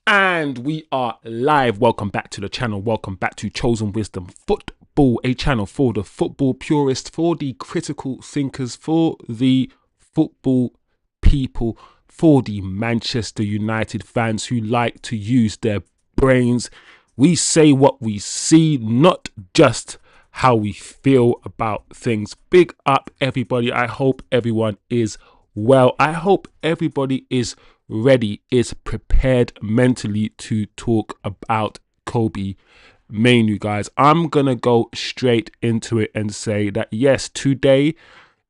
And we are live. Welcome back to the channel. Welcome back to Chosen Wisdom Football, a channel for the football purists, for the critical thinkers, for the football people, for the Manchester United fans who like to use their brains. We say what we see, not just how we feel about things. Big up, everybody. I hope everyone is well. I hope everybody is ready, is prepared mentally to talk about Kobbie Mainoo, guys. I'm gonna go straight into it and say that yes, today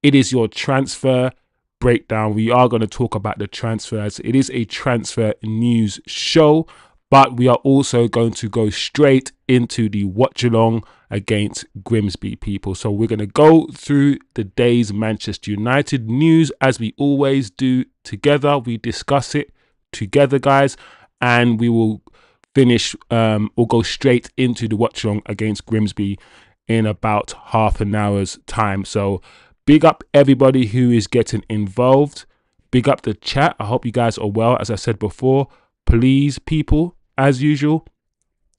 it is your transfer breakdown. We are going to talk about the transfers. It is a transfer news show, but we are also going to go straight into the Watchalong against Grimsby, people. So we're going to go through the day's Manchester United news as we always do together. We discuss it together, guys, and we will finish or go straight into the Watchalong against Grimsby in about half an hour's time. So big up everybody who is getting involved. Big up the chat. I hope you guys are well. As I said before, please, people, as usual,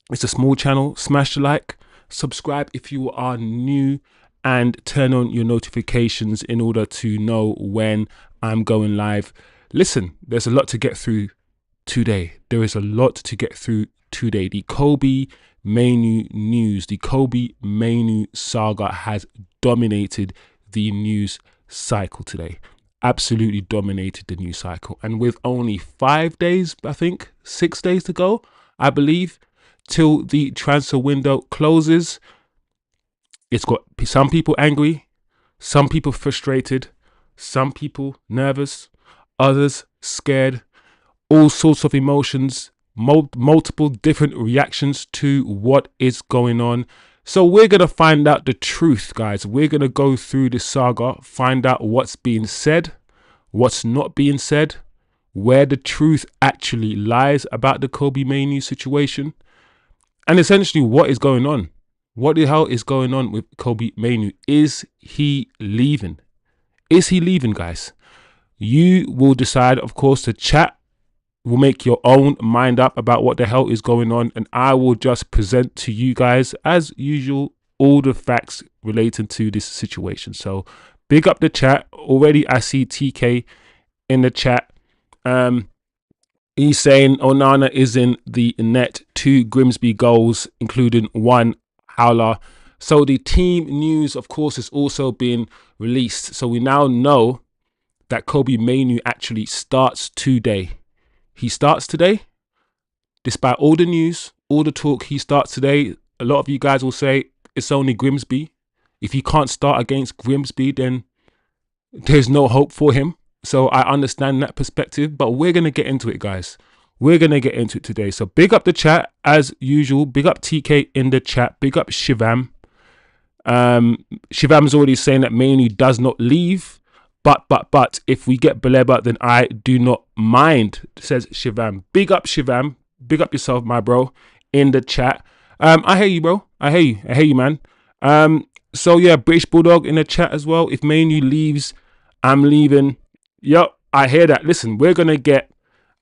it's a small channel. Smash the like, subscribe if you are new, and turn on your notifications in order to know when I'm going live. Listen, there's a lot to get through today. There is a lot to get through today. The Kobbie Mainoo news, the Kobbie Mainoo saga has dominated the news cycle today. Absolutely dominated the news cycle. And with only 5 days, I think 6 days to go, I believe, till the transfer window closes, it's got some people angry, some people frustrated, some people nervous, others scared, all sorts of emotions, multiple different reactions to what is going on. So we're going to find out the truth, guys. We're going to go through the saga, find out what's being said, what's not being said, where the truth actually lies about the Kobbie Mainoo situation, and essentially what is going on. What the hell is going on with Kobbie Mainoo? Is he leaving? Is he leaving, guys? You will decide, of course. The chat will make your own mind up about what the hell is going on, and I will just present to you guys, as usual, all the facts relating to this situation. So big up the chat. Already I see TK in the chat. He's saying Onana is in the net, 2 Grimsby goals, including 1 howler. So the team news, of course, is also being released. So we now know that Kobbie Mainoo actually starts today. He starts today. Despite all the news, all the talk, he starts today. A lot of you guys will say it's only Grimsby. If he can't start against Grimsby, then there's no hope for him. So I understand that perspective, but we're going to get into it, guys. We're going to get into it today. So big up the chat as usual. Big up TK in the chat. Big up Shivam. Shivam's already saying that Mainoo does not leave. But if we get Baleba, then I do not mind, says Shivam. Big up Shivam. Big up yourself, my bro, in the chat. I hear you, bro. I hear you, man. So yeah, British Bulldog in the chat as well. If Mainoo leaves, I'm leaving. Yup, I hear that. Listen, we're gonna get,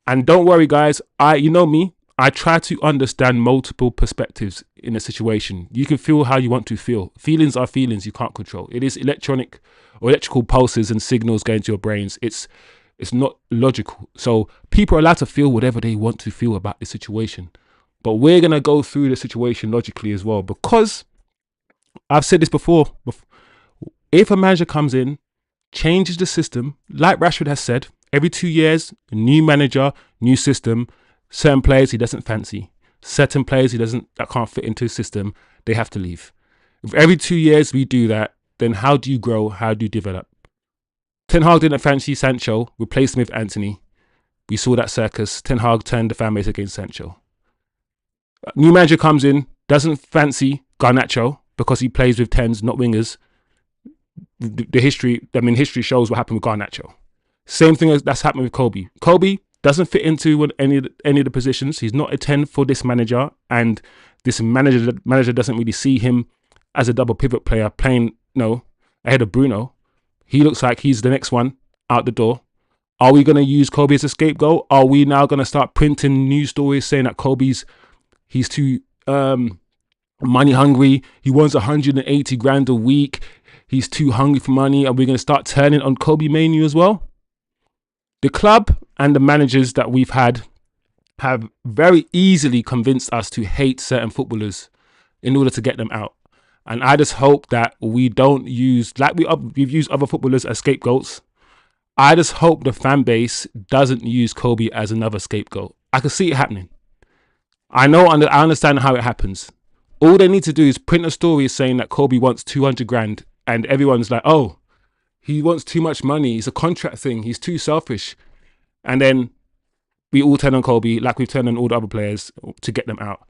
and don't worry, guys. You know me. I try to understand multiple perspectives in a situation. You can feel how you want to feel. Feelings are feelings you can't control. It is electrical pulses and signals going to your brains. It's not logical. So people are allowed to feel whatever they want to feel about the situation. But we're going to go through the situation logically as well, because I've said this before. If a manager comes in, changes the system, like Rashford has said, every 2 years, new manager, new system, certain players he doesn't fancy, certain players that can't fit into his system, they have to leave. If every 2 years we do that, then how do you grow? How do you develop? Ten Hag didn't fancy Sancho, replaced him with Anthony. We saw that circus. Ten Hag turned the fan base against Sancho. New manager comes in, doesn't fancy Garnacho because he plays with 10s, not wingers. History shows what happened with Garnacho. Same thing that's happened with Kobbie. Kobbie doesn't fit into any of the positions. He's not a 10 for this manager, and this manager doesn't really see him as a double pivot player playing ahead of Bruno. He looks like he's the next one out the door. Are we going to use Kobbie as a scapegoat? Are we now going to start printing news stories saying that he's too money hungry? He wants 180 grand a week. He's too hungry for money. Are we going to start turning on Kobbie Mainoo as well? The club and the managers that we've had have very easily convinced us to hate certain footballers in order to get them out. And I just hope that we don't use, like we've used other footballers as scapegoats. I just hope the fan base doesn't use Kobbie as another scapegoat. I can see it happening. I understand how it happens. All they need to do is print a story saying that Kobbie wants 200 grand and everyone's like, oh, he wants too much money. It's a contract thing. He's too selfish. And then we all turn on Kobbie like we've turned on all the other players to get them out.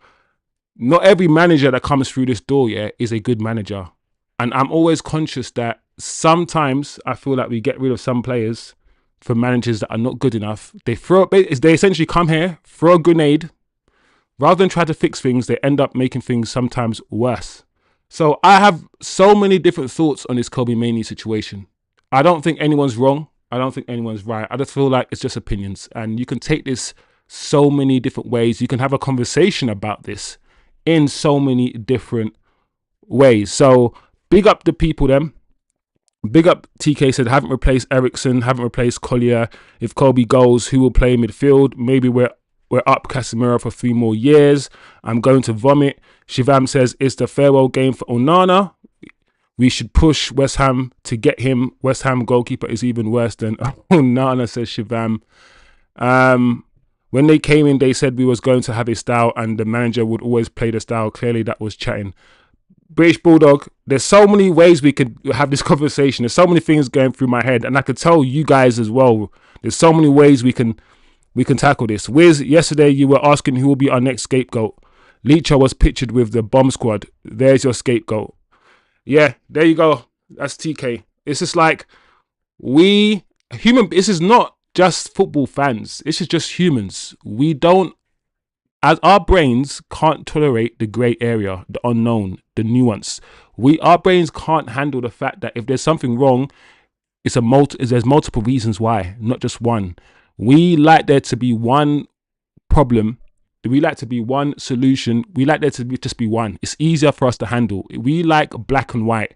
Not every manager that comes through this door is a good manager. And I'm always conscious that sometimes I feel like we get rid of some players for managers that are not good enough. They essentially come here, throw a grenade. Rather than try to fix things, they end up making things sometimes worse. So I have so many different thoughts on this Kobbie Mainoo situation. I don't think anyone's wrong. I don't think anyone's right. I just feel like it's just opinions. And you can take this so many different ways. You can have a conversation about this in so many different ways. So big up the people then. Big up TK said, haven't replaced Ericsson, haven't replaced Collier. If Kobbie goes, who will play midfield? Maybe we're up Casemiro for 3 more years. I'm going to vomit. Shivam says, it's the farewell game for Onana. We should push West Ham to get him. West Ham goalkeeper is even worse than Onana, says Shivam. When they came in, they said we was going to have a style and the manager would always play the style. Clearly that was chatting. British Bulldog, there's so many ways we could have this conversation. There's so many things going through my head, and I could tell you guys as well. There's so many ways we can tackle this. Wiz, yesterday you were asking who will be our next scapegoat. Leacher was pictured with the bomb squad. There's your scapegoat. Yeah, there you go. That's TK. It's just like this is not just football fans. This is just humans. As our brains can't tolerate the grey area, the unknown, the nuance. Our brains can't handle the fact that if there's something wrong, there's multiple reasons why, not just one. We like there to be one problem. We like to be one solution. We like there to just be one. It's easier for us to handle. We like black and white.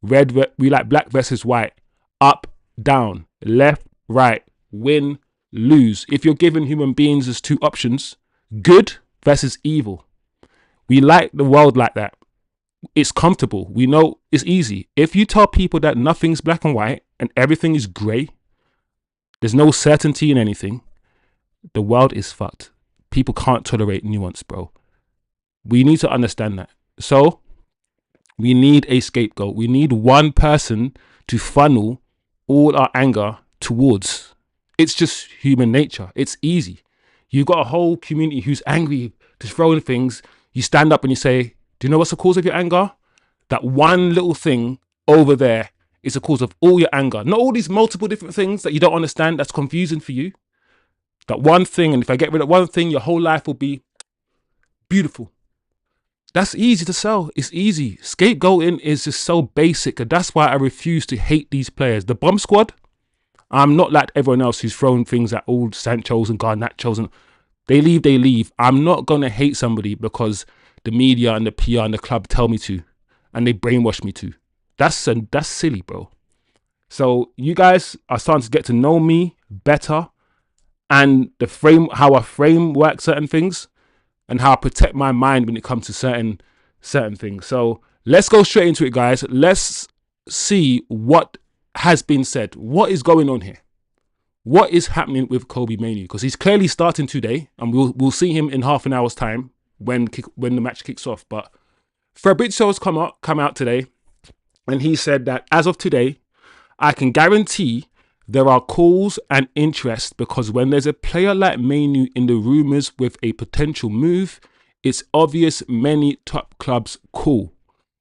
We like black versus white. Up, down, left, right, win, lose. If you're given human beings as 2 options, good versus evil. We like the world like that. It's comfortable. We know it's easy. If you tell people that nothing's black and white and everything is grey, there's no certainty in anything, the world is fucked. People can't tolerate nuance, bro. We need to understand that. So we need a scapegoat. We need one person to funnel all our anger towards. It's just human nature. It's easy. You've got a whole community who's angry, just throwing things. You stand up and you say, do you know what's the cause of your anger? That one little thing over there is the cause of all your anger. Not all these multiple different things that you don't understand, that's confusing for you. That one thing, and if I get rid of one thing, your whole life will be beautiful. That's easy to sell. It's easy. Scapegoating is just so basic, and that's why I refuse to hate these players. The bomb squad, I'm not like everyone else who's thrown things at all Sanchos and Garnachos, and they leave. I'm not going to hate somebody because the media and the PR and the club tell me to, and they brainwash me to. That's silly, bro. So you guys are starting to get to know me better, and how I framework certain things, and how I protect my mind when it comes to certain things. So let's go straight into it, guys. Let's see what has been said. What is going on here? What is happening with Kobbie Mainoo? Because he's clearly starting today, and we'll see him in half an hour's time when the match kicks off. But Fabrizio's come out today, and he said that as of today, I can guarantee there are calls and interest, because when there's a player like Mainoo in the rumours with a potential move, it's obvious many top clubs call.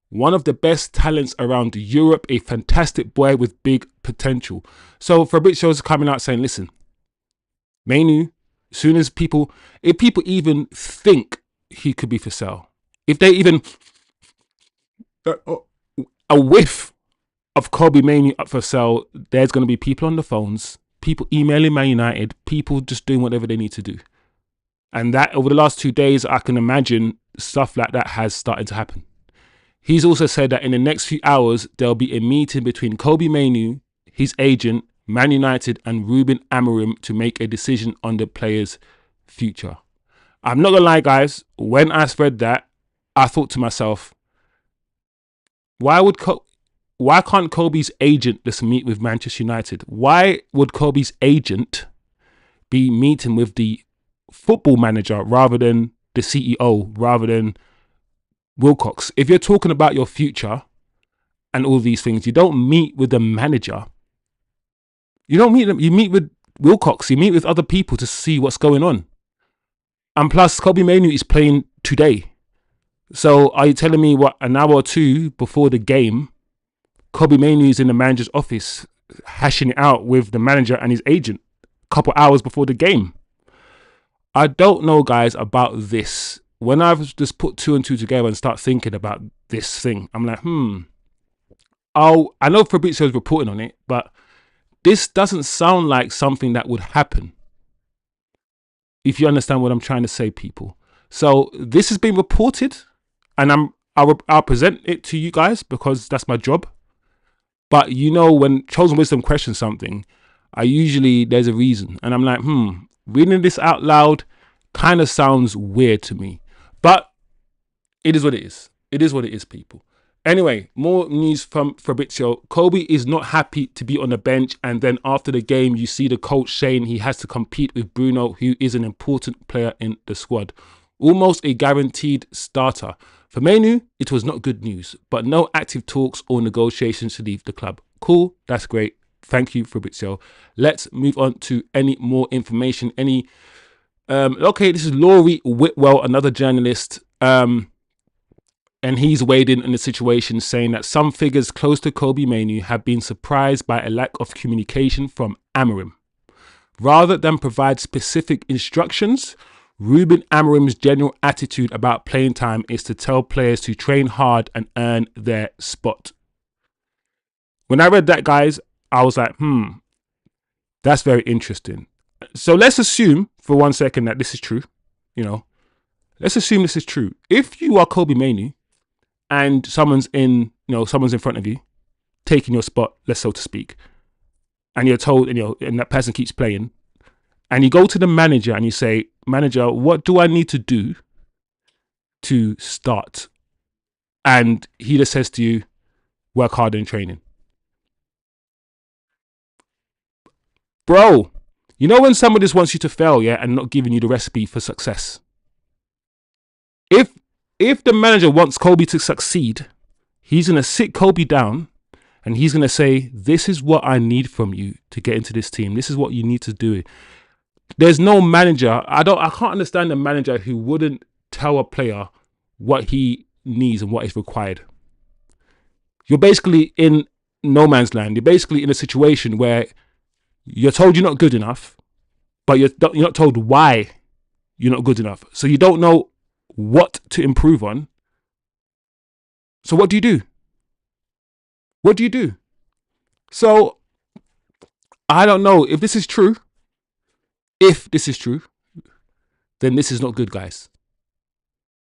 One of the best talents around Europe, a fantastic boy with big potential. So Fabrizio's coming out saying, listen, Mainoo, if people even think he could be for sale, if they even a whiff of Kobbie Mainoo up for sale, there's going to be people on the phones people emailing Man United, people just doing whatever they need to do. And that over the last 2 days, I can imagine stuff like that has started to happen. He's also said that in the next few hours, there'll be a meeting between Kobbie Mainoo, his agent, Man United and Ruben Amorim to make a decision on the player's future. I'm not going to lie, guys. When I read that, I thought to myself, why can't Kobbie's agent just meet with Manchester United? Why would Kobbie's agent be meeting with the football manager rather than the CEO, rather than Wilcox? If you're talking about your future and all these things, you don't meet with the manager. You don't meet them. You meet with Wilcox. You meet with other people to see what's going on. And plus, Kobbie Mainoo is playing today. So are you telling me what, an hour or two before the game, Kobbie Mainoo is in the manager's office hashing it out with the manager and his agent a couple hours before the game? I don't know, guys, about this. When I've just put 2 and 2 together and start thinking about this thing, I'm like, I know Fabrizio is reporting on it, but this doesn't sound like something that would happen. If you understand what I'm trying to say, people. So this has been reported, and I'll present it to you guys because that's my job. But you know, when Chosen Wisdom questions something, there's a reason. And I'm like, reading this out loud kind of sounds weird to me. But it is what it is. It is what it is, people. Anyway, more news from Fabrizio. Kobbie is not happy to be on the bench, and then after the game, you see the coach saying he has to compete with Bruno, who is an important player in the squad. Almost a guaranteed starter. For Mainoo, it was not good news, but no active talks or negotiations to leave the club. Cool, that's great. Thank you, Fabrizio. Let's move on to any more information. Okay, this is Laurie Whitwell, another journalist. And he's weighed in on the situation, saying that some figures close to Kobbie Mainoo have been surprised by a lack of communication from Amorim. Rather than provide specific instructions, Ruben Amorim's general attitude about playing time is to tell players to train hard and earn their spot. When I read that, guys, I was like, that's very interesting. So let's assume for 1 second that this is true. Let's assume this is true. If you are Kobbie Mainoo, and someone's in front of you, taking your spot, so to speak, and you're told, and that person keeps playing, and you go to the manager and you say, manager, what do I need to do to start? And he just says to you, work hard in training. Bro, you know when somebody just wants you to fail, and not giving you the recipe for success? If the manager wants Kobbie to succeed, he's going to sit Kobbie down and he's going to say, this is what I need from you to get into this team. This is what you need to do. There's no manager. I can't understand a manager who wouldn't tell a player what he needs and what is required. You're basically in no man's land. You're basically in a situation where you're told you're not good enough, but you're not told why you're not good enough. So you don't know what to improve on. So what do you do? What do you do? So I don't know if this is true. If this is true, then this is not good, guys.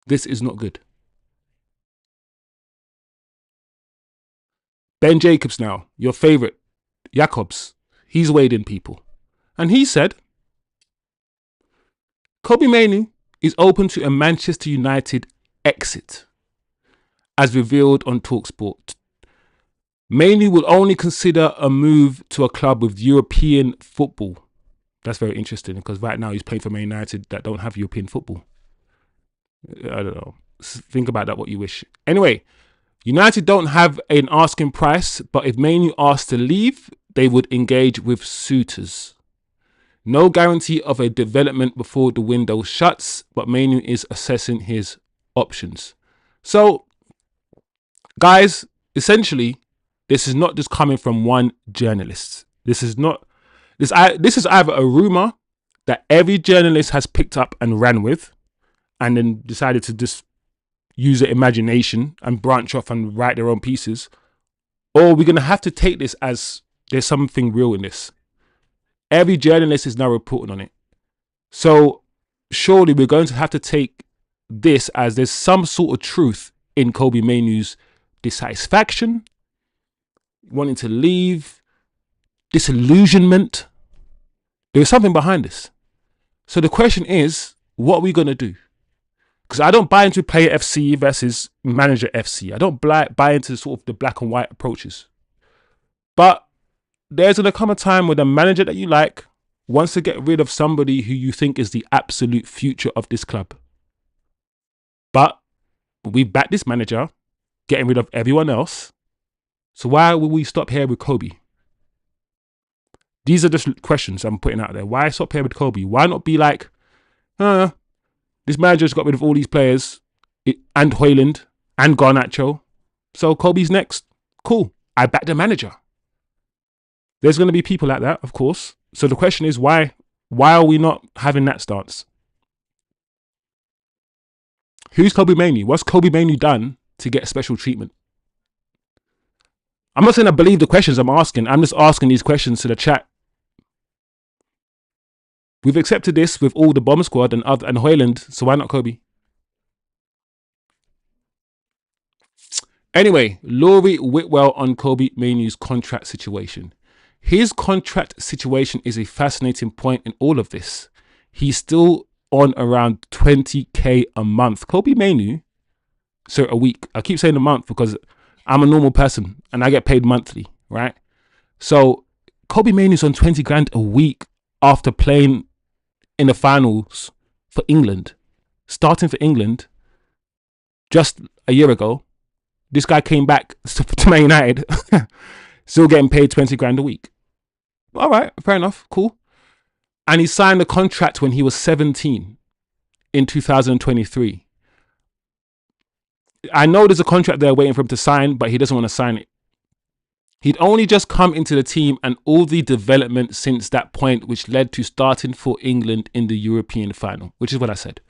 This is not good. Ben Jacobs now, your favorite, Jacobs, he's weighed in, people. And he said, Kobbie Mainoo is open to a Manchester United exit, as revealed on TalkSport. Mainoo will only consider a move to a club with European football. That's very interesting because right now he's playing for Man United that don't have European football. I don't know. Think about that what you wish. Anyway, United don't have an asking price, but if Mainoo asked to leave, they would engage with suitors. No guarantee of a development before the window shuts, but Mainoo is assessing his options. So, guys, essentially, this is not just coming from one journalist. This is either a rumor that every journalist has picked up and ran with, and then decided to just use their imagination and branch off and write their own pieces, or we're going to have to take this as there's something real in this. Every journalist is now reporting on it. So surely we're going to have to take this as there's some sort of truth in Kobbie Mainoo's dissatisfaction, wanting to leave, disillusionment. There's something behind this. So the question is, what are we going to do? Because I don't buy into player FC versus manager FC. I don't buy into sort of the black and white approaches. But there's going to come a time where the manager that you like wants to get rid of somebody who you think is the absolute future of this club. But we back this manager, getting rid of everyone else. So why will we stop here with Kobbie? These are just questions I'm putting out there. Why stop here with Kobbie? Why not be like, this manager's got rid of all these players and Hoyland and Garnacho. So Kobbie's next. Cool. I back the manager. There's going to be people like that, of course. So the question is, why are we not having that stance? Who's Kobbie Mainoo? What's Kobbie Mainoo done to get special treatment? I'm not saying I believe the questions I'm asking. I'm just asking these questions to the chat. We've accepted this with all the bomb squad and Hoyland, so why not Kobbie? Anyway, Laurie Whitwell on Kobbie Mainoo's contract situation. His contract situation is a fascinating point in all of this. He's still on around 20k a month. Kobbie Mainoo, so a week. I keep saying a month because I'm a normal person and I get paid monthly, right? So Kobbie Mainoo's on 20 grand a week after playing in the finals for England, starting for England just a year ago. This guy came back to Man United, still getting paid 20 grand a week. All right, fair enough, cool. And he signed the contract when he was 17 in 2023. I know there's a contract there waiting for him to sign, but he doesn't want to sign it. He'd only just come into the team and all the development since that point, which led to starting for England in the European final, which is what I said.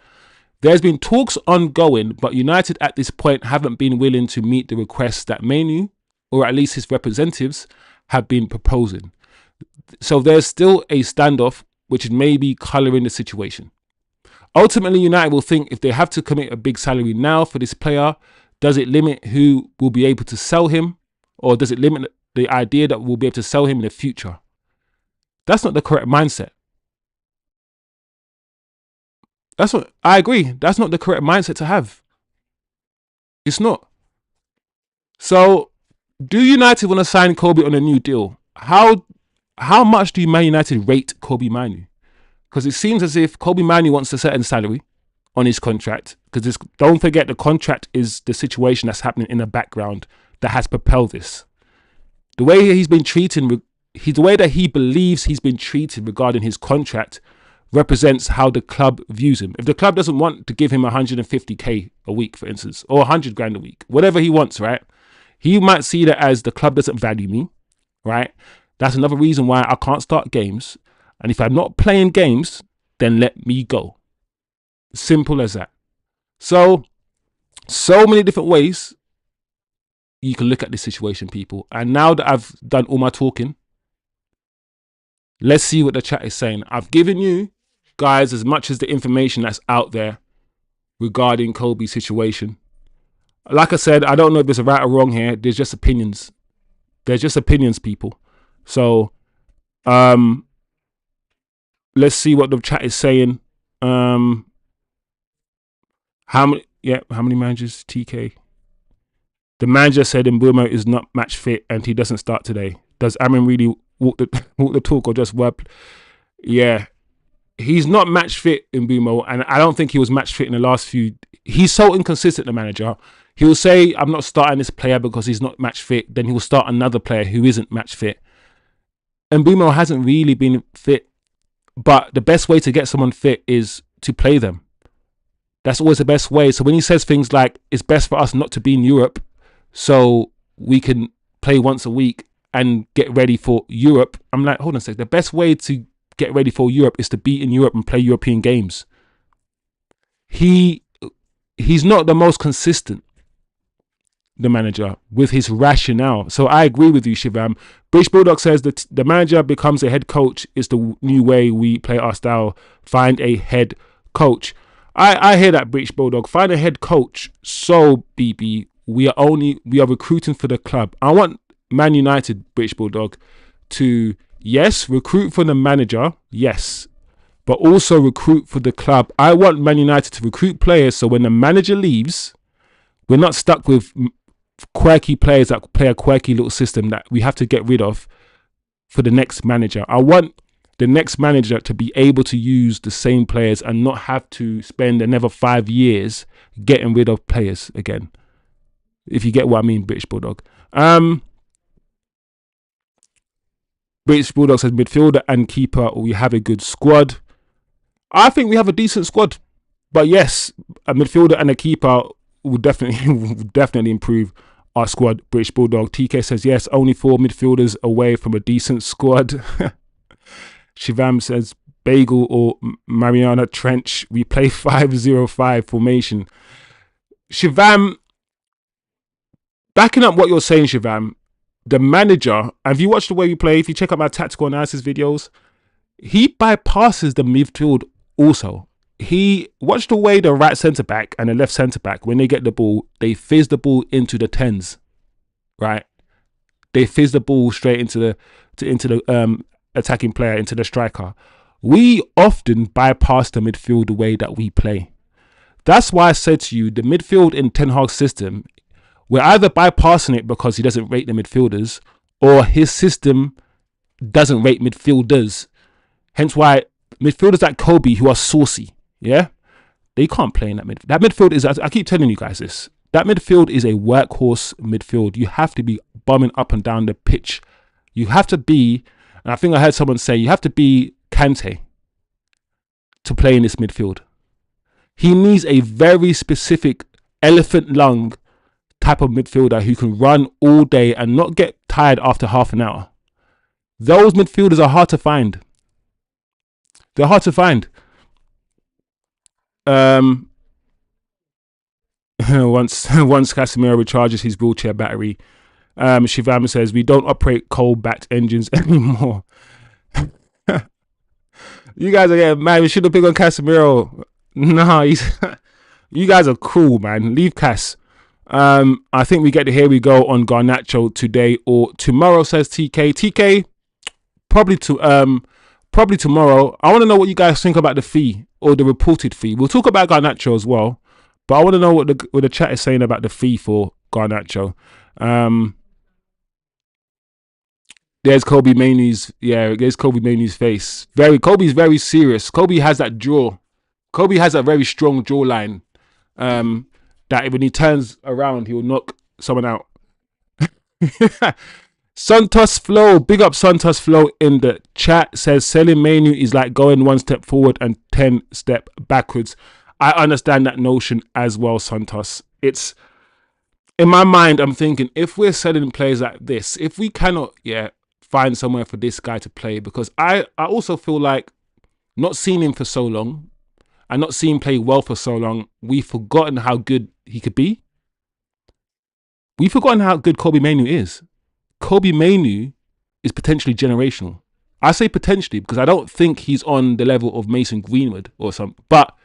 There's been talks ongoing, but United at this point haven't been willing to meet the requests that Mainoo, or at least his representatives, have been proposing. So there's still a standoff, which may be colouring the situation. Ultimately, United will think if they have to commit a big salary now for this player, does it limit who will be able to sell him? Or does it limit the idea that we'll be able to sell him in the future? That's not the correct mindset. I agree. That's not the correct mindset to have. It's not. So, do United want to sign Kobbie on a new deal? How much do Man United rate Kobbie Mainoo? Because it seems as if Kobbie Mainoo wants a certain salary on his contract. Because don't forget, the contract is the situation that's happening in the background that has propelled this. The way he's been treated, the way that he believes he's been treated regarding his contract represents how the club views him. If the club doesn't want to give him 150k a week, for instance, or 100 grand a week, whatever he wants, right? He might see that as the club doesn't value me, right? That's another reason why I can't start games. And if I'm not playing games, then let me go. Simple as that. So many different ways you can look at this situation, people. And now that I've done all my talking, let's see what the chat is saying. I've given you guys as much as the information that's out there regarding Kobbie's situation. Like I said, I don't know if there's a right or wrong here. There's just opinions. There's just opinions, people. So, let's see what the chat is saying. How many managers? TK. The manager said Mbeumo is not match fit and he doesn't start today. Does Amin really walk the talk or just word? Yeah, he's not match fit in Mbeumo, and I don't think he was match fit in the last few. He's so inconsistent, the manager. He will say, I'm not starting this player because he's not match fit. Then he will start another player who isn't match fit. And Mbeumo hasn't really been fit. But the best way to get someone fit is to play them. That's always the best way. So when he says things like, it's best for us not to be in Europe so we can play once a week and get ready for Europe, I'm like, hold on a sec. The best way to get ready for Europe is to be in Europe and play European games. He's not the most consistent. the manager with his rationale. So I agree with you, Shivam. British Bulldog says that the manager becomes a head coach is the new way we play our style. Find a head coach. I hear that, British Bulldog. Find a head coach. So, BB, we are recruiting for the club. I want Man United, British Bulldog, to, yes, recruit for the manager, yes, but also recruit for the club. I want Man United to recruit players so when the manager leaves, we're not stuck with quirky players that play a quirky little system that we have to get rid of for the next manager. I want the next manager to be able to use the same players and not have to spend another 5 years getting rid of players again. If you get what I mean, British Bulldog. British Bulldog says midfielder and keeper, we have a good squad. I think we have a decent squad. But yes, a midfielder and a keeper will definitely improve our squad. British Bulldog. TK says yes, only 4 midfielders away from a decent squad. Shivam says Bagel or Mariana Trench. We play 5-0-5 formation. Shivam, backing up what you're saying, Shivam, the manager, and if you watch the way we play, if you check out my tactical analysis videos, he bypasses the midfield also. He watched the way the right centre back and the left centre back, when they get the ball, they fizz the ball into the 10s, right? They fizz the ball straight into the attacking player, into the striker. We often bypass the midfield the way that we play. That's why I said to you, the midfield in Ten Hag's system, we're either bypassing it because he doesn't rate the midfielders, or his system doesn't rate midfielders. Hence why midfielders like Kobbie, who are saucy, yeah, they can't play in that midfield. That midfield is, I keep telling you guys this, that midfield is a workhorse midfield. You have to be bombing up and down the pitch. You have to be, and I think I heard someone say, you have to be Kante to play in this midfield. He needs a very specific elephant lung type of midfielder who can run all day and not get tired after half an hour. Those midfielders are hard to find. They're hard to find. Once Casemiro recharges his wheelchair battery, Shivam says we don't operate coal-backed engines anymore. You guys are getting mad. We should have picked on Casemiro. Nah, you guys are cruel, man. Leave Cas. I think we get to here we go on Garnacho today or tomorrow, says TK. TK, probably tomorrow. I want to know what you guys think about the fee or the reported fee. We'll talk about Garnacho as well, but I want to know what the chat is saying about the fee for Garnacho. There's Kobbie Mainoo's, there's Kobbie Mainoo's face. Kobbie's very serious. Kobbie has that jaw. Kobbie has a very strong jawline. That when he turns around, he'll knock someone out. Santos Flow, big up Santos Flow in the chat, says selling Mainoo is like going 1 step forward and 10 step backwards. I understand that notion as well, Santos. It's, in my mind, I'm thinking, if we're selling players like this, if we cannot, find somewhere for this guy to play, because I also feel like not seeing him for so long and not seeing him play well for so long, we've forgotten how good he could be. We've forgotten how good Kobbie Mainoo is. Kobbie Mainoo is potentially generational. I say potentially because I don't think he's on the level of Mason Greenwood or something, but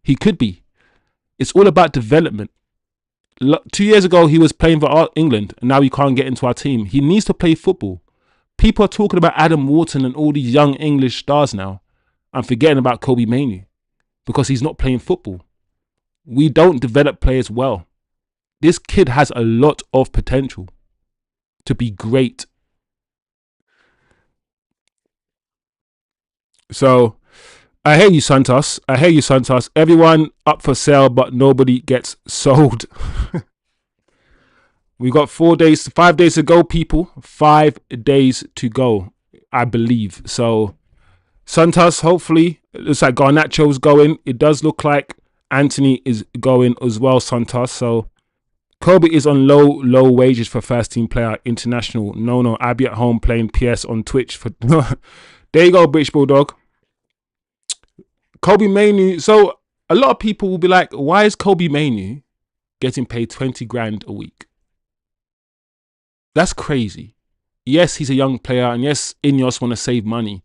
he could be. It's all about development. 2 years ago, he was playing for England, and now he can't get into our team. He needs to play football. People are talking about Adam Wharton and all these young English stars now and forgetting about Kobbie Mainoo because he's not playing football. We don't develop players well. This kid has a lot of potential to be great. So, I hear you, Santos. I hear you, Santos. Everyone up for sale, but nobody gets sold. We got 5 days to go, people. 5 days to go, I believe. So, Santos, hopefully, it looks like Garnacho's going. It does look like Anthony is going as well, Santos. So, Kobbie is on low wages for first team player, international. No, I'll be at home playing PS on Twitch. There you go, British Bulldog. Kobbie Mainoo. So, a lot of people will be like, why is Kobbie Mainoo getting paid 20 grand a week? That's crazy. Yes, he's a young player, and yes, Ineos want to save money.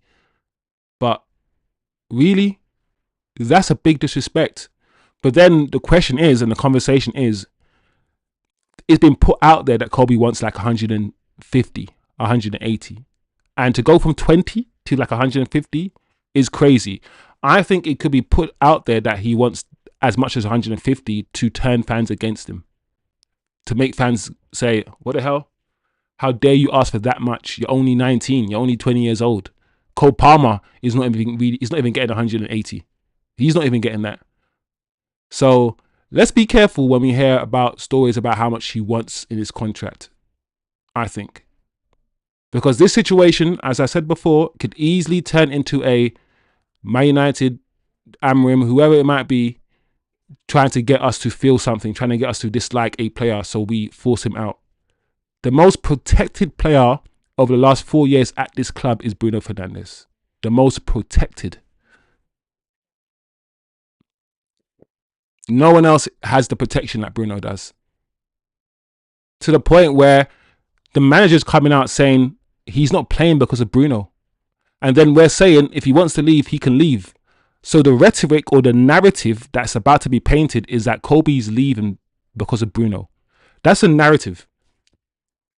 But really, that's a big disrespect. But then the question is, and the conversation is, it's been put out there that Kobbie wants like 150, 180. And to go from 20 to like 150 is crazy. I think it could be put out there that he wants as much as 150 to turn fans against him. To make fans say, what the hell? How dare you ask for that much? You're only 19. You're only 20 years old. Cole Palmer is not even getting 180. He's not even getting that. So let's be careful when we hear about stories about how much he wants in his contract, I think. Because this situation, as I said before, could easily turn into a Man United, Amrim, whoever it might be, trying to get us to feel something, trying to get us to dislike a player, so we force him out. The most protected player over the last 4 years at this club is Bruno Fernandes. The most protected. No one else has the protection that Bruno does. To the point where the manager's coming out saying he's not playing because of Bruno. And then we're saying if he wants to leave, he can leave. So the rhetoric or the narrative that's about to be painted is that Kobbie's leaving because of Bruno. That's a narrative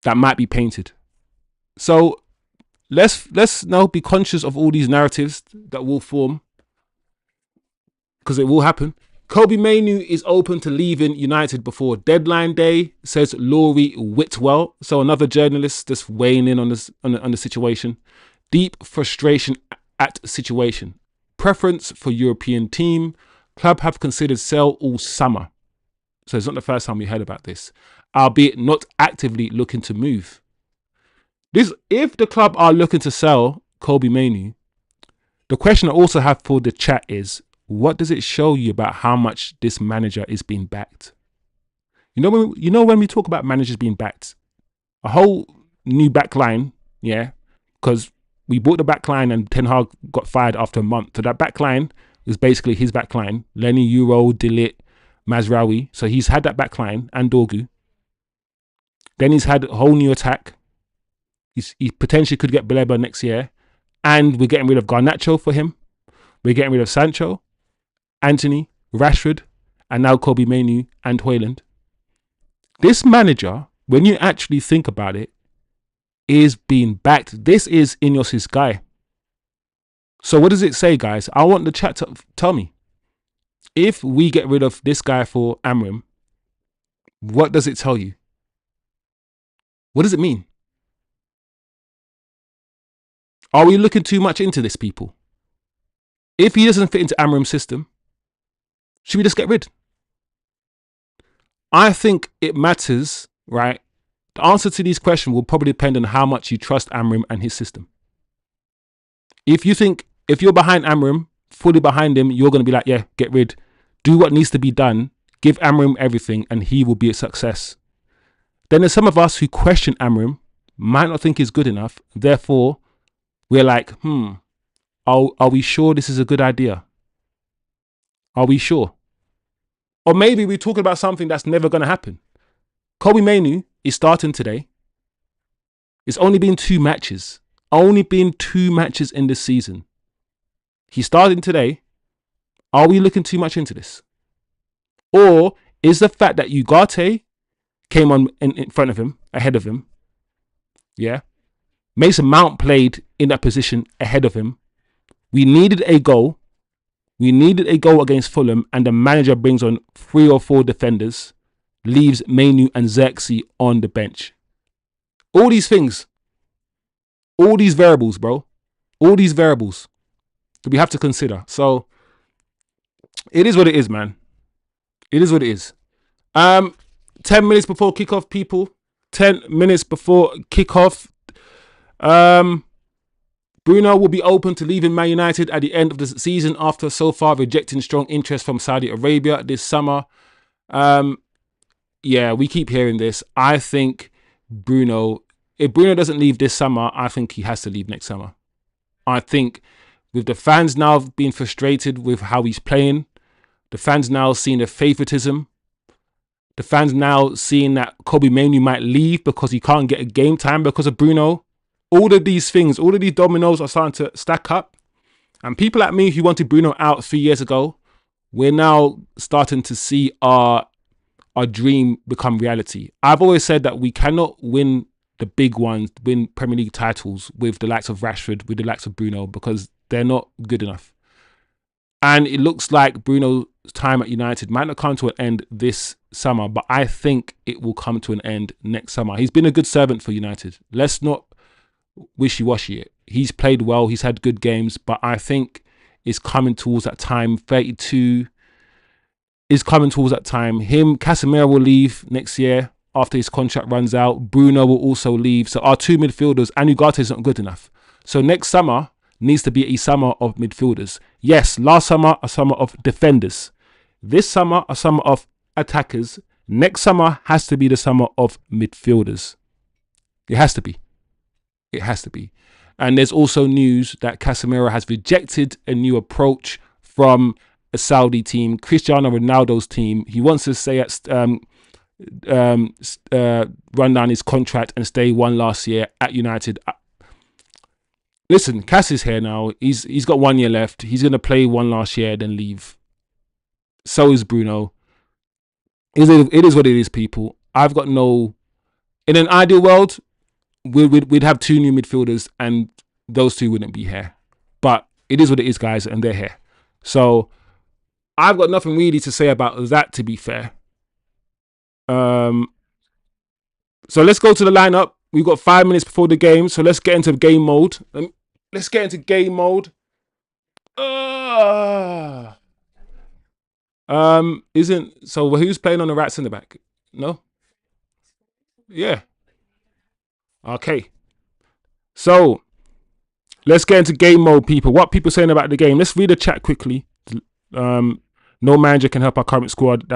that might be painted. So let's now be conscious of all these narratives that will form, because it will happen. Kobbie Mainoo is open to leaving United before deadline day, says Laurie Whitwell. So another journalist just weighing in on this on the situation. Deep frustration at situation. Preference for European team. Club have considered sell all summer. So it's not the first time we heard about this, albeit not actively looking to move. If the club are looking to sell Kobbie Mainoo, the question I also have for the chat is, what does it show you about how much this manager is being backed? You know when we talk about managers being backed, a whole new back line, yeah, because we bought the back line and Ten Hag got fired after a month. So that back line is basically his back line. Lenny, Euro, Dalot, Mazraoui. So he's had that back line and Dorgu. Then he's had a whole new attack. He potentially could get Baleba next year. And we're getting rid of Garnacho for him. We're getting rid of Sancho, Anthony, Rashford, and now Kobbie Mainoo and Højlund. This manager, when you actually think about it, is being backed. This is Ineos' guy. So what does it say, guys? I want the chat to tell me. If we get rid of this guy for Amrim, what does it tell you? What does it mean? Are we looking too much into this, people? If he doesn't fit into Amrim's system, should we just get rid? I think it matters, right? The answer to these questions will probably depend on how much you trust Amrim and his system. If you're behind Amrim, fully behind him, you're going to be like, yeah, get rid. Do what needs to be done. Give Amrim everything and he will be a success. Then there's some of us who question Amrim, might not think he's good enough. Therefore, we're like, are we sure this is a good idea? Are we sure? Or maybe we're talking about something that's never going to happen. Kobbie Mainoo is starting today. It's only been 2 matches. Only been 2 matches in this season. He's starting today. Are we looking too much into this? Or is the fact that Ugarte came on in front of him, ahead of him, yeah? Mason Mount played in that position ahead of him. We needed a goal. We needed a goal against Fulham, and the manager brings on 3 or 4 defenders, leaves Mainoo and Xerxes on the bench. All these things, all these variables, bro, all these variables that we have to consider. So it is what it is, man. It is what it is. 10 minutes before kickoff, people. 10 minutes before kickoff. Bruno will be open to leaving Man United at the end of the season after so far rejecting strong interest from Saudi Arabia this summer. Yeah, we keep hearing this. I think if Bruno doesn't leave this summer, I think he has to leave next summer. I think with the fans now being frustrated with how he's playing, the fans now seeing the favoritism, The fans now seeing that Kobbie Mainoo might leave because he can't get a game time because of Bruno. All of these things, all of these dominoes are starting to stack up. And people like me who wanted Bruno out 3 years ago, we're now starting to see our dream become reality. I've always said that we cannot win the big ones, win Premier League titles with the likes of Rashford, with the likes of Bruno, because they're not good enough. And it looks like Bruno's time at United might not come to an end this summer, but I think it will come to an end next summer. He's been a good servant for United. Let's not wishy-washy it. He's played well. He's had good games, but I think it's coming towards that time. 32 is coming towards that time. Casemiro will leave next year after his contract runs out. Bruno will also leave. So our two midfielders, and Ugarte is not good enough. So next summer needs to be a summer of midfielders. Yes, last summer, a summer of defenders. This summer, a summer of attackers. Next summer has to be the summer of midfielders. It has to be. It has to be. And there's also news that Casemiro has rejected a new approach from a Saudi team, Cristiano Ronaldo's team. He wants to stay at run down his contract and stay one last year at United. Listen, Cass is here now. He's got 1 year left. He's going to play one last year, then leave. So is Bruno. It is what it is, people. I've got no... In an ideal world, we'd have two new midfielders and those two wouldn't be here. But it is what it is, guys, and they're here. So I've got nothing really to say about that, to be fair. So let's go to the lineup. We've got 5 minutes before the game, so let's get into game mode. Let's get into game mode. So who's playing on the right centre back? No? Yeah. Okay. So let's get into game mode, people. What people saying about the game? Let's read the chat quickly. No manager can help our current squad.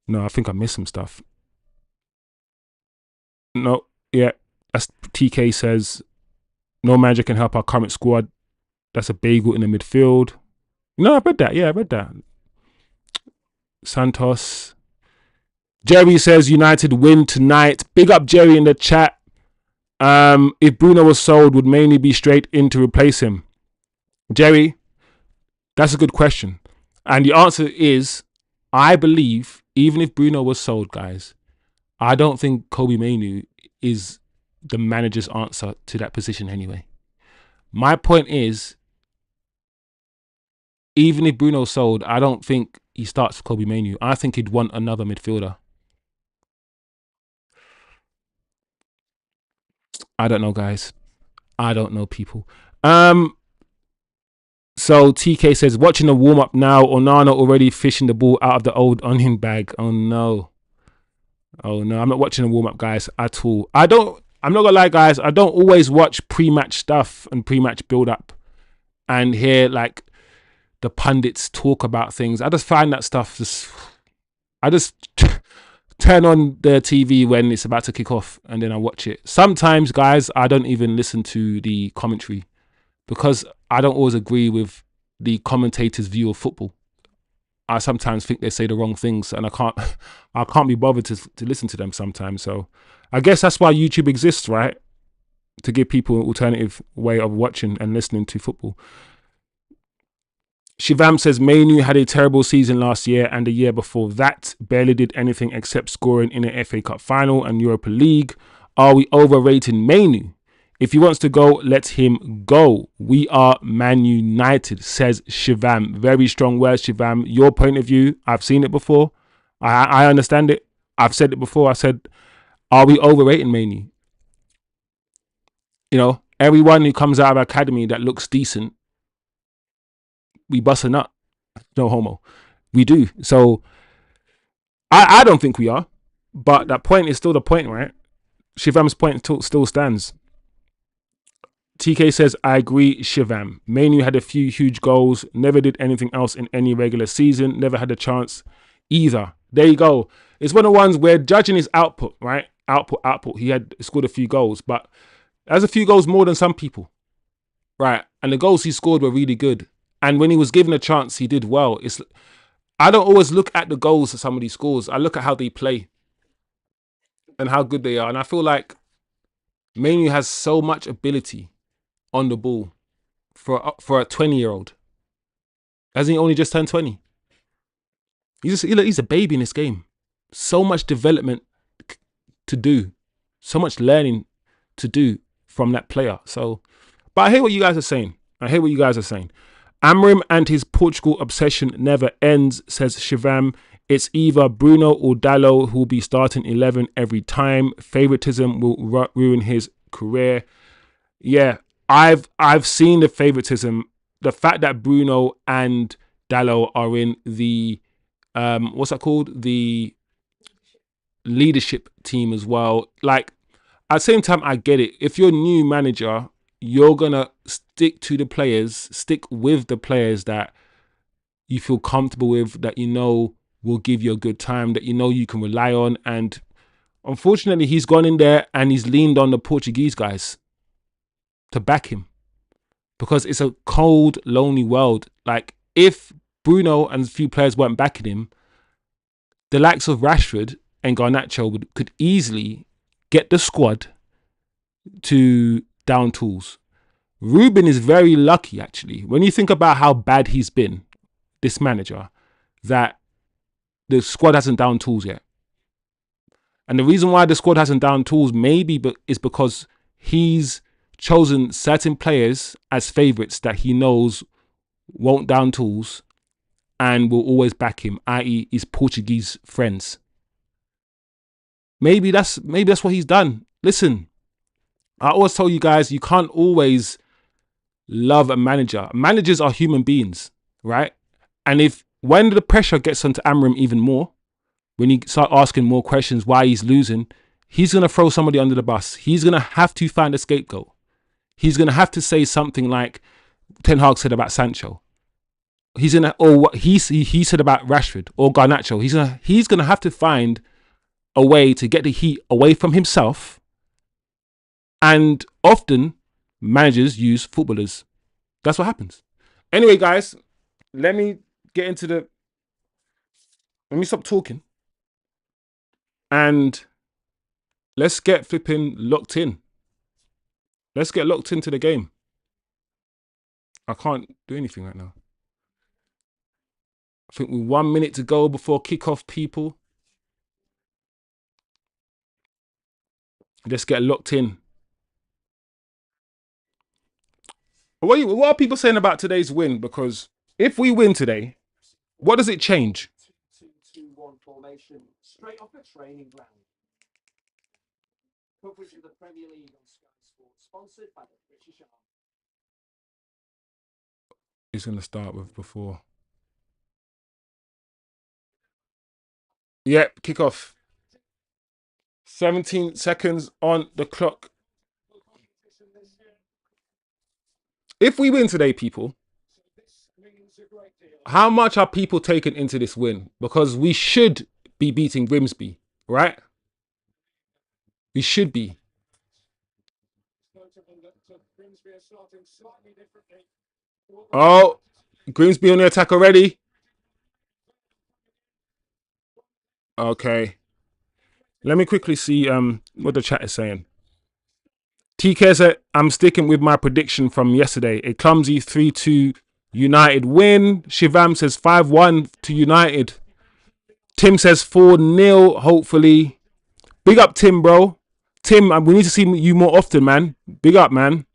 No, I think I missed some stuff. No, yeah. That's TK says no manager can help our current squad. That's a bagel in the midfield. No, I read that. Yeah, I read that. Santos. Jerry says United win tonight. Big up Jerry in the chat. If Bruno was sold, would Mainoo be straight in to replace him? Jerry, that's a good question. And the answer is, I believe, even if Bruno was sold, guys, I don't think Kobbie Mainoo is the manager's answer to that position anyway. My point is, even if Bruno's sold, I don't think he starts for Kobbie Mainoo. I think he'd want another midfielder. I don't know, guys. I don't know, people. So TK says, watching the warm-up now, Onana already fishing the ball out of the old onion bag. Oh no. Oh no, I'm not watching the warm-up, guys, at all. I'm not gonna lie, guys, I don't always watch pre-match stuff and pre-match build-up and hear like the pundits talk about things. I just find that stuff I just turn on the TV when it's about to kick off and then I watch it. Sometimes, guys, I don't even listen to the commentary because I don't always agree with the commentator's view of football. I sometimes think they say the wrong things and I can't be bothered to listen to them sometimes. So I guess that's why YouTube exists, right? To give people an alternative way of watching and listening to football. Shivam says Mainoo had a terrible season last year and the year before that. Barely did anything except scoring in an FA Cup final and Europa League. Are we overrating Mainoo? If he wants to go, let him go. We are Man United, says Shivam. Very strong words, Shivam. Your point of view, I've seen it before. I understand it. I've said it before. I said, are we overrating Mainoo? You know, everyone who comes out of academy that looks decent, we bust a nut. No homo. We do. So, I don't think we are. But that point is still the point, right? Shivam's point still stands. TK says, I agree, Shivam. Mainoo had a few huge goals, never did anything else in any regular season, never had a chance either. There you go. It's one of the ones where judging his output, right? Output. He had scored a few goals, but that's a few goals more than some people, right? And the goals he scored were really good. And when he was given a chance, he did well. I don't always look at the goals that somebody scores. I look at how they play and how good they are. And I feel like Mainoo has so much ability on the ball for a 20-year-old. Hasn't he only just turned 20? He's a baby in this game. So much development to do. So much learning to do from that player. So, but I hear what you guys are saying. Amram and his Portugal obsession never ends, says Shivam. It's either Bruno or Dalot who will be starting 11 every time. Favoritism will ruin his career. Yeah, I've seen the favoritism. The fact that Bruno and Dalot are in the what's that called? The leadership team as well. Like, at the same time, I get it. If you're a new manager, you're gonna stick with the players that you feel comfortable with, that you know will give you a good time, that you know you can rely on. And unfortunately, he's gone in there and he's leaned on the Portuguese guys to back him, because it's a cold, lonely world. Like, if Bruno and a few players weren't backing him, the likes of Rashford and Garnacho could easily get the squad to down tools. Ruben is very lucky, actually, when you think about how bad he's been, this manager, that the squad hasn't down tools yet. And the reason why the squad hasn't down tools is because he's chosen certain players as favourites that he knows won't down tools and will always back him, i.e. his Portuguese friends. Maybe that's what he's done. Listen, I always tell you guys, you can't always love a manager. Managers are human beings, right? And when the pressure gets onto Amram even more, when you start asking more questions why he's losing, he's going to throw somebody under the bus. He's going to have to find a scapegoat. He's going to have to say something like Ten Hag said about Sancho. Or what he said about Rashford or Garnacho. He's going to have to find a way to get the heat away from himself. And often managers use footballers. That's what happens. Anyway, guys, let me stop talking. And let's get flipping locked in. Let's get locked into the game. I can't do anything right now. I think we're 1 minute to go before kickoff, people. Let's get locked in. What are people saying about today's win? Because if we win today, what does it change? 2-2-1 formation, straight off the training ground. Coverage of the Premier League on Sky Sports, sponsored by the British Army. He's going to start with before. Yep, kickoff. 17 seconds on the clock. If we win today, people, how much are people taken into this win? Because we should be beating Grimsby, right? We should be. Oh, Grimsby on the attack already. Okay. Let me quickly see what the chat is saying. TK said, I'm sticking with my prediction from yesterday. A clumsy 3-2 United win. Shivam says 5-1 to United. Tim says 4-0, hopefully. Big up, Tim, bro. Tim, we need to see you more often, man. Big up, man.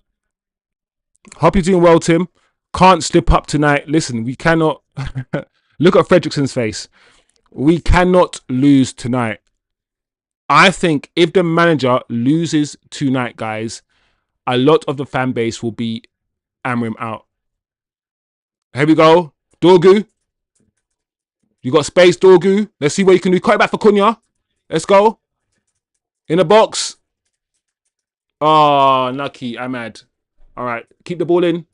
Hope you're doing well, Tim. Can't slip up tonight. Listen, we cannot... Look at Fredrickson's face. We cannot lose tonight. I think if the manager loses tonight, guys, a lot of the fan base will be Amram out. Here we go. Dorgu. You got space, Dorgu. Let's see what you can do. Cut it back for Cunha. Let's go. In the box. Oh, lucky. I'm mad. All right. Keep the ball in.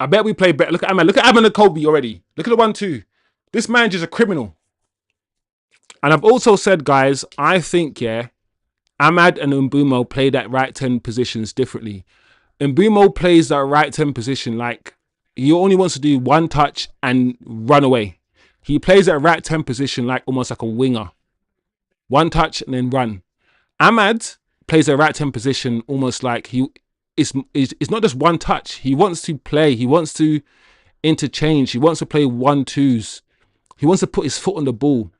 I bet we play better. Look at Ahmad. Look at Ahmad and Kobbie already. Look at the 1-2. This manager's a criminal. And I've also said, guys, I think, Ahmad and Umbumo play that right 10 positions differently. Mbeumo plays that right 10 position. Like, he only wants to do one touch and run away. He plays that right 10 position like almost like a winger. One touch and then run. Ahmad plays a right 10 position almost like it's not just one touch. He wants to play. He wants to interchange. He wants to play 1-2s. He wants to put his foot on the ball.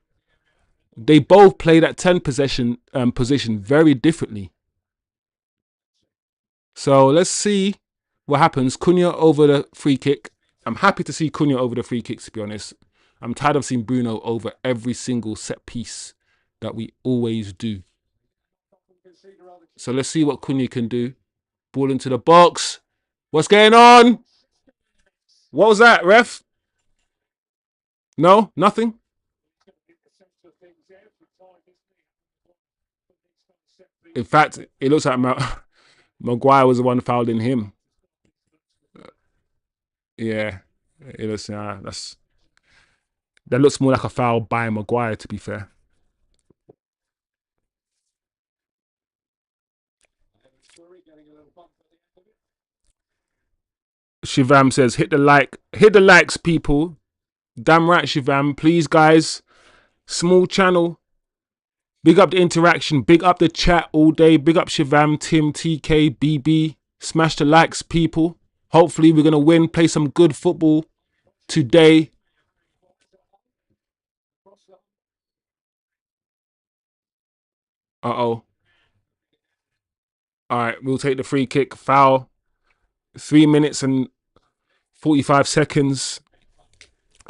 They both play that 10 position very differently. So let's see what happens. Cunha over the free kick. I'm happy to see Cunha over the free kick, to be honest. I'm tired of seeing Bruno over every single set piece that we always do. So let's see what Cunha can do. Ball into the box. What's going on? What was that, ref? No, nothing. In fact, it looks like Maguire was the one fouling him. Yeah, it looks that looks more like a foul by Maguire, to be fair. Shivam says, hit the likes, people. Damn right, Shivam. Please, guys. Small channel. Big up the interaction. Big up the chat all day. Big up Shivam, Tim, TK, BB. Smash the likes, people. Hopefully, we're going to win. Play some good football today. Uh-oh. All right, we'll take the free kick. Foul. 3 minutes and 45 seconds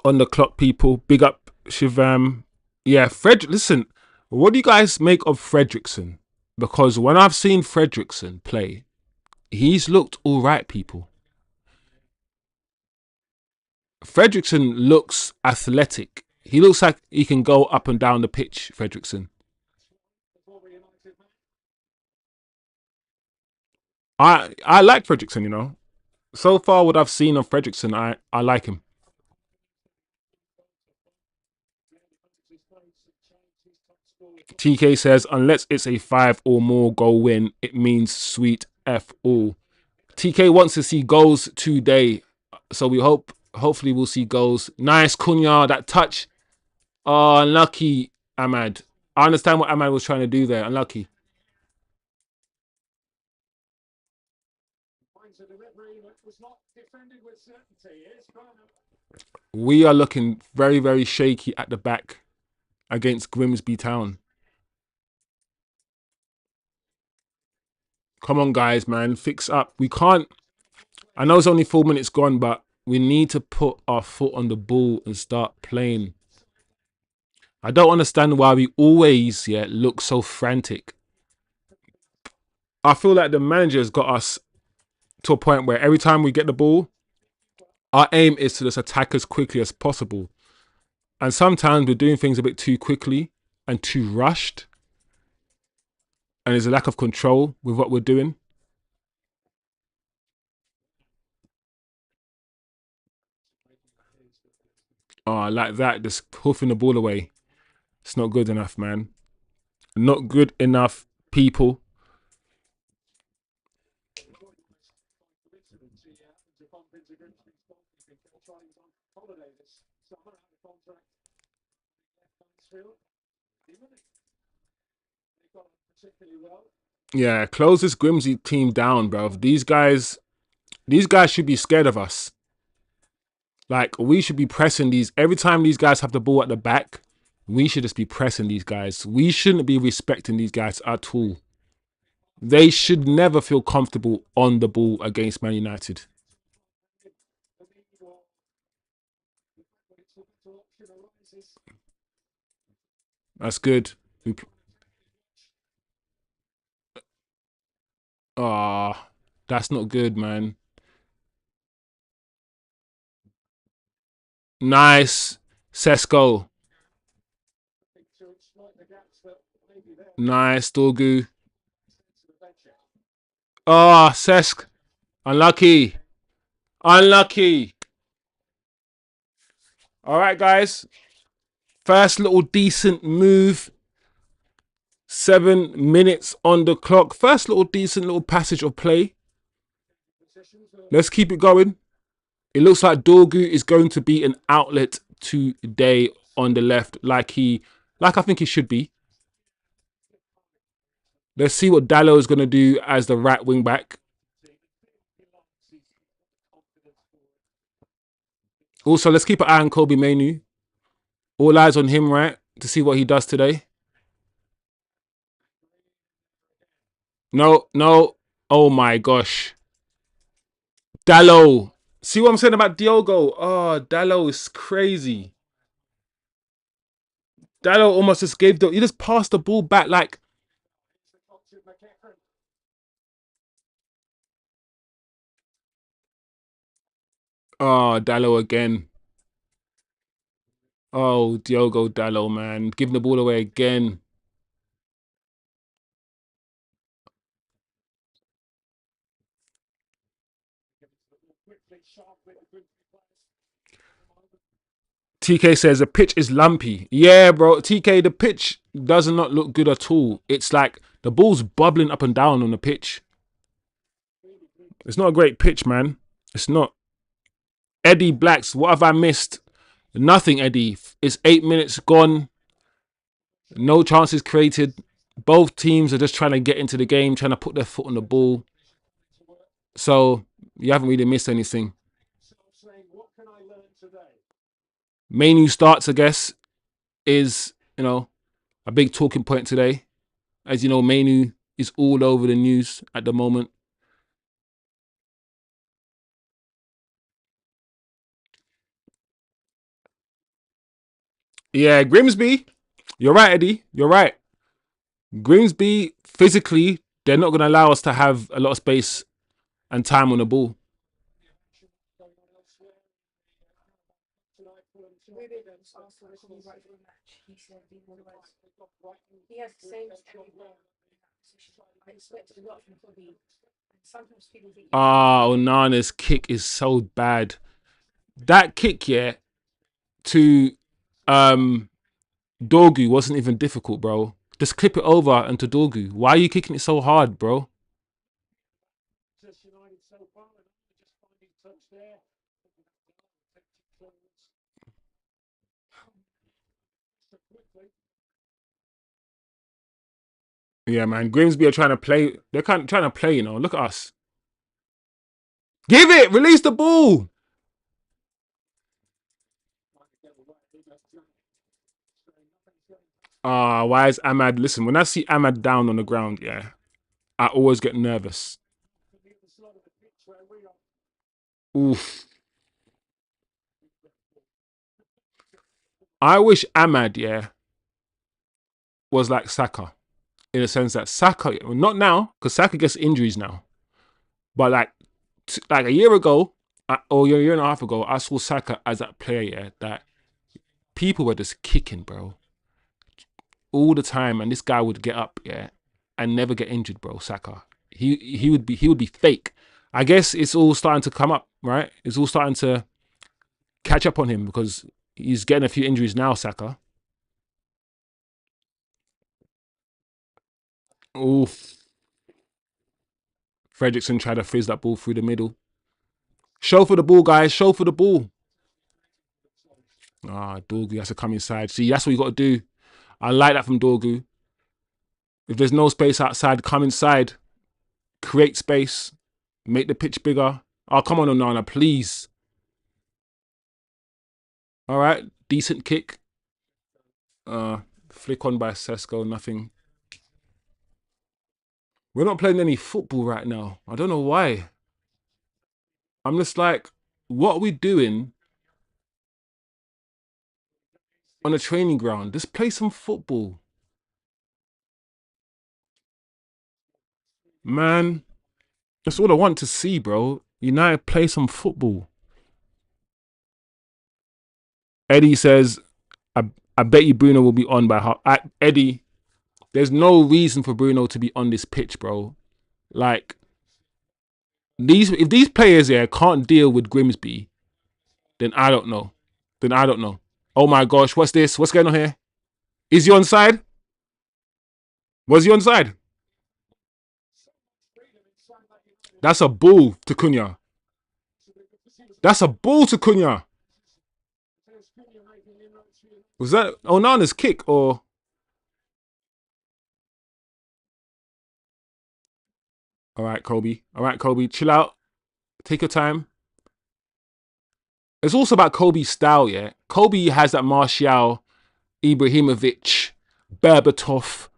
on the clock, people. Big up Shivam. Yeah, listen, what do you guys make of Fredrickson? Because when I've seen Fredrickson play, he's looked all right, people. Fredrickson looks athletic. He looks like he can go up and down the pitch, Fredrickson. I like Fredrickson, you know. So far, what I've seen of Fredrickson, I like him. TK says, unless it's a 5 or more goal win, it means sweet F all. TK wants to see goals today. So we hopefully we'll see goals. Nice, Cunha, that touch. Oh, unlucky, Ahmad. I understand what Ahmad was trying to do there. Unlucky. We are looking very, very shaky at the back against Grimsby Town. Come on, guys, man. Fix up. We can't... I know it's only 4 minutes gone, but we need to put our foot on the ball and start playing. I don't understand why we always look so frantic. I feel like the manager's got us to a point where every time we get the ball, our aim is to just attack as quickly as possible. And sometimes we're doing things a bit too quickly and too rushed. And there's a lack of control with what we're doing. Oh, like that, just hoofing the ball away. It's not good enough, man. Not good enough, people. Yeah, close this Grimsby team down, bro. These guys should be scared of us. Like, we should be pressing these. Every time these guys have the ball at the back, we should just be pressing these guys. We shouldn't be respecting these guys at all. They should never feel comfortable on the ball against Man United. That's good. Ah, that's not good, man. Nice. Sesko. Nice, Dorgu. Oh, Sesk. Unlucky. Unlucky. All right, guys. First little decent move. 7 minutes on the clock. First little decent little passage of play. Let's keep it going. It looks like Dorgu is going to be an outlet today on the left, like I think he should be. Let's see what Dalot is going to do as the right wing back. Also, let's keep an eye on Kobbie Mainoo. All eyes on him, right, to see what he does today. No, no. Oh my gosh. Dalot. See what I'm saying about Diogo? Oh, Dalot is crazy. Dalot almost just he just passed the ball back like. Oh, Dalot again. Oh, Diogo Dalot, man. Giving the ball away again. TK says the pitch is lumpy. Yeah, bro. TK, the pitch does not look good at all. It's like the ball's bubbling up and down on the pitch. It's not a great pitch, man. It's not. Eddie Blacks, what have I missed? Nothing, Eddie. It's 8 minutes gone. No chances created. Both teams are just trying to get into the game, trying to put their foot on the ball. So you haven't really missed anything. Mainoo starts, I guess, is, a big talking point today. As you know, Mainoo is all over the news at the moment. Yeah, Grimsby. You're right, Eddie. You're right. Grimsby, physically, they're not going to allow us to have a lot of space and time on the ball. Onana's kick is so bad. That kick, yeah, to Dorgu wasn't even difficult, bro. Just clip it over and to Dorgu. Why are you kicking it so hard, bro? Yeah, man. Grimsby are trying to play. They're trying to play, Look at us. Give it! Release the ball! Why is Ahmad... Listen, when I see Ahmad down on the ground, yeah, I always get nervous. Oof. I wish Ahmad, yeah, was like Saka. In a sense that Saka... Not now, because Saka gets injuries now. But like a year ago, or a year and a half ago, I saw Saka as that player, yeah, that people were just kicking, bro. All the time, and this guy would get up, yeah, and never get injured, bro. Saka, he would be fake. I guess it's all starting to come up, right? It's all starting to catch up on him because he's getting a few injuries now, Saka. Oof. Fredrickson tried to fizz that ball through the middle. Show for the ball, guys. Show for the ball. Dorgu has to come inside. See, that's what you got to do. I like that from Dorgu. If there's no space outside, come inside. Create space. Make the pitch bigger. Oh, come on, Onana, please. All right. Decent kick. Flick on by Sesko. Nothing. We're not playing any football right now. I don't know why. I'm just like, what are we doing on a training ground? Just play some football. Man, that's all I want to see, bro. United play some football. Eddie says, I bet you Bruno will be on by half. Eddie, there's no reason for Bruno to be on this pitch, bro. Like, if these players here can't deal with Grimsby, then I don't know. Oh my gosh, what's this? What's going on here? Is he onside? Was he onside? That's a ball to Cunha. That's a ball to Cunha. Was that Onana's kick or? All right, Kobbie. All right, Kobbie. Chill out. Take your time. It's also about Kobbie's style, yeah. Kobbie has that Martial, Ibrahimovic, Berbatov.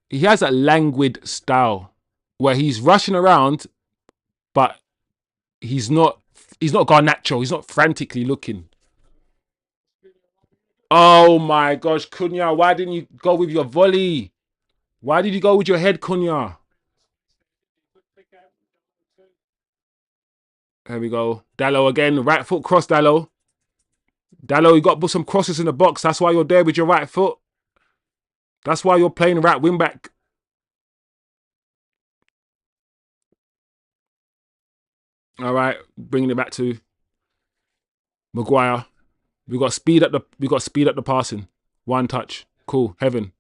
He has that languid style where he's rushing around, but he's not garnacho. He's not frantically looking. Oh my gosh, Cunha, why didn't you go with your volley? Why did you go with your head, Cunha? Here we go. Dalot again. Right foot cross, Dalot. Dalot, you got to put some crosses in the box. That's why you're there with your right foot. That's why you're playing right wing back. All right, bringing it back to Maguire. We got to speed up the passing. One touch. Cool. Heaven.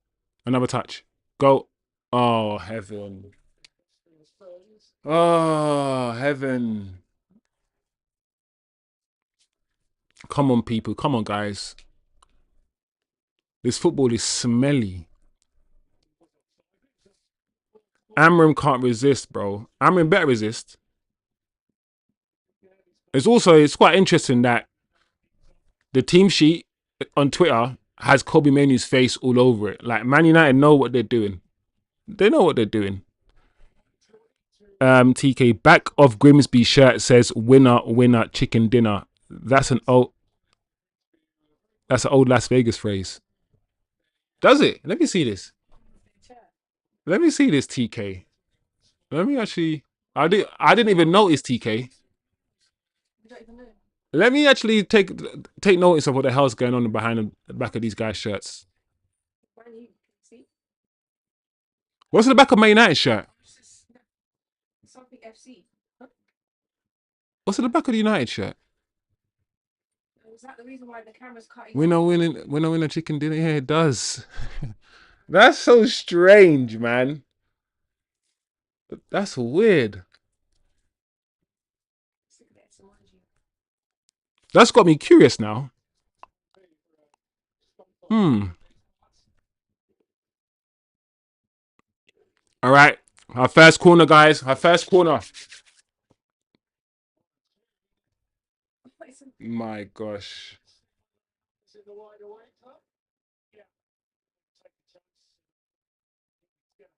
Another touch. Go. Oh, heaven. Oh, heaven. Come on, people. Come on, guys. This football is smelly. Amram can't resist, bro. Amram better resist. It's quite interesting that the team sheet on Twitter has Kobbie Mainoo's face all over it. Like, Man United know what they're doing. They know what they're doing. TK, back of Grimsby shirt says winner, winner, chicken dinner. That's an old Las Vegas phrase. Does it? Let me see this. Let me see this, TK. Let me actually I didn't even notice, TK. Let me actually take notice of what the hell's going on behind the back of these guys' shirts. What's in the back of Man United shirt? What's in the back of the United shirt? Is that the reason why the camera's cutting? We're not winning a chicken dinner. Yeah, it does. That's so strange, man. That's weird. That's got me curious now. All right. Our first corner, guys. Our first corner. My gosh.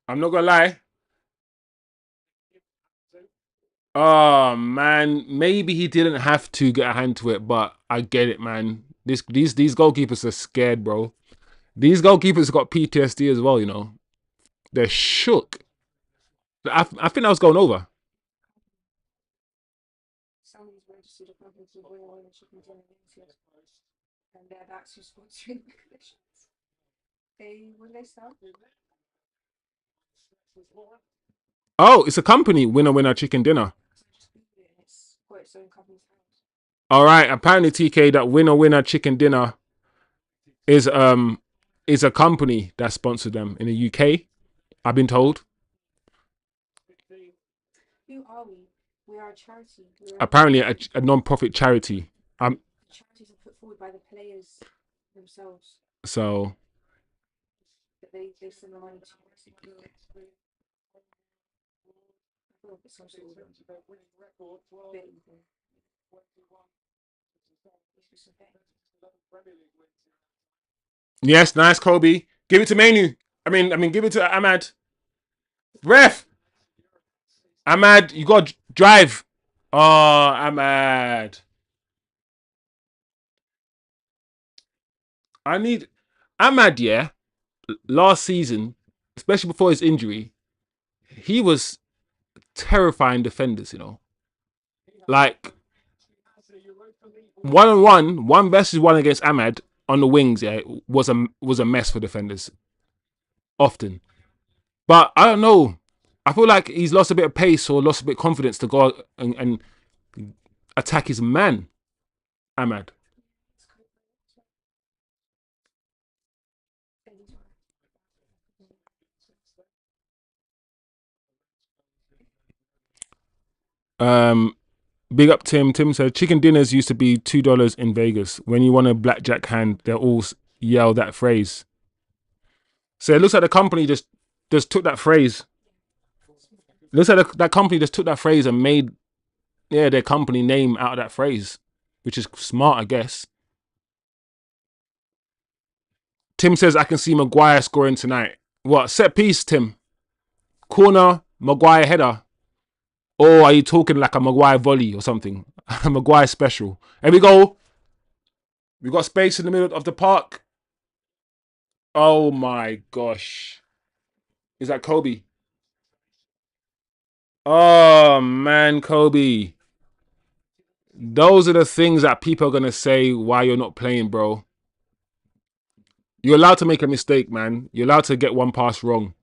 I'm not gonna lie. Oh man, maybe he didn't have to get a hand to it, but I get it, man. These goalkeepers are scared, bro. These goalkeepers got PTSD as well, you know. They're shook. I think I was going over. Somebody's registered a company to bring on a chicken dinner, and they're that's who's sponsoring the commissions. When they start? Oh, it's a company. Winner, winner, chicken dinner. It's got its own company's house. All right. Apparently, TK, that winner, winner, chicken dinner is a company that sponsored them in the UK. I've been told. Who are we? We are a charity. Apparently, a non-profit charity. Charities are put forward by the players themselves. So. That they send the money to. Yes, nice, Kobbie. Give it to Mainoo. I mean, give it to Ahmad. Ref. Ahmad, you got to drive. Oh, Ahmad. I need Ahmad, yeah. Last season, especially before his injury, he was terrifying defenders, you know. Like, one versus one against Ahmad on the wings, yeah, was a mess for defenders. Often. But I don't know. I feel like he's lost a bit of pace or lost a bit of confidence to go and attack his man, Ahmad. Big up Tim. Tim said chicken dinners used to be $2 in Vegas. When you want a blackjack hand, they all yell that phrase. So it looks like the company just took that phrase. It looks like that company just took that phrase and made their company name out of that phrase, which is smart, I guess. Tim says I can see Maguire scoring tonight. What set piece, Tim? Corner, Maguire header. Or are you talking like a Maguire volley or something? A Maguire special. Here we go. We got space in the middle of the park. Oh my gosh. Is that Kobbie? Oh man, Kobbie. Those are the things that people are going to say why you're not playing, bro. You're allowed to make a mistake, man. You're allowed to get one pass wrong.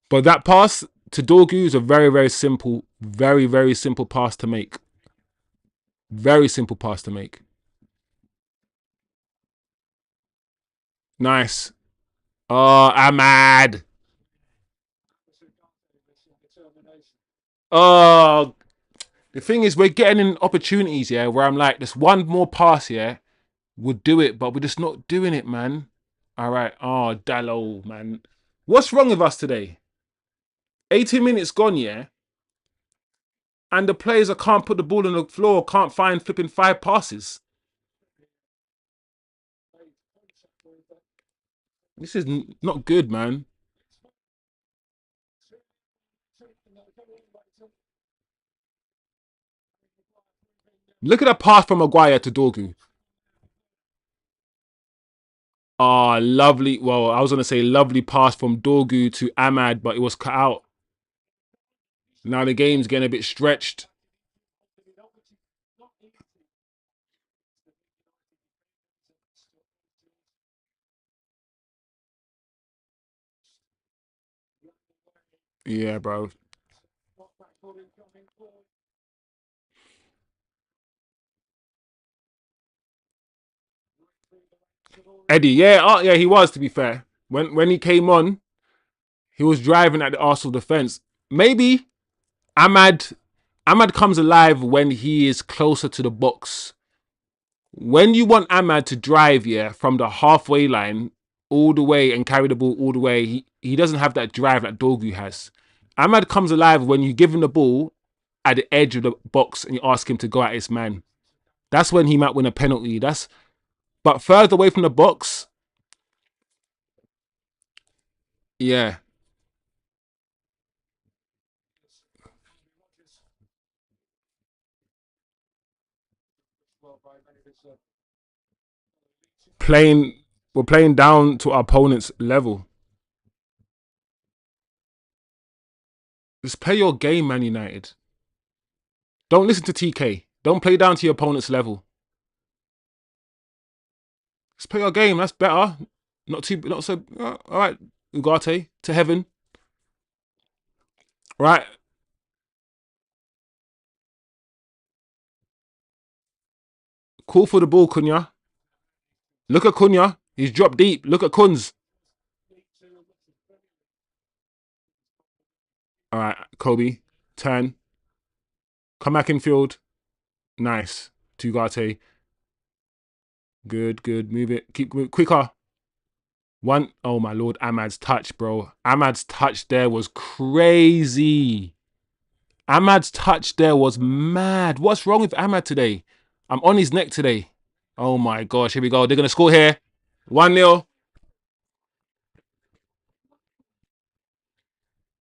But that pass to Dorgu is a very, very simple, very, very simple pass to make. Very simple pass to make. Nice. Oh, Ahmad. Oh, the thing is, we're getting in opportunities, yeah, where I'm like, there's one more pass, yeah, would do it, but we're just not doing it, man. All right. Oh, Dalot, man. What's wrong with us today? 18 minutes gone, yeah, and the players that can't put the ball on the floor can't find flipping 5 passes. This is not good, man. Look at that pass from Maguire to Dorgu. Ah, oh, lovely. Well, I was going to say lovely pass from Dorgu to Ahmad, but it was cut out. Now the game's getting a bit stretched. Yeah, bro. Eddie, yeah, oh, yeah, he was, to be fair. When he came on, he was driving at the Arsenal defence. Maybe Ahmad comes alive when he is closer to the box. When you want Ahmad to drive, yeah, from the halfway line all the way and carry the ball all the way, he doesn't have that drive that Dorgu has. Ahmad comes alive when you give him the ball at the edge of the box and you ask him to go at his man. That's when he might win a penalty. But further away from the box, yeah. We're playing down to our opponent's level. Just play your game, Man United. Don't listen to TK. Don't play down to your opponent's level. Just play your game. That's better. Not so. All right, Ugarte to heaven. Right. Call for the ball, Cunha. Look at Cunha. He's dropped deep. Look at Kunz. All right, Kobbie. Turn. Come back in field. Nice. To Ugarte. Good, good. Move it. Keep quicker. One. Oh my lord, Ahmad's touch, bro. Ahmad's touch there was crazy. Ahmad's touch there was mad. What's wrong with Ahmad today? I'm on his neck today. Oh my gosh, here we go. They're going to score here. 1-0.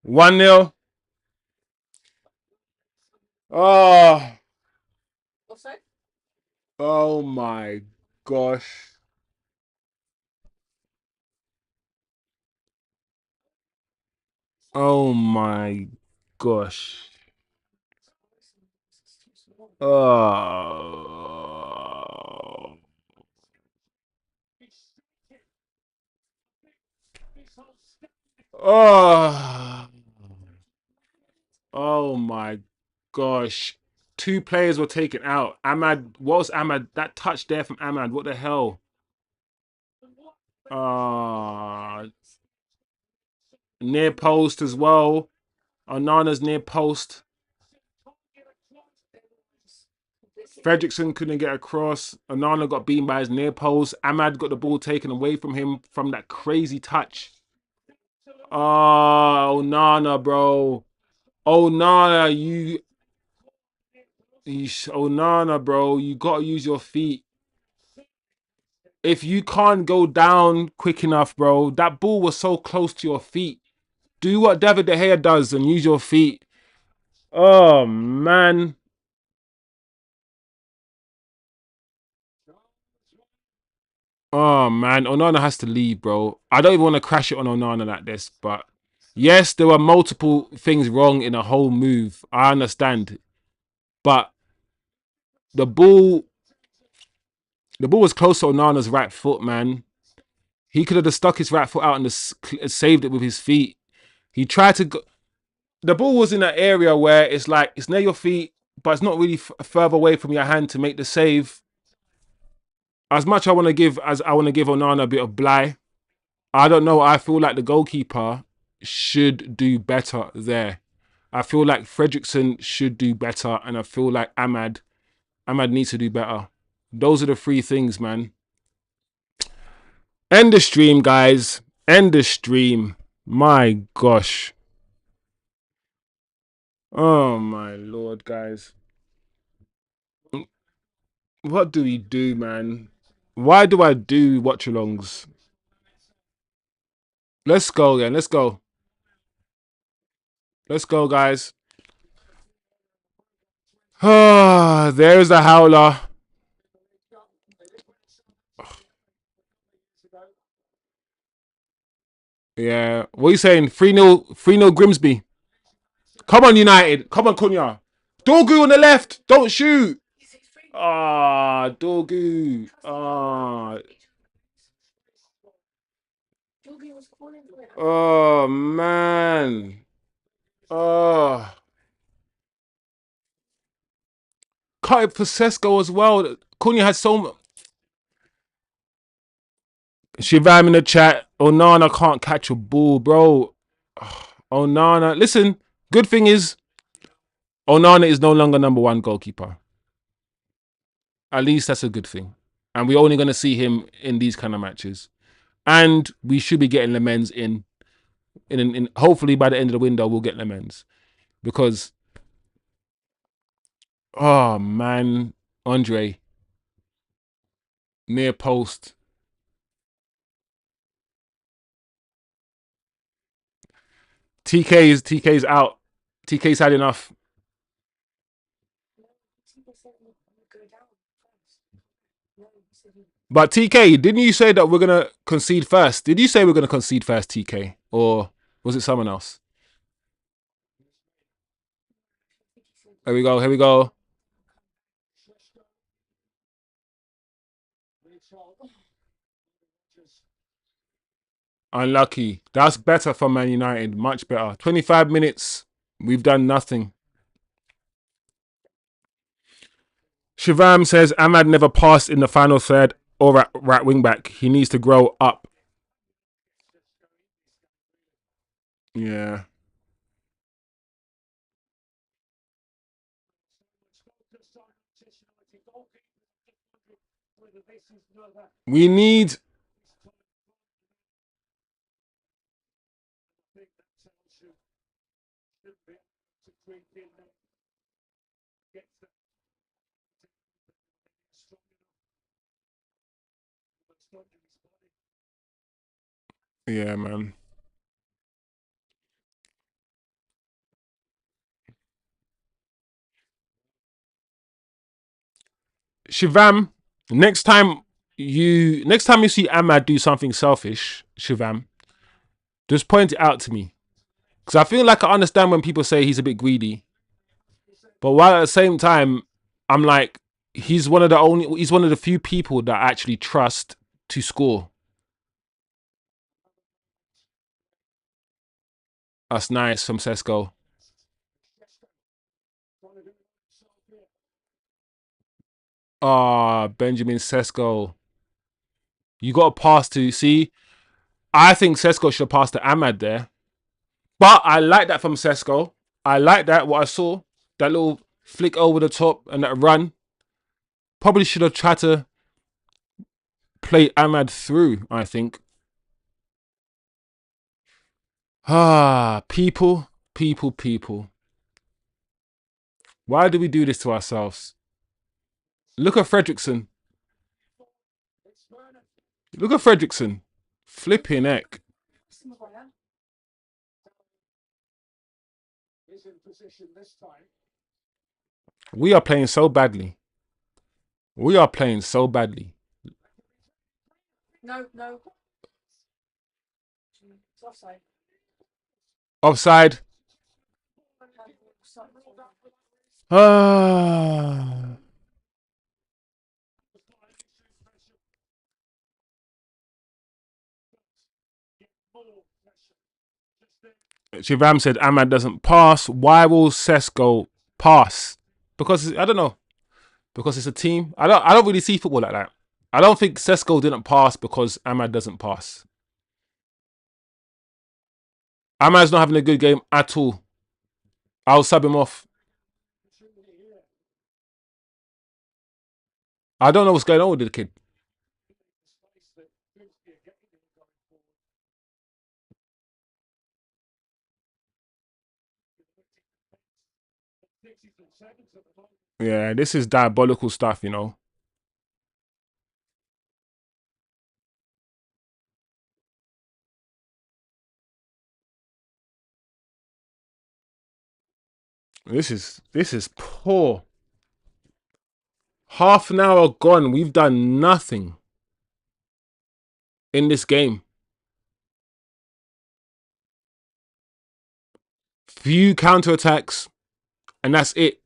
1-0. Oh. Oh my gosh. Oh my gosh. Oh. Oh. Oh my gosh. 2 players were taken out. Ahmad, what was Ahmad? That touch there from Ahmad. What the hell? Near post as well. Onana's near post. Fredrickson couldn't get across. Onana got beaten by his near post. Ahmad got the ball taken away from him from that crazy touch. Oh, Onana, bro. Onana, Onana, bro. You got to use your feet. If you can't go down quick enough, bro, that ball was so close to your feet. Do what David De Gea does and use your feet. Oh, man. Oh, man. Onana has to leave, bro. I don't even want to crash it on Onana like this, but yes, there were multiple things wrong in the whole move. I understand. But the ball was close to Onana's right foot, man. He could have just stuck his right foot out and saved it with his feet. He tried to go. The ball was in an area where it's like it's near your feet, but it's not really further away from your hand to make the save. As much as I want to give Onana a bit of bly, I don't know. I feel like the goalkeeper should do better there. I feel like Fredrickson should do better, and I feel like Ahmad needs to do better. Those are the three things, man. End the stream, guys. End the stream. My gosh. Oh my lord, guys. What do we do, man? Why do I do watch-alongs? Let's go, then. Let's go. Let's go, guys. Ah, there's the howler. Yeah. What are you saying? 3-0 Grimsby. Come on, United. Come on, Cunha. Dorgu on the left. Don't shoot. Ah, Dorgu. Ah. Oh, man. Oh. Cut it for Sesko as well. Cunha had so much. Shivam in the chat. Onana can't catch a ball, bro. Onana. Listen, good thing is, Onana is no longer number one goalkeeper. At least that's a good thing. And we're only going to see him in these kind of matches. And we should be getting Lemens in. Hopefully by the end of the window, we'll get Lemens. Because, oh man, Andre, near post. TK's out. TK's had enough. But TK, didn't you say that we're going to concede first? Did you say we're going to concede first, TK? Or was it someone else? Here we go. Here we go. Unlucky. That's better for Man United. Much better. 25 minutes. We've done nothing. Shivam says Ahmad never passed in the final third or at right wing back. He needs to grow up. Yeah. We need. Yeah, man. Shivam, next time you see Ahmad do something selfish, Shivam, just point it out to me. Because I feel like I understand when people say he's a bit greedy. But while at the same time, I'm like, he's one of the few people that I actually trust to score. That's nice from Sesko. Ah, Benjamin Sesko. You got to pass to, see, I think Sesko should have passed to Ahmad there. But I like that from Sesko. I like that, what I saw. That little flick over the top and that run. Probably should have tried to play Ahmad through, I think. People. Why do we do this to ourselves? Look at Fredrickson. Look at Fredrickson. Flipping heck. We are playing so badly. We are playing so badly. No. It's offside. Offside. Ah. Shivam said Ahmad doesn't pass. Why will Sesko pass? Because I don't know. Because it's a team. I don't really see football like that. I don't think Sesko didn't pass because Ahmad doesn't pass. Ahmad's not having a good game at all. I'll sub him off. I don't know what's going on with the kid. Yeah, this is diabolical stuff, you know. This is poor. Half an hour gone. We've done nothing in this game. Few counter-attacks, and that's it.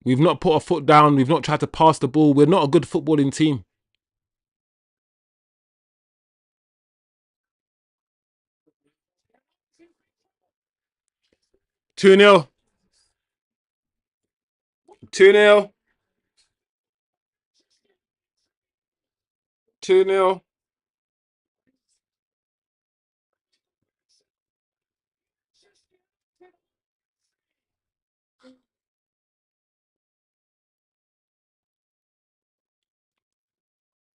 We've not put a foot down. We've not tried to pass the ball. We're not a good footballing team. Two 0 2-0. 2-0.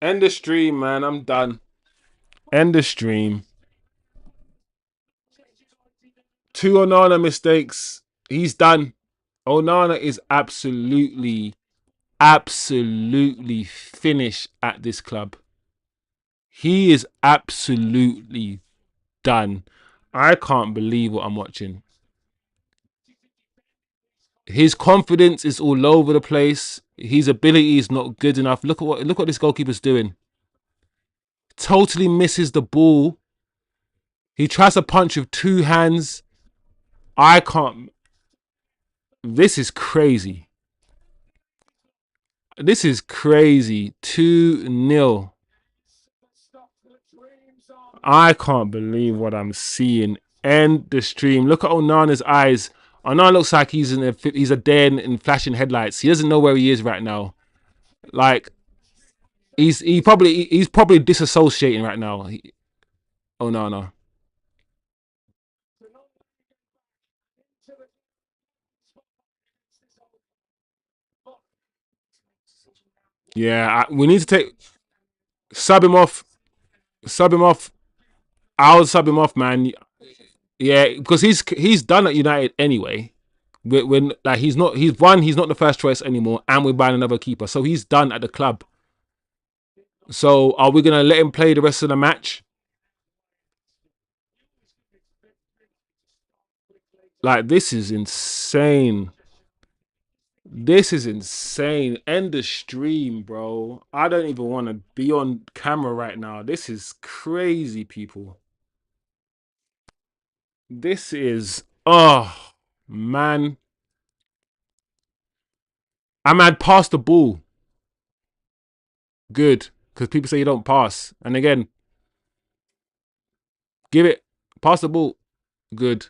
End the stream, man. I'm done. End the stream. 2 Onana mistakes. He's done. Onana is absolutely finished at this club. He is absolutely done. I can't believe what I'm watching. His confidence is all over the place. His ability is not good enough. Look what this goalkeeper's doing. Totally misses the ball. He tries to punch with two hands. I can't. This is crazy. This is crazy. 2-0. I can't believe what I'm seeing. End the stream. Look at Onana's eyes. Onana looks like he's a dead in flashing headlights. He doesn't know where he is right now. Like he's probably disassociating right now. Onana. Yeah, we need to sub him off. Sub him off. I'll sub him off, man. Yeah, because he's done at United anyway. When like he's not the first choice anymore, and we're buying another keeper, so he's done at the club. So are we gonna let him play the rest of the match? Like this is insane. This is insane. End the stream, bro. I don't even want to be on camera right now. This is crazy, people. This is man. Ahmad passed the ball. Good. Because people say you don't pass. And again, give it. Pass the ball. Good.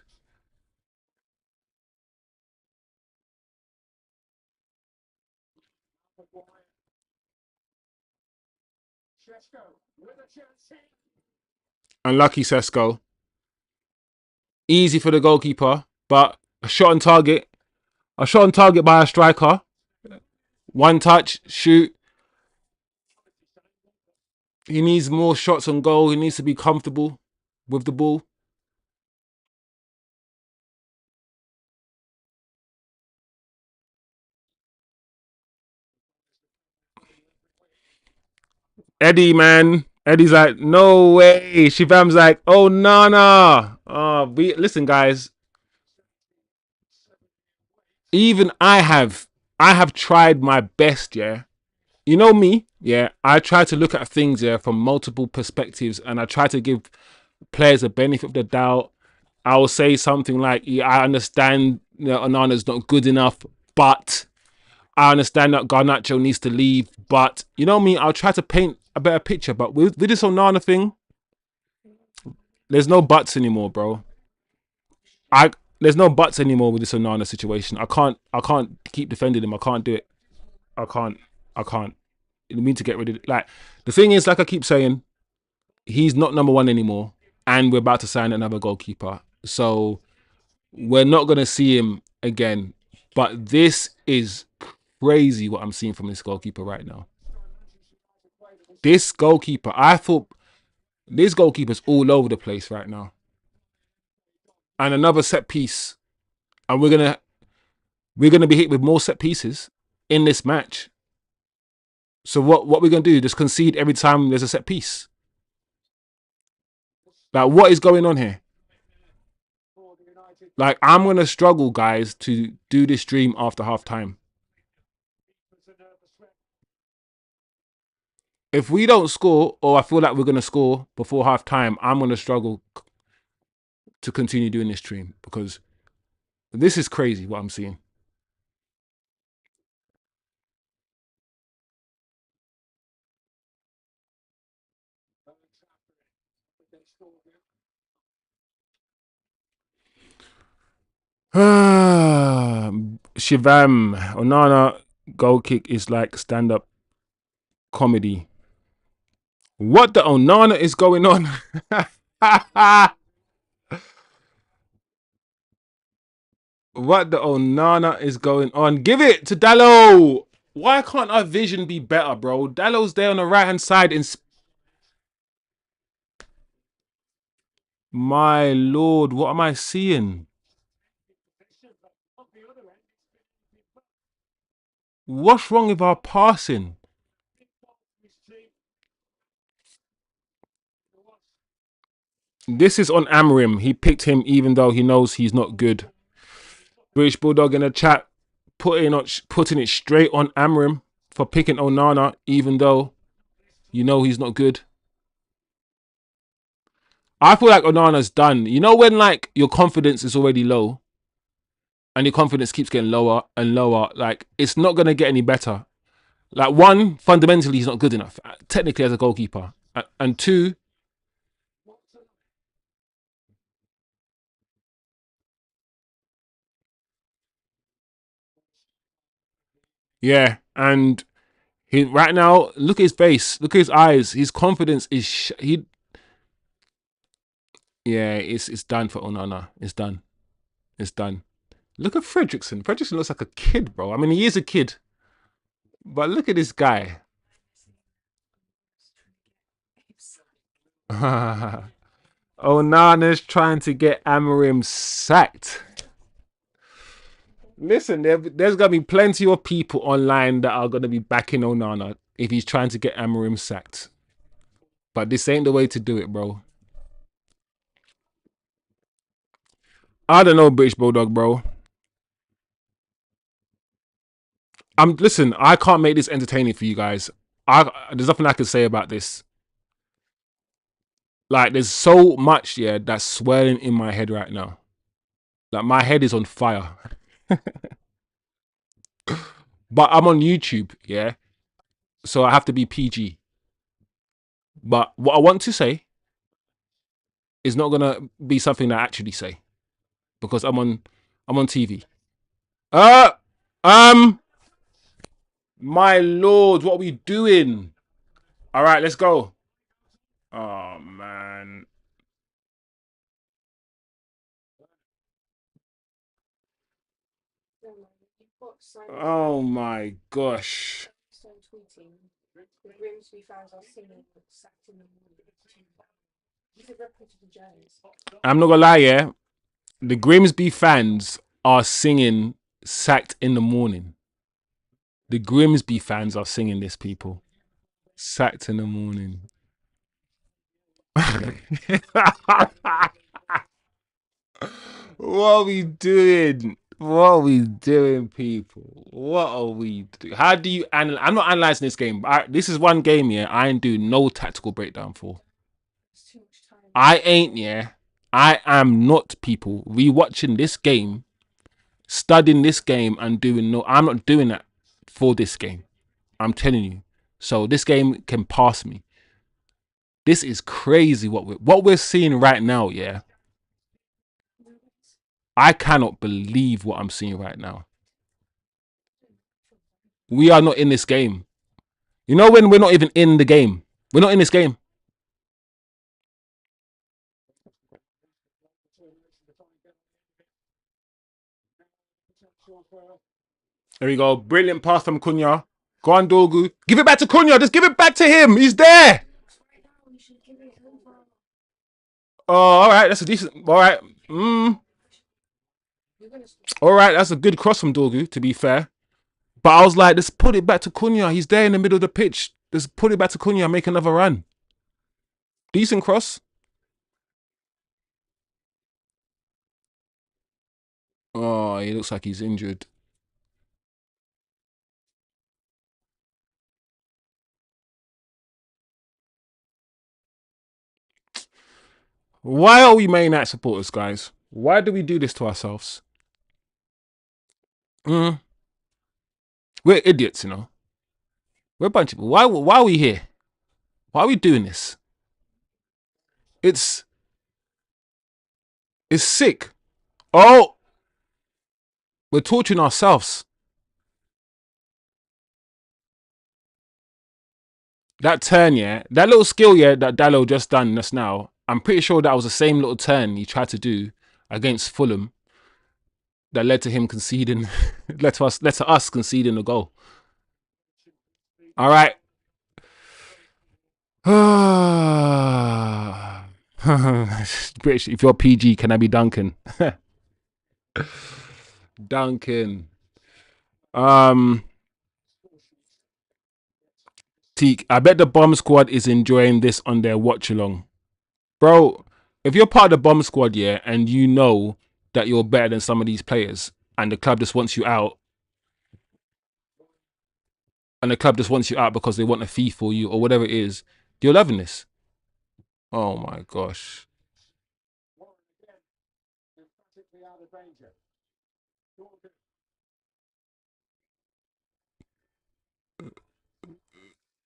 Unlucky Sesko. Easy for the goalkeeper. But a shot on target. A shot on target by a striker. One touch. Shoot. He needs more shots on goal. He needs to be comfortable with the ball. Eddie, man. Eddie's like, no way. Shivam's like, oh, Nana. Listen, guys. Even I have tried my best, yeah. You know me, yeah. I try to look at things, yeah, from multiple perspectives, and I try to give players a benefit of the doubt. I will say something like, yeah, I understand that Onana's not good enough, but I understand that Garnacho needs to leave. But you know me, I'll try to paint a better picture. But with this Onana thing, there's no buts anymore, bro. I There's no buts anymore with this Onana situation. I can't keep defending him. I can't do it. I can't. I can't. You need to get rid of it. Like the thing is, like I keep saying, he's not number one anymore, and we're about to sign another goalkeeper. So we're not gonna see him again. But this is crazy what I'm seeing from this goalkeeper right now. This goalkeeper, I thought this goalkeeper's all over the place right now. And another set piece, and we're gonna be hit with more set pieces in this match. So what we're gonna do? Just concede every time there's a set piece? Like what is going on here? Like I'm gonna struggle, guys, to do this stream after half time. If we don't score, or I feel like we're gonna score before half time, I'm gonna struggle to continue doing this stream because this is crazy what I'm seeing. Shivam Onana goal kick is like stand up comedy. What the Onana is going on? What the Onana is going on? Give it to Dalot. Why can't our vision be better, bro? Dalot's there on the right hand side. My lord, what am I seeing? What's wrong with our passing? This is on Amrim. He picked him even though he knows he's not good. British Bulldog in the chat putting it straight on Amrim for picking Onana even though you know he's not good. I feel like Onana's done. You know when like your confidence is already low and your confidence keeps getting lower and lower, like it's not gonna get any better. Like one, fundamentally he's not good enough, technically as a goalkeeper. And two, yeah, and he right now, look at his face, look at his eyes, his confidence is yeah, it's done for Onana. It's done. It's done. Look at Fredrickson. Fredrickson looks like a kid, bro. I mean, he is a kid, but look at this guy. Onana's trying to get Amorim sacked. Listen, there's gonna be plenty of people online that are gonna be backing Onana if he's trying to get Amorim sacked. But this ain't the way to do it, bro. I don't know, British Bulldog, bro. Listen, I can't make this entertaining for you guys. There's nothing I can say about this. Like, there's so much, yeah, that's swirling in my head right now. Like, my head is on fire. But I'm on YouTube, yeah, so I have to be PG. But what I want to say is not gonna be something that I actually say because I'm on TV. Uh, um, my lord, what are we doing? All right, let's go. Oh man. Oh my gosh. So tweeting. The Grimsby fans are singing sacked in the morning. These are reputable journalists. I'm not gonna lie, yeah. The Grimsby fans are singing "Sacked in the Morning." The Grimsby fans are singing this, people. Sacked in the morning. What are we doing? What are we doing, people? What are we doing? How do you analyze? I'm not analyzing this game. This is one game, yeah, I ain't doing no tactical breakdown for. It's too much time. I ain't, yeah. I am not, people, rewatching this game, studying this game, and doing no. I'm not doing that for this game. I'm telling you. So this game can pass me. This is crazy what we're seeing right now, yeah. I cannot believe what I'm seeing right now. We are not in this game. You know when we're not even in the game? We're not in this game. There we go. Brilliant pass from Cunha. Go on, Dorgu. Give it back to Cunha. Just give it back to him. He's there. Right now, we should give it over. Oh, all right. That's a decent. All right. All right. That's a good cross from Dorgu, to be fair. But I was like, just put it back to Cunha. He's there in the middle of the pitch. Just put it back to Cunha. Make another run. Decent cross. Oh, he looks like he's injured. Why are we Man United supporters, guys? Why do we do this to ourselves? We're idiots, you know. We're a bunch of people. Why are we here? Why are we doing this? It's sick. Oh, we're torturing ourselves. That turn, yeah, that little skill, yeah, that Dalot just done just now. I'm pretty sure that was the same little turn he tried to do against Fulham that led to him conceding, led to us conceding the goal. All right. British, if you're PG, can I be Duncan? Duncan. Teak, I bet the bomb squad is enjoying this on their watch along. Bro, if you're part of the bomb squad, yeah, and you know that you're better than some of these players, and the club just wants you out, because they want a fee for you or whatever it is, you're loving this. Oh my gosh.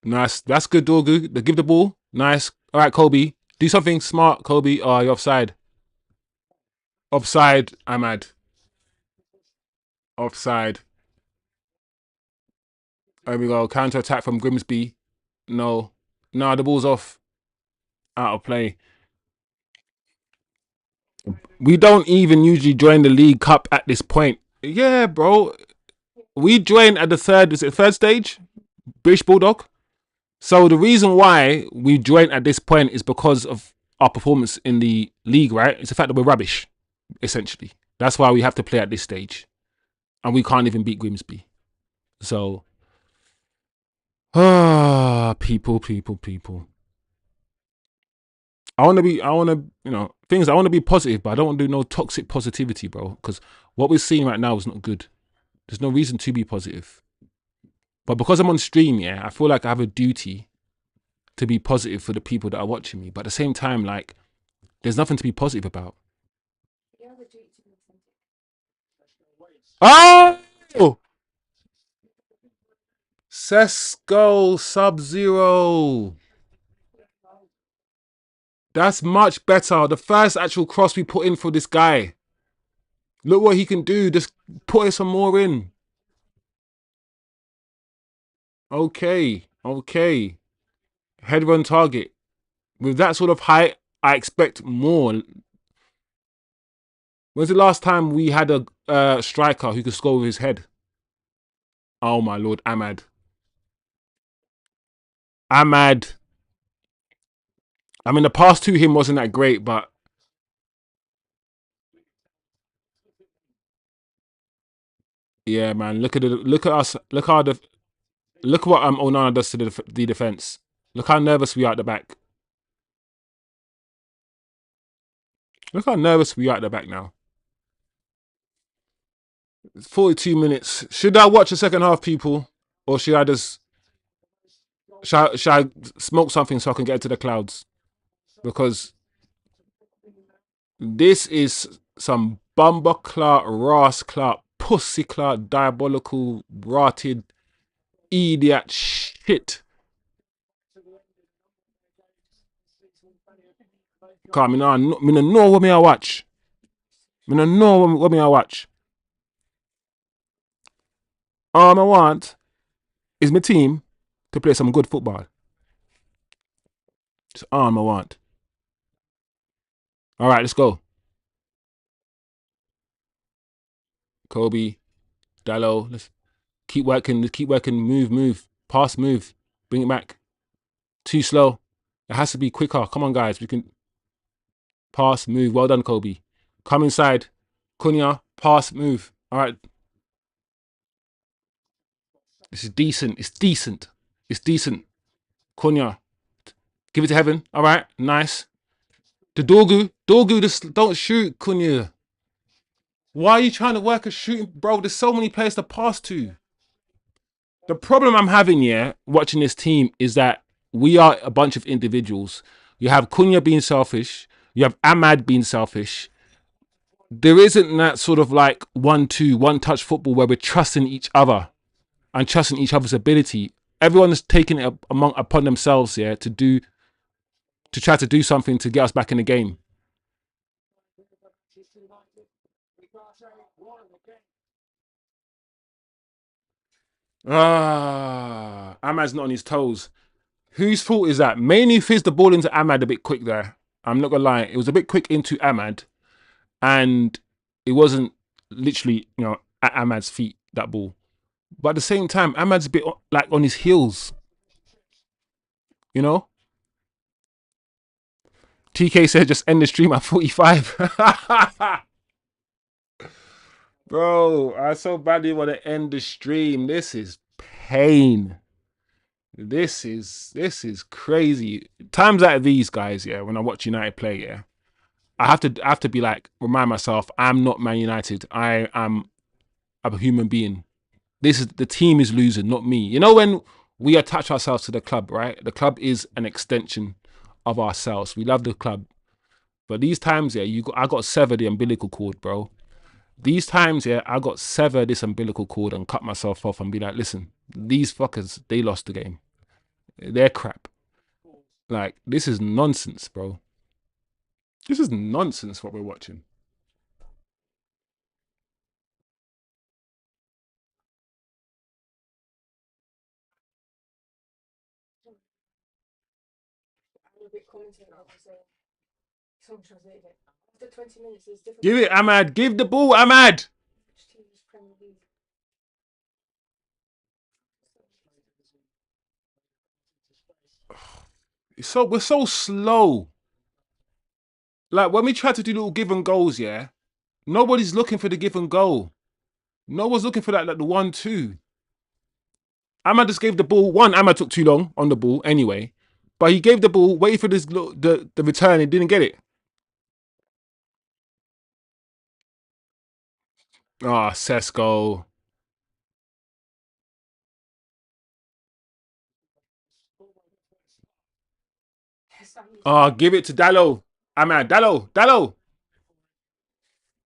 Nice. That's good, Dorgu. They give the ball. Nice. All right, Kobbie. Do something smart, Kobbie. Oh, you're offside. Offside. I'm mad. Offside. There we go. Counter attack from Grimsby. No. No, the ball's off. Out of play. We don't even usually join the League Cup at this point. Yeah, bro. We joined at the third stage? British Bulldog. So the reason why we joined at this point is because of our performance in the league, right? It's the fact that we're rubbish, essentially. That's why we have to play at this stage. And we can't even beat Grimsby. So, people. I want to, I want to be positive, but I don't want to do no toxic positivity, bro. Because what we're seeing right now is not good. There's no reason to be positive. But because I'm on stream, yeah, I feel like I have a duty to be positive for the people that are watching me. But at the same time, like, there's nothing to be positive about. Oh! Sesko Sub-Zero. That's much better. The first actual cross we put in for this guy. Look what he can do. Just put some more in. Okay. Header on target. With that sort of height, I expect more. When's the last time we had a striker who could score with his head? Oh my lord, Ahmad. Ahmad. I mean, the pass to him wasn't that great, but yeah, man. Look at us. Look what Onana does to the defense. Look how nervous we are at the back. Look how nervous we are at the back now. It's 42 minutes. Should I watch the second half, people, or should I just should I smoke something so I can get to the clouds? Because this is some bumper clout, ras clout, pussy clout, diabolical, rotted, idiot shit. Cause me no know what me I watch. Me no know what me I watch. All I want is my team to play some good football. That's all I want. All right, let's go. Kobbie, Dalot, let's keep working. Let's keep working. Move. Pass, move. Bring it back. Too slow. It has to be quicker. Come on, guys. We can pass, move. Well done, Kobbie. Come inside. Cunha, pass, move. All right. This is decent. It's decent. It's decent. Cunha, give it to Heaven. All right. Nice. The Dorgu, just don't shoot, Cunha. Why are you trying to work a shooting, bro? There's so many players to pass to. The problem I'm having, watching this team is that we are a bunch of individuals. You have Cunha being selfish. You have Ahmad being selfish. There isn't that sort of like 1-2, one-touch football where we're trusting each other and trusting each other's ability. Everyone is taking it upon themselves, to try to do something to get us back in the game. Ahmad's not on his toes. Whose fault is that? Mainoo fizzed the ball into Ahmad a bit quick there. I'm not gonna lie, it was a bit quick into Ahmad, and it wasn't literally, at Ahmad's feet, that ball. But at the same time, Ahmad's a bit like on his heels, you know. TK said just end the stream at 45. Bro, I so badly want to end the stream. This is pain. This is crazy. Times like these, guys, when I watch United play, I have to be like, remind myself, I'm not Man United. I am a human being. The team is losing, not me. You know, when we attach ourselves to the club, right? The club is an extension of ourselves. We love the club. But these times, I got to sever the umbilical cord, bro. These times, I got to sever this umbilical cord and cut myself off and be like, listen, these fuckers, they lost the game. They're crap. Like, this is nonsense, bro. This is nonsense what we're watching. Give it, Ahmad. Give the ball, Ahmad. We're so slow. Like, when we try to do little give and goals, nobody's looking for the give and goal. No one's looking for that, like the 1-2. Ahmad just gave the ball. Ahmad took too long on the ball anyway. But he gave the ball, waited for the return, and didn't get it. Sesko. Give it to Dalot. Ahmad, Dalot.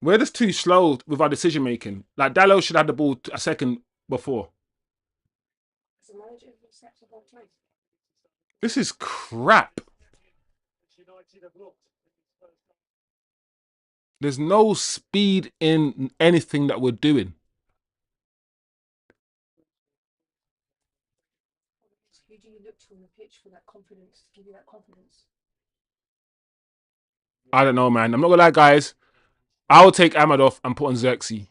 We're just too slow with our decision making. Like, Dalot should have the ball a second before. This is crap. There's no speed in anything that we're doing. Who do you look to on the pitch for that confidence, to give you that confidence? I don't know, man. I'm not gonna lie, guys. I'll take Ahmad off and put on Xerxes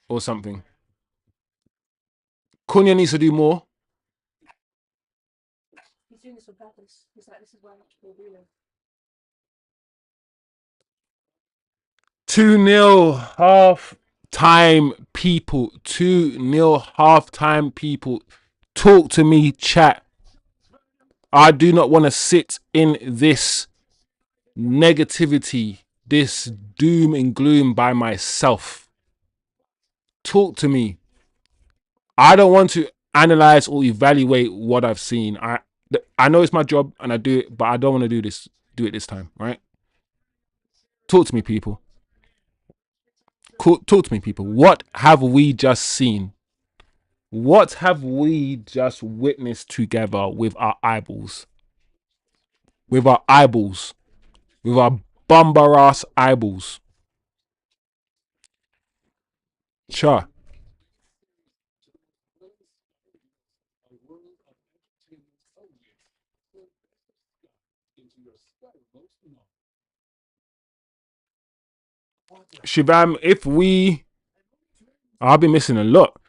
or something. Cunha needs to do more. He's like, this is why I'm not real. 2-0 half time, people. 2-0 half time, people. Talk to me, chat. I do not want to sit in this negativity, this doom and gloom by myself. Talk to me. I don't want to analyze or evaluate what I've seen. I know it's my job and I do it, but I don't want to do it this time, right? Talk to me, people. Talk to me, people. What have we just seen? What have we just witnessed together with our eyeballs? With our eyeballs. With our bumper ass eyeballs. Sure. Shivam, I've been missing a lot.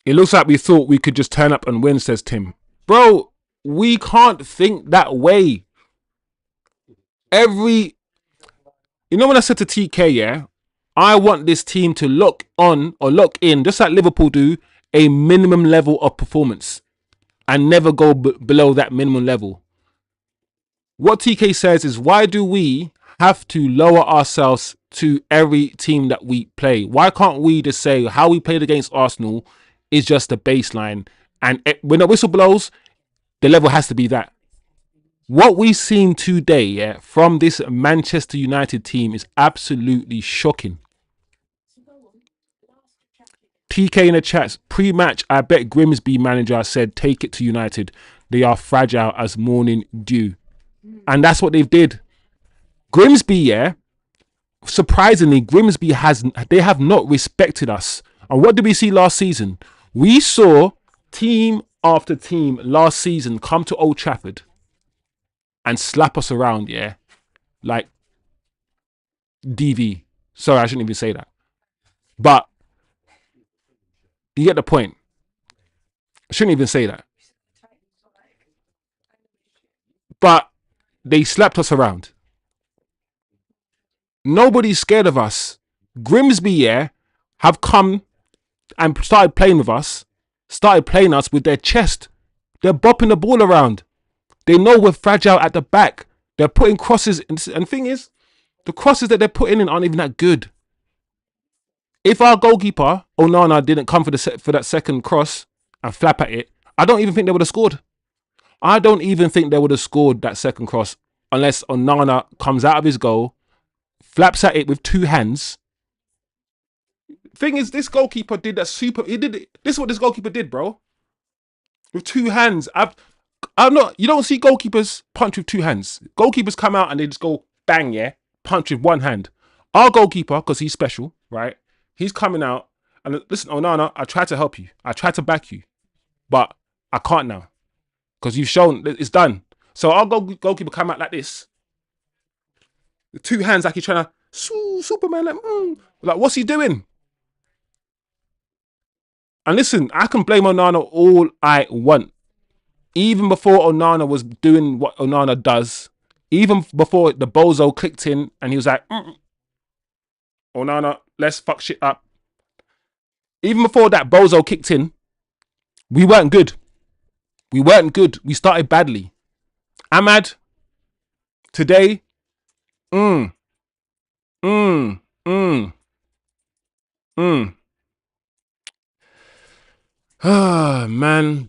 It looks like we thought we could just turn up and win, says Tim. Bro, we can't think that way. You know when I said to TK, yeah, I want this team to lock on or lock in, just like Liverpool do, a minimum level of performance and never go below that minimum level. What TK says is, why do we have to lower ourselves to every team that we play? Why can't we just say how we played against Arsenal is just the baseline, and when the whistle blows, the level has to be that? What we've seen today, yeah, from this Manchester United team is absolutely shocking. TK in the chats, pre-match, I bet Grimsby manager said take it to United. They are fragile as morning dew. And that's what they've did. Grimsby, yeah, surprisingly, Grimsby they have not respected us. And what did we see last season? We saw team after team last season come to Old Trafford and slap us around, yeah, like DV. Sorry, I shouldn't even say that. But you get the point. I shouldn't even say that. But they slapped us around. Nobody's scared of us. Grimsby, yeah, have come and started playing with us, started playing us with their chest. They're bopping the ball around. They know we're fragile at the back. They're putting crosses, and the thing is, the crosses that they're putting in aren't even that good. If our goalkeeper, Onana, didn't come for that second cross and flap at it, I don't even think they would have scored. I don't even think they would have scored that second cross unless Onana comes out of his goal, flaps at it with two hands. Thing is, this goalkeeper did that super. This is what this goalkeeper did, bro. With two hands. I'm not. You don't see goalkeepers punch with two hands. Goalkeepers come out and they just go bang, yeah, punch with one hand. Our goalkeeper, because he's special, right? He's coming out and listen, Onana, I tried to help you. I tried to back you, but I can't now because you've shown that it's done. So our goalkeeper come out like this, with two hands, like he's trying to Superman, like what's he doing? And listen, I can blame Onana all I want. Even before Onana was doing what Onana does, even before the bozo clicked in and he was like, Onana, let's fuck shit up. Even before that bozo kicked in, we weren't good. We weren't good. We started badly. Ahmad, today, Ah, man.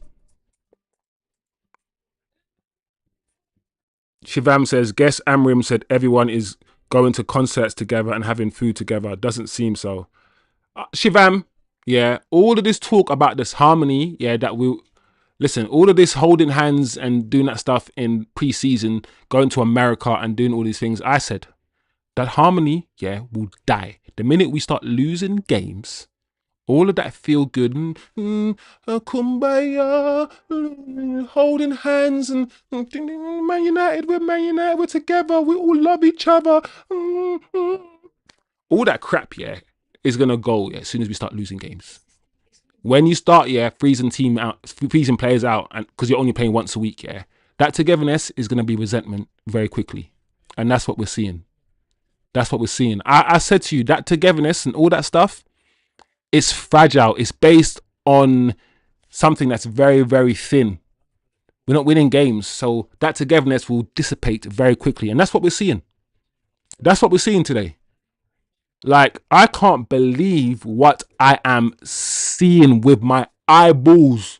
Shivam says, guess Amrim said everyone is going to concerts together and having food together. Doesn't seem so. Shivam, yeah, all of this talk about this harmony, yeah, that we listen, all of this holding hands and doing that stuff in pre-season, going to America and doing all these things, I said that harmony, yeah, will die. The minute we start losing games, all of that feel good, kumbaya, holding hands, and Man United, we're together, we all love each other. All that crap, yeah, is gonna go as soon as we start losing games. When you start, freezing players out, and because you're only playing once a week, that togetherness is going to be resentment very quickly, and that's what we're seeing. That's what we're seeing. I said to you that togetherness and all that stuff is fragile. It's based on something that's very, very thin. We're not winning games, so that togetherness will dissipate very quickly, and that's what we're seeing. That's what we're seeing today. Like, I can't believe what I am seeing with my eyeballs,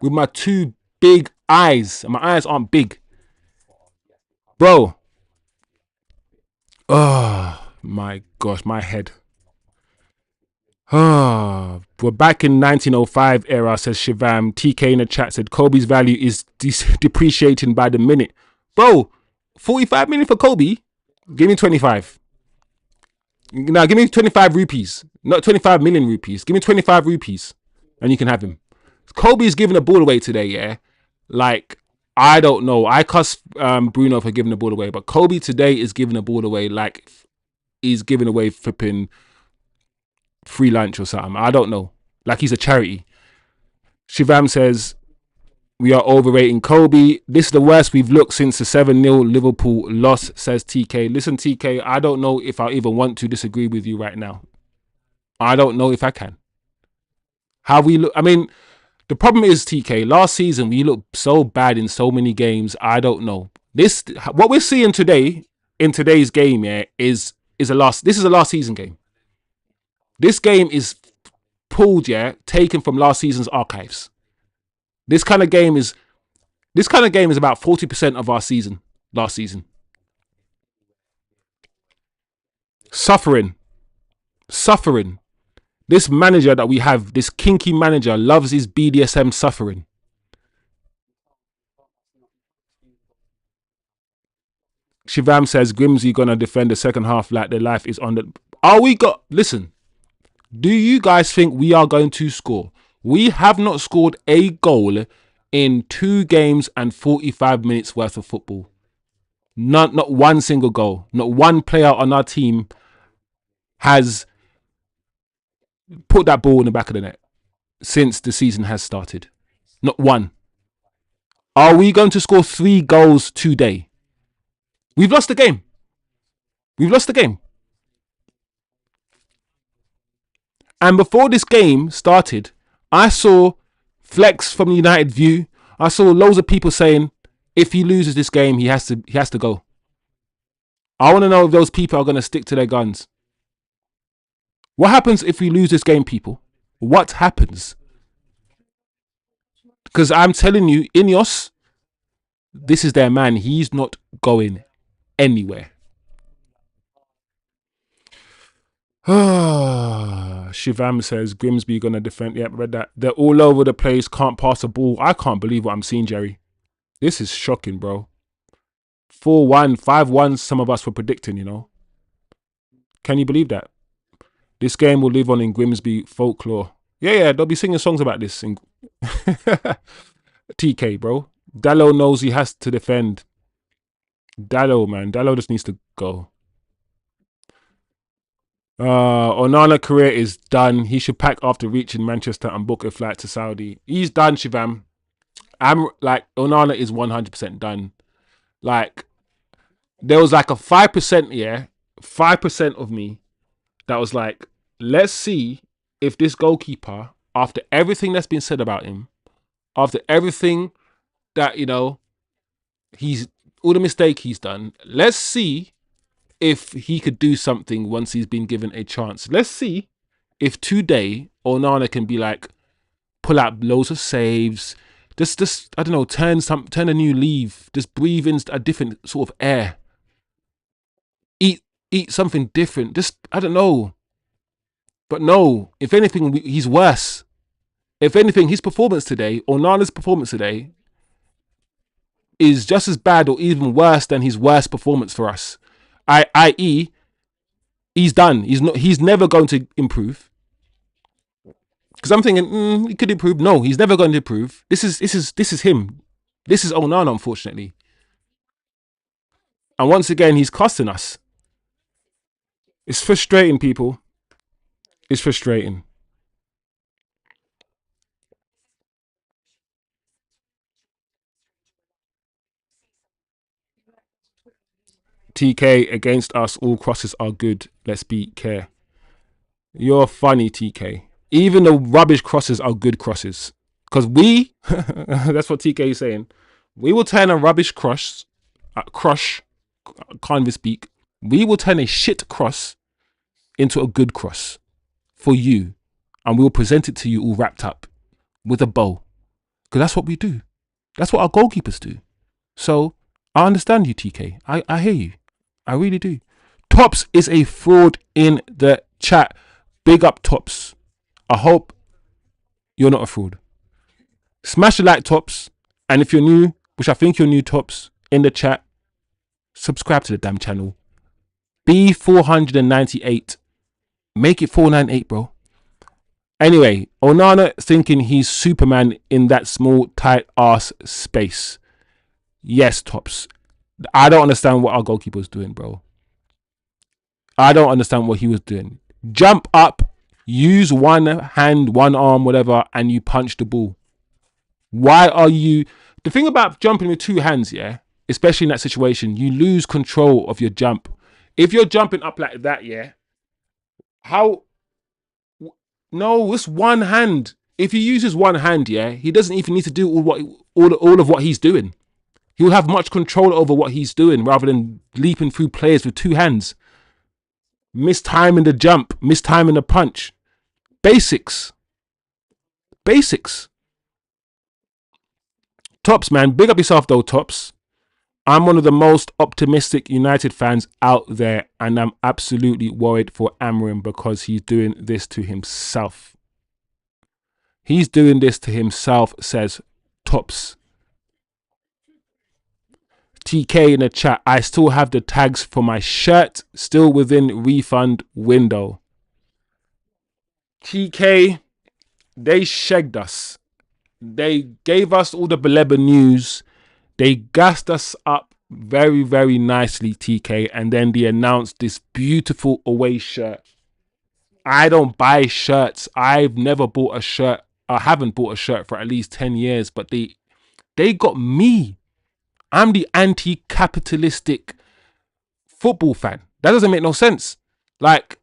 with my two big eyes. And my eyes aren't big. Bro. Oh, my gosh, my head. Oh, we're back in 1905 era, says Shivam. TK in the chat said Kobbie's value is depreciating by the minute. Bro, 45 million for Kobbie? Give me 25. Now, give me 25 rupees. Not 25 million rupees. Give me 25 rupees and you can have him. Kobbie's giving the ball away today, yeah? Like, I don't know. I cuss Bruno for giving the ball away, but Kobbie today is giving the ball away like he's giving away flipping free lunch or something. I don't know. Like he's a charity. Shivam says, we are overrating Kobbie. This is the worst we've looked since the 7-0 Liverpool loss, says TK. Listen, TK, I don't know if I even want to disagree with you right now. I don't know if I can. How we look, I mean, the problem is, TK, last season we looked so bad in so many games. I don't know. What we're seeing today in today's game, is a last. This is a last season game. This game is pulled, taken from last season's archives. This kind of game is about 40% of our season, last season. Suffering. This manager that we have, this kinky manager, loves his BDSM suffering. Shivam says Grimsby gonna defend the second half like their life is on the. Listen, do you guys think we are going to score? We have not scored a goal in 2 games and 45 minutes worth of football. Not one single goal. Not one player on our team has put that ball in the back of the net since the season has started. Not one. Are we going to score 3 goals today? We've lost the game. And before this game started, I saw Flex from the United View. I saw loads of people saying if he loses this game, he has to go. I want to know if those people are going to stick to their guns. What happens if we lose this game, people? What happens? Because I'm telling you, Ineos, this is their man. He's not going anywhere. Shivam says Grimsby gonna defend. Yep, read that. They're all over the place. Can't pass a ball. I can't believe what I'm seeing, Jerry. This is shocking, bro. 4-1, 5-1. Some of us were predicting. Can you believe that? This game will live on in Grimsby folklore. Yeah. They'll be singing songs about this. TK, bro. Dalot knows he has to defend. Dalot, man. Dalot just needs to go. Onana career is done. He should pack after reaching Manchester and book a flight to Saudi. He's done, Shivam. I'm like, Onana is 100% done. Like, there was like a 5%, 5% of me that was like, let's see if this goalkeeper, after everything that's been said about him, after everything that, he's all the mistake he's done, let's see if he could do something once he's been given a chance. Let's see if today Onana can be like, pull out loads of saves, just I don't know, turn a new leaf, just breathe in a different sort of air, eat something different, just I don't know. But no, if anything, he's worse. If anything, his performance today, Onana's performance today, is just as bad or even worse than his worst performance for us. I.e., he's done. He's never going to improve. Because I'm thinking, he could improve. No, he's never going to improve. This is him. This is Onana, unfortunately. And once again, he's costing us. It's frustrating, people. It's frustrating. TK, against us, all crosses are good. Let's be care. You're funny, TK. Even the rubbish crosses are good crosses. Because we, that's what TK is saying, we will turn a rubbish crush, can't even speak. We will turn a shit cross into a good cross for you. And we will present it to you all wrapped up with a bow. Because that's what we do. That's what our goalkeepers do. So I understand you, TK. I hear you. I really do. Tops is a fraud in the chat. Big up, Tops. I hope you're not a fraud. Smash the like, Tops. And if you're new, which I think you're new, Tops, in the chat, subscribe to the damn channel. B498. Make it 498, bro. Anyway, Onana thinking he's Superman in that small, tight ass space. Yes, Tops. I don't understand what our goalkeeper was doing, bro. I don't understand what he was doing. Jump up, use one hand, one arm, whatever, and you punch the ball. Why are you... The thing about jumping with two hands, yeah, especially in that situation, you lose control of your jump. If you're jumping up like that, yeah, how... No, it's one hand. If he uses one hand, yeah, he doesn't even need to do all of what he's doing. He will have much control over what he's doing rather than leaping through players with two hands. Mistiming the jump, mistiming the punch. Basics. Basics. Tops, man. Big up yourself though, Tops. I'm one of the most optimistic United fans out there, and I'm absolutely worried for Amorim because he's doing this to himself. He's doing this to himself, says Tops. TK in the chat, I still have the tags for my shirt, still within refund window. TK, they shagged us. They gave us all the Baleba news. They gassed us up very, very nicely, TK, and then they announced this beautiful away shirt. I don't buy shirts. I've never bought a shirt. I haven't bought a shirt for at least 10 years, but they got me. I'm the anti-capitalistic football fan. That doesn't make no sense. Like,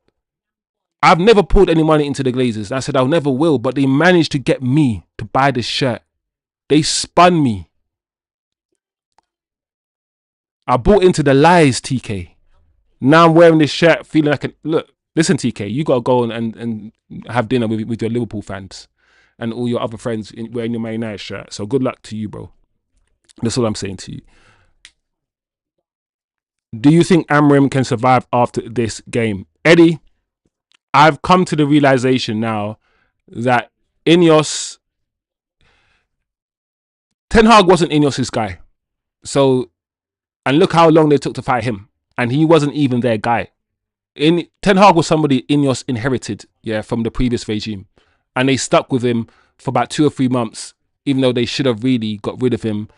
I've never poured any money into the Glazers. I said I never will, but they managed to get me to buy this shirt. They spun me. I bought into the lies, TK. Now I'm wearing this shirt, feeling like a... Look, listen, TK, you got to go and have dinner with your Liverpool fans and all your other friends wearing your Man United shirt. So good luck to you, bro. That's all I'm saying to you. Do you think Amorim can survive after this game? Eddie, I've come to the realization now that Ineos... Ten Hag wasn't Ineos' guy. So... And look how long they took to fight him. And he wasn't even their guy. Ten Hag was somebody Ineos inherited, yeah, from the previous regime. And they stuck with him for about 2 or 3 months, even though they should have really got rid of him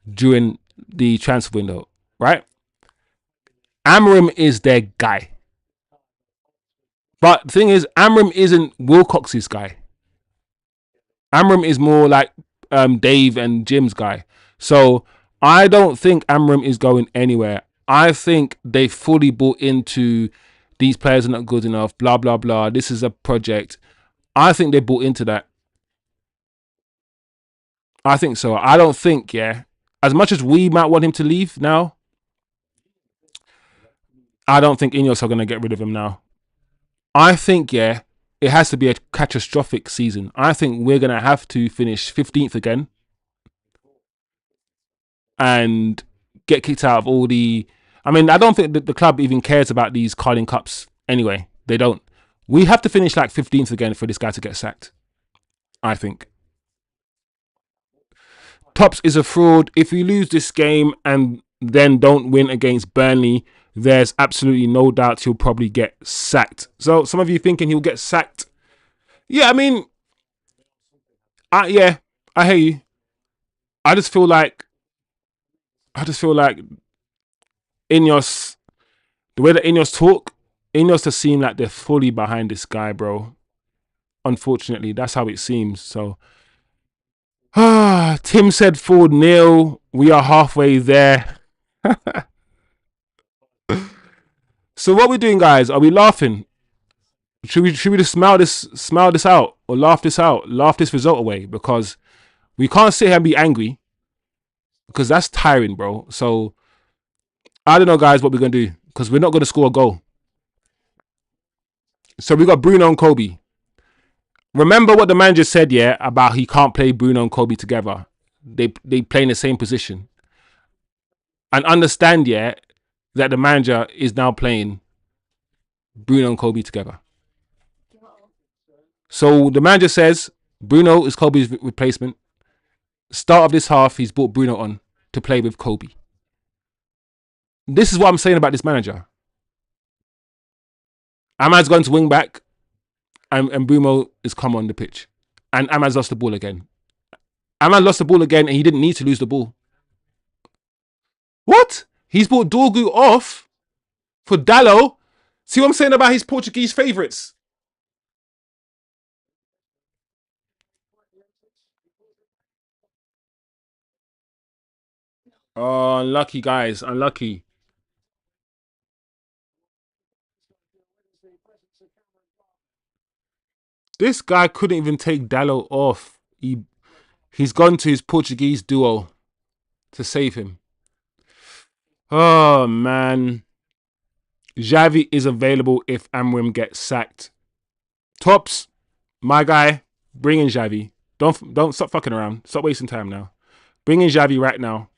during the transfer window, right? Amorim is their guy. But the thing is, Amorim isn't Wilcox's guy. Amorim is more like Dave and Jim's guy. So I don't think Amorim is going anywhere. I think they fully bought into these players are not good enough, blah, blah, blah. This is a project. I think they bought into that. I think so. I don't think, yeah, as much as we might want him to leave now, I don't think Ineos are going to get rid of him now. I think, yeah, it has to be a catastrophic season. I think we're going to have to finish 15th again and get kicked out of all the... I mean, I don't think that the club even cares about these Carling Cups anyway. They don't. We have to finish like 15th again for this guy to get sacked, I think. Tops is a fraud. If we lose this game and then don't win against Burnley, there's absolutely no doubt he'll probably get sacked. So some of you thinking he'll get sacked. Yeah, I mean, yeah, I hear you. I just feel like Ineos, the way that Ineos talk, Ineos just seem like they're fully behind this guy, bro. Unfortunately, that's how it seems. So, Tim said 4-0. We are halfway there. So what we doing, guys? Are we laughing? Should we just smile this out, or laugh this out, laugh this result away? Because we can't sit here and be angry, because that's tiring, bro. So I don't know, guys, what we're gonna do, because we're not gonna score a goal. So we got Bruno and Kobbie. Remember what the manager said, yeah, about he can't play Bruno and Kobbie together. They play in the same position. And understand, yeah, that the manager is now playing Bruno and Kobbie together. So the manager says Bruno is Kobbie's replacement. Start of this half, he's brought Bruno on to play with Kobbie. This is what I'm saying about this manager. Ahmad's gone to wing back, and Bruno has come on the pitch. And Ahmad's lost the ball again. Ahmad lost the ball again, and he didn't need to lose the ball. What? He's brought Dorgu off for Dalot. See what I'm saying about his Portuguese favourites? Oh, unlucky, guys. Unlucky. This guy couldn't even take Dalot off. He's gone to his Portuguese duo to save him. Oh, man. Xavi is available if Amrim gets sacked. Tops, my guy, bring in Xavi. Don't stop fucking around. Stop wasting time now. Bring in Xavi right now.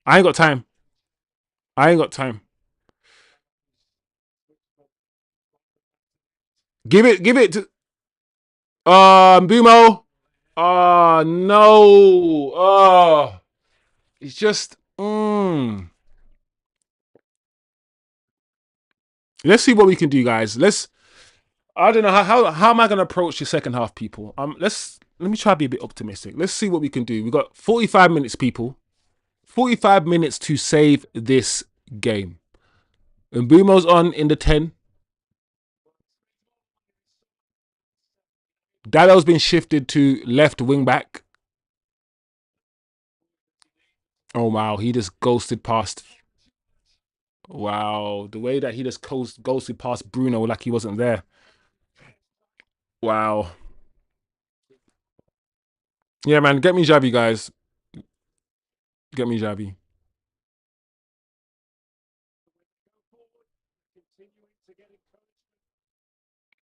I ain't got time. I ain't got time. Give it to Bumo. Oh no. Oh, it's just Let's see what we can do, guys. I don't know how am I gonna approach the second half, people. Let me try to be a bit optimistic. Let's see what we can do. We got 45 minutes, people. 45 minutes to save this game. And Bumo's on in the 10. Dalot's been shifted to left wing back. Oh wow, he just ghosted past. Wow, the way that he just ghosted past Bruno like he wasn't there. Wow. Yeah, man, get me Xavi, guys. Get me Xavi.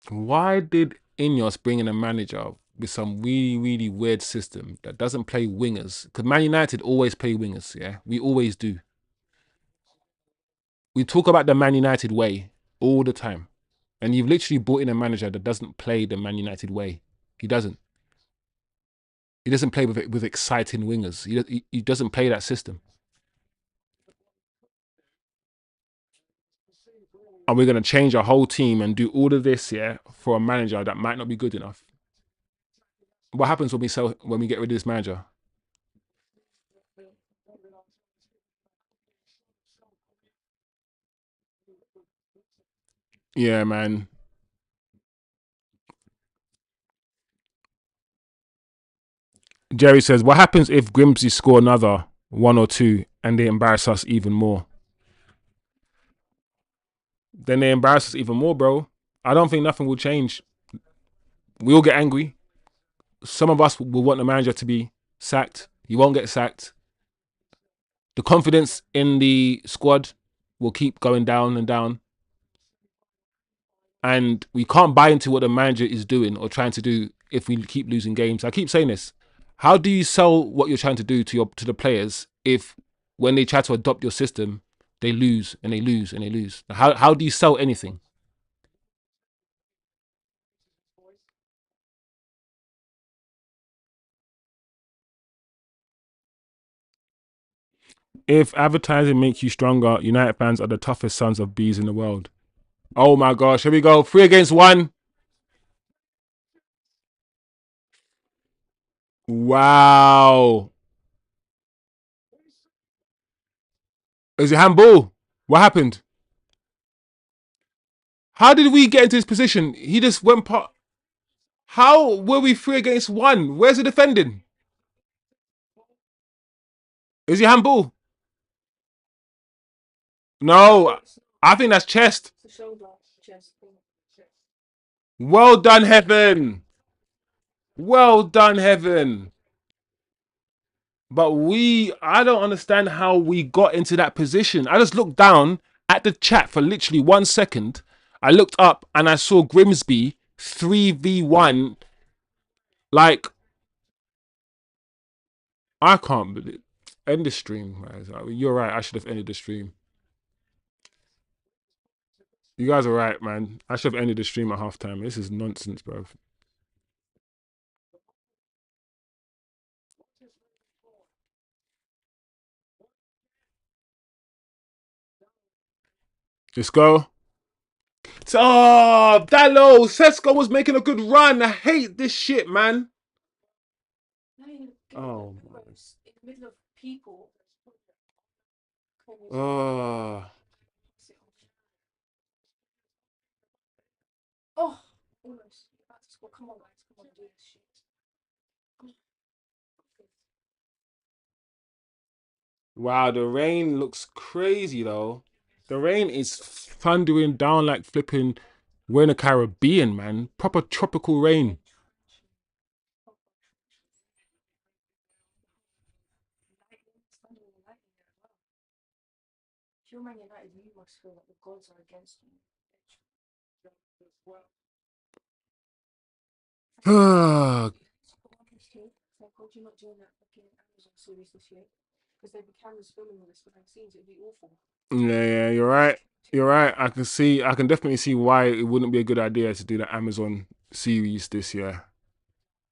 Why did Ineos bring in a manager with some really, really weird system that doesn't play wingers? Because Man United always play wingers, yeah? We always do. We talk about the Man United way all the time. And you've literally brought in a manager that doesn't play the Man United way. He doesn't. He doesn't play with exciting wingers. He doesn't play that system. And we're going to change our whole team and do all of this, yeah, for a manager that might not be good enough. What happens when we get rid of this manager? Yeah, man. Jerry says, what happens if Grimsby score another 1 or 2 and they embarrass us even more? Then they embarrass us even more, bro. I don't think nothing will change. We all get angry. Some of us will want the manager to be sacked. He won't get sacked. The confidence in the squad will keep going down and down. And we can't buy into what the manager is doing or trying to do if we keep losing games. I keep saying this. How do you sell what you're trying to do to the players if when they try to adopt your system, they lose and they lose and they lose? How do you sell anything? If advertising makes you stronger, United fans are the toughest sons of bees in the world. Oh my gosh, here we go. 3 against 1. Wow. Is it handball? What happened? How did we get into this position? He just went past. How were we 3 against 1? Where's the defending? Is he handball? No. I think that's chest. It's the shoulder, chest thing. Well done, Heaven. Well done, Heaven. But I don't understand how we got into that position. I just looked down at the chat for literally 1 second. I looked up and I saw Grimsby 3v1. Like, I can't believe. End the stream, guys. You're right. I should have ended the stream. You guys are right, man. I should have ended the stream at halftime. This is nonsense, bro. Let's go. Oh, Dalot. Sesko was making a good run. I hate this shit, man. Oh, in the middle of people. Oh. Oh, almost. About to score. Come on, guys. Come on, do this shit. Wow, the rain looks crazy though. The rain is thundering down like flipping. We're in the Caribbean, man. Proper tropical rain. If you're Man United, you must feel like the gods are against you. yeah, God, you're not doing that fucking Amazon series this year. Because there'd be cameras filming all this behind the scenes. It'd be awful. yeah, you're right. You're right. I can definitely see why it wouldn't be a good idea to do the Amazon series this year.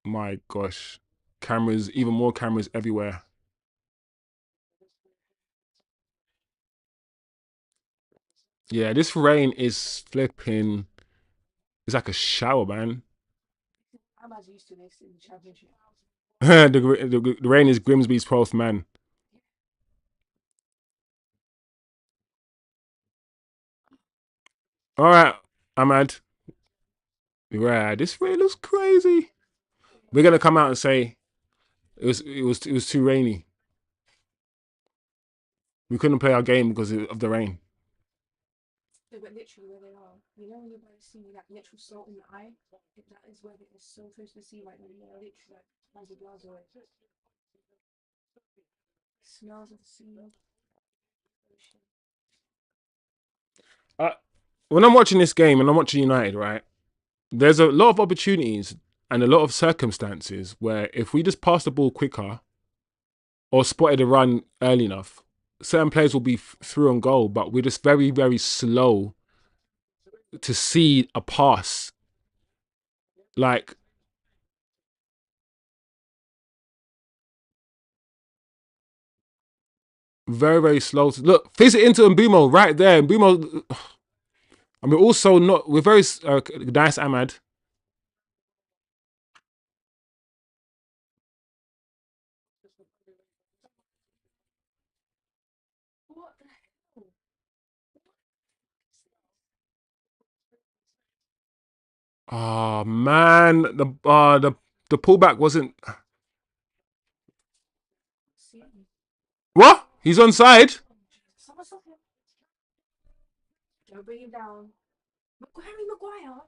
My gosh. Cameras, even more cameras everywhere. Yeah, this rain is flipping. It's like a shower, man. I'm as used to this in the championship. The rain is Grimsby's 12th man. All right, Ahmad. Yeah, this rain looks crazy. We're gonna come out and say it was too rainy. We couldn't play our game because of the rain. No, but literally where they are. You know when you're about to see that literal salt in the eye? That is where it is so close to see right now. You know, literally like as a glass away. Smells of the sea. Ocean. When I'm watching this game and I'm watching United, right? There's a lot of opportunities and a lot of circumstances where if we just pass the ball quicker or spotted a run early enough, certain players will be through on goal, but we're just very, very slow to see a pass. Like, very, very slow. Look, fizz it into Mbumo right there. Mbumo, I mean, also not, we're very nice, Ahmad. What the hell? Oh man, the pullback wasn't. See? What? He's onside. Someone stop him. Don't bring him down. Harry Maguire.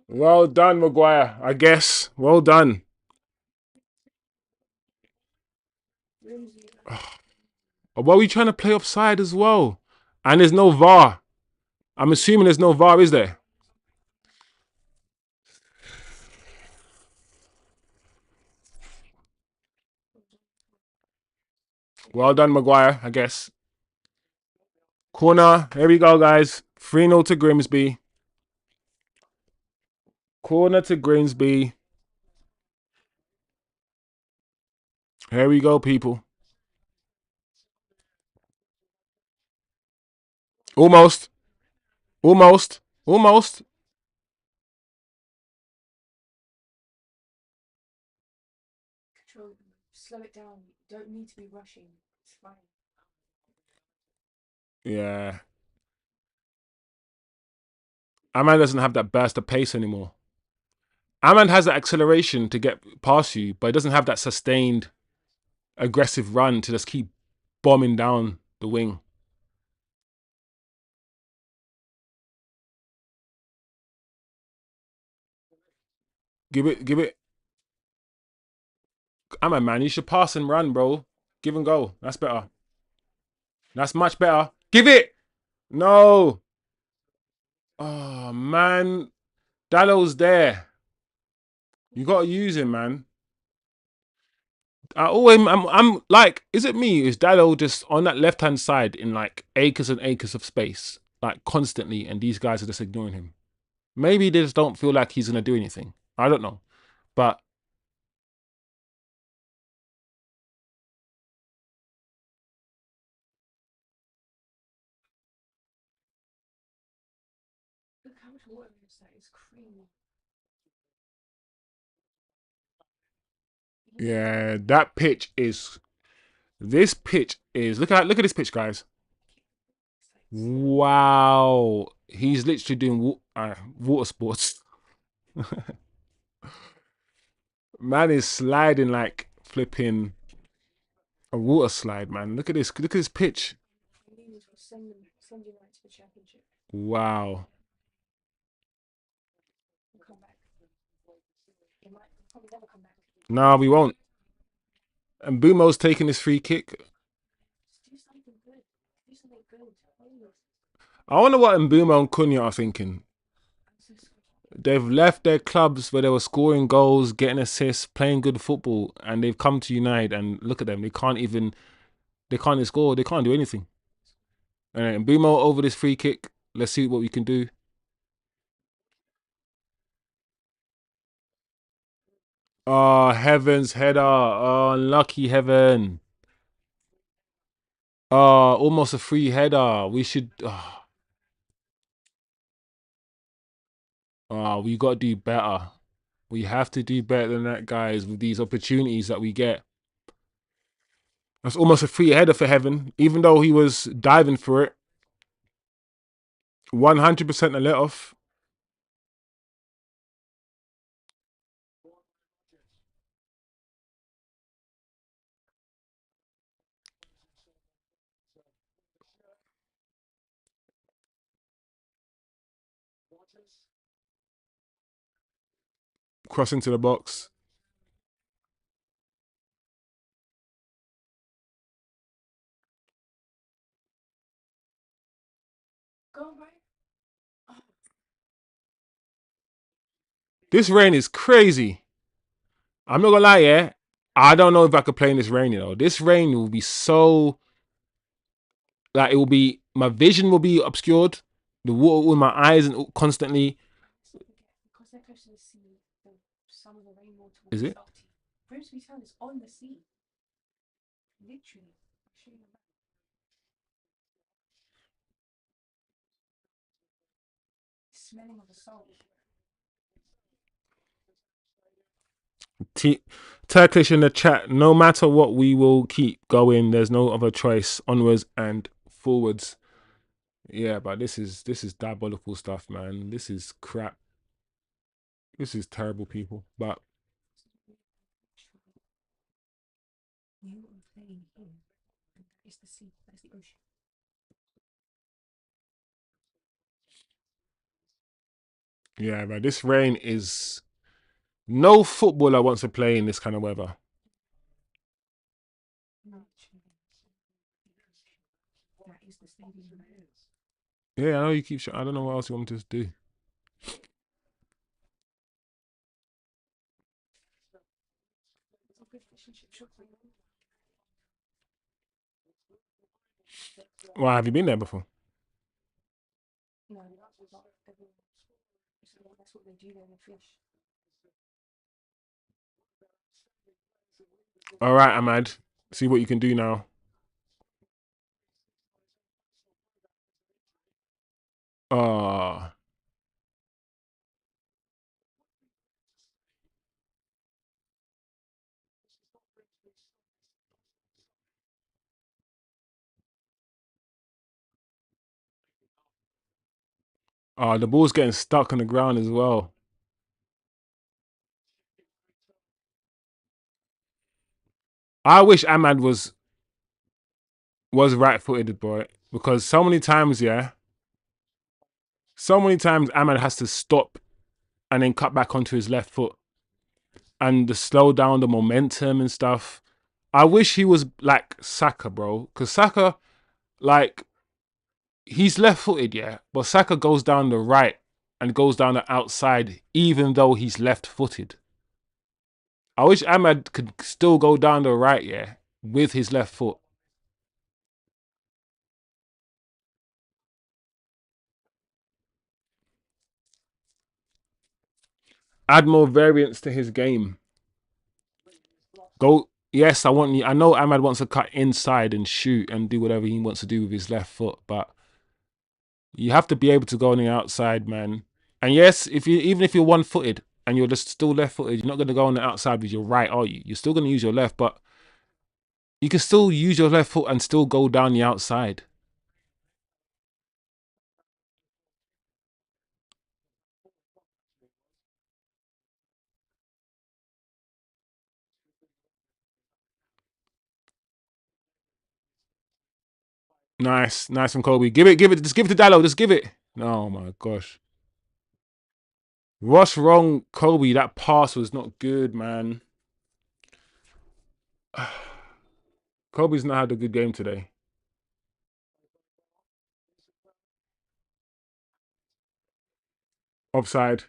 Well done, Maguire. I guess. Well done. Why are we trying to play offside as well? And there's no VAR. I'm assuming there's no VAR, is there? Well done, Maguire, I guess. Corner. Here we go, guys. 3-0 to Grimsby. Corner to Grimsby. Here we go, people. Almost. Almost. Almost. Control. Slow it down. You don't need to be rushing. It's fine. Yeah. Aman doesn't have that burst of pace anymore. Aman has that acceleration to get past you, but it doesn't have that sustained aggressive run to just keep bombing down the wing. Give it, give it. I'm a man. You should pass and run, bro. Give and go. That's better. That's much better. Give it. No. Oh man, Dallow's there. You gotta use him, man. I'm like, is it me? Is Dallo just on that left hand side in like acres and acres of space, like constantly, and these guys are just ignoring him? Maybe they just don't feel like he's gonna do anything. I don't know, but Look how much water is that. It's creamy. yeah, that pitch is. This pitch is. Look at this pitch, guys. Wow, he's literally doing water sports. Man is sliding like flipping a water slide, man. Look at this. Look at this pitch. Send you right to the championship. Wow. We'll come back. They might probably never come back. No, we won't. And Bumo's taking this free kick. Just do something good. Do something good. Please. I wonder what Mbumo and Cunha are thinking. They've left their clubs where they were scoring goals, getting assists, playing good football, and they've come to United and look at them. They can't even score. They can't do anything. And Mbumo over this free kick. Let's see what we can do. Oh, Heaven's header. Oh, unlucky Heaven. Oh, almost a free header. We should. We got to do better. We have to do better than that, guys, with these opportunities that we get. That's almost a free header for Heaven, even though he was diving for it. 100% a let off. Cross into the box. Go right. This rain is crazy. I'm not gonna lie, yeah. I don't know if I could play in this rain, you know. This rain will be so like it will be my vision will be obscured. The water in my eyes and constantly. Because they're close to the sea, some of the rainwater will Is be it? salty. Grimsby Town is on the sea. Literally. I'll show you the map. Smelling of the salt. Turkish in the chat. No matter what, we will keep going. There's no other choice. Onwards and forwards. Yeah, but this is diabolical stuff, man. This is crap. This is terrible, people. But You are playing here. And that is the sea. That is the ocean. yeah, but this rain is no footballer wants to play in this kind of weather. Literally. That is the stadium. Yeah, I know you keep. I don't know what else you want me to do. It's a good fish and chip shop for you. Well, have you been there before? No, not everyone. That's what they do there, they fish. All right, Ahmad. See what you can do now. Oh, the ball's getting stuck on the ground as well. I wish Ahmad was right-footed, boy, because so many times, yeah, so many times Ahmad has to stop and then cut back onto his left foot. and the slow down the momentum and stuff. I wish he was like Saka, bro, because Saka, like, he's left-footed, yeah, but Saka goes down the right and goes down the outside, even though he's left-footed. I wish Ahmad could still go down the right, yeah, with his left foot. Add more variance to his game. Go. Yes, I want you. I know Ahmad wants to cut inside and shoot and do whatever he wants to do with his left foot, but you have to be able to go on the outside, man. And yes, if you even if you're one-footed and you're just still left-footed, you're not going to go on the outside with your right, are you? You're still going to use your left, but you can still use your left foot and still go down the outside. Nice, nice from Kobbie. Give it, just give it to Dalot, just give it. Oh my gosh. What's wrong, Kobbie? That pass was not good, man. Kobbie's not had a good game today. Offside.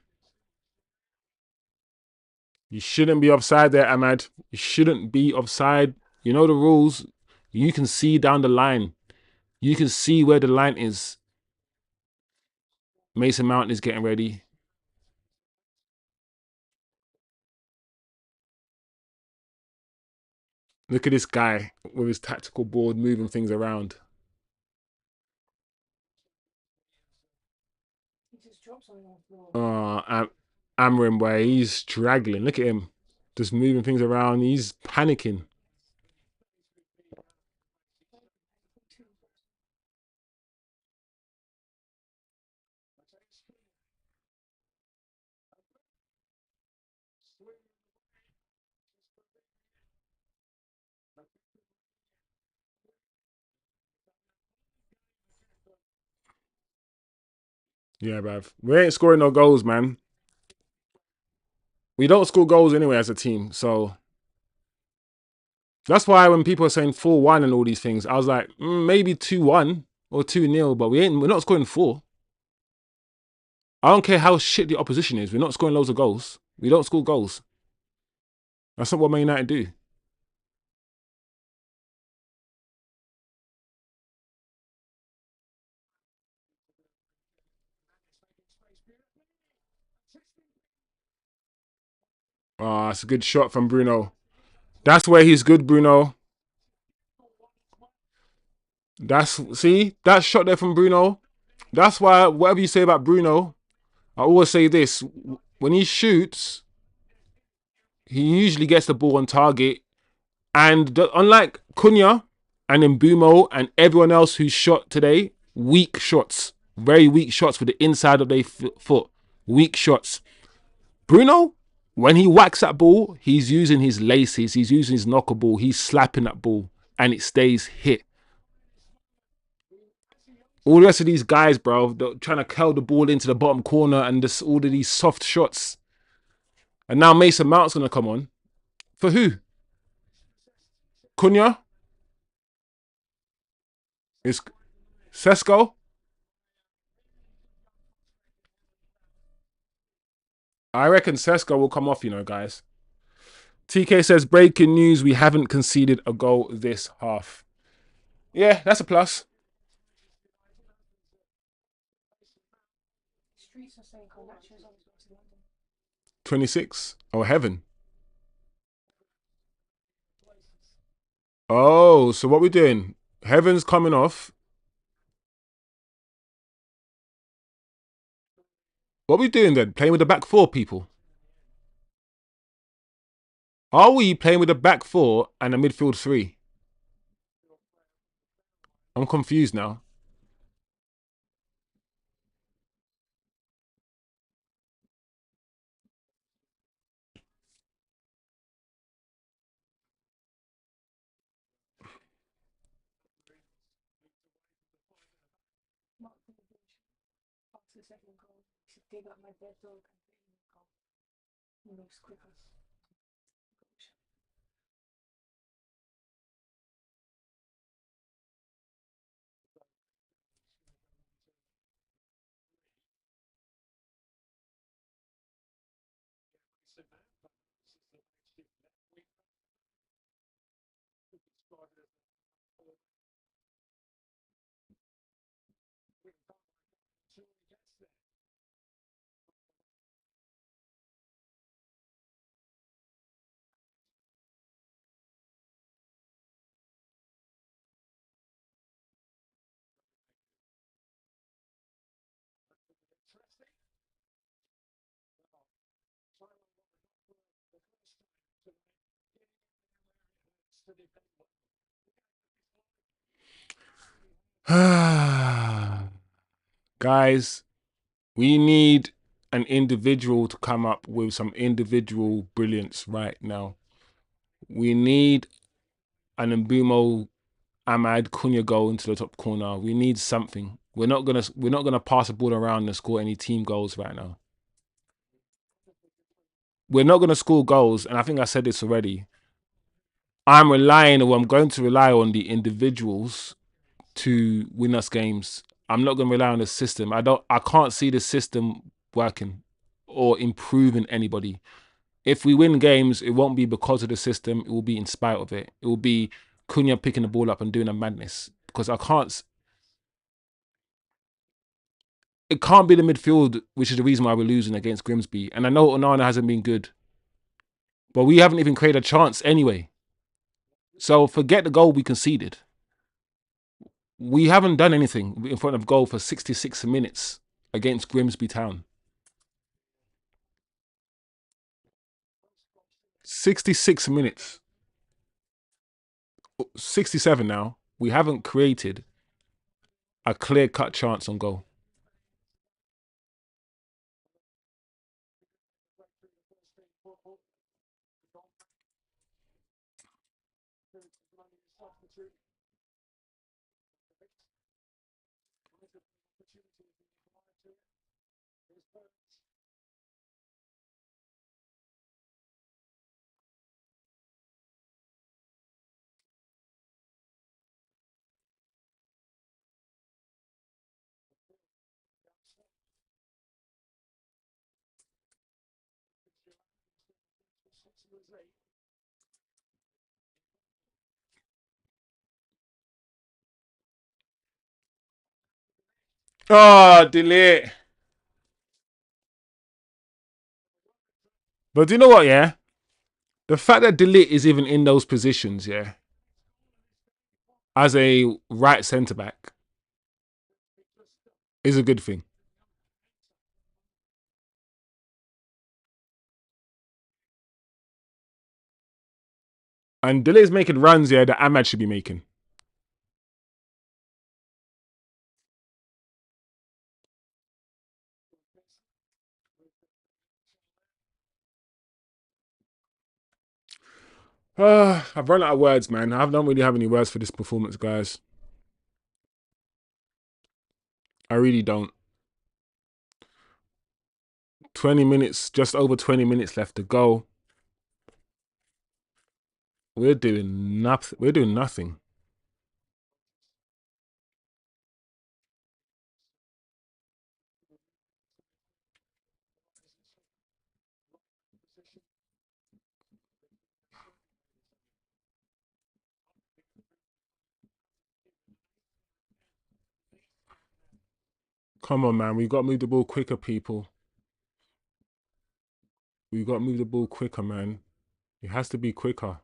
You shouldn't be offside there, Ahmad. You shouldn't be offside. You know the rules. You can see down the line. You can see where the line is. Mason Mount is getting ready. Look at this guy with his tactical board moving things around. He just drops on the floor. Amrin, where he's straggling. Look at him. Just moving things around. He's panicking. Yeah, bruv. We ain't scoring no goals, man. We don't score goals anyway as a team. So that's why when people are saying 4-1 and all these things, I was like, maybe 2-1 or 2-0, but we're not scoring four. I don't care how shit the opposition is. We're not scoring loads of goals. We don't score goals. That's not what Man United do. Oh, it's a good shot from Bruno. That's where he's good, Bruno. See, that shot there from Bruno. That's why, whatever you say about Bruno, I always say this. When he shoots, he usually gets the ball on target. And unlike Cunha and Mbumo and everyone else who shot today, weak shots. Very weak shots with the inside of their foot. Weak shots. Bruno, when he whacks that ball, he's using his laces, he's using his knocker ball, he's slapping that ball, and it stays hit. All the rest of these guys, bro, they're trying to curl the ball into the bottom corner and just all of these soft shots. And now Mason Mount's going to come on. For who? Cunha? Is Sesko? I reckon Sesko will come off, guys. TK says, breaking news, we haven't conceded a goal this half. Yeah, that's a plus. Streets are saying garnacho's on his way to London. 26. Oh, heaven. Oh, so what we doing? Heaven's coming off. What we doing then? Playing with the back four, people? Are we playing with a back four and a midfield three? I'm confused now. After the second goal, he should dig up my dead dog and put him in the goal. He moves quicker. Guys, we need an individual to come up with some individual brilliance right now. We need an Mbumo Ahmad Cunha goal into the top corner. We need something. We're not gonna pass the ball around and score any team goals right now. We're not gonna score goals, and I think I said this already. I'm going to rely on the individuals to win us games. I'm not going to rely on the system. I can't see the system working or improving anybody. If we win games, it won't be because of the system. It will be in spite of it. It will be Cunha picking the ball up and doing a madness. Because it can't be the midfield, which is the reason why we're losing against Grimsby. And I know Onana hasn't been good, but we haven't even created a chance anyway. So forget the goal we conceded. We haven't done anything in front of goal for 66 minutes against Grimsby Town. 66 minutes. 67 now. We haven't created a clear-cut chance on goal. Oh, delete. But do you know what, yeah? The fact that Delete is even in those positions, yeah, as a right centre back is a good thing. And Delete is making runs, yeah, that Ahmad should be making. I've run out of words, man. I don't really have any words for this performance, guys. I really don't. 20 minutes, just over 20 minutes left to go. We're doing nothing. We're doing nothing. Come on, man. We got to move the ball quicker, people. We got to move the ball quicker, man. It has to be quicker.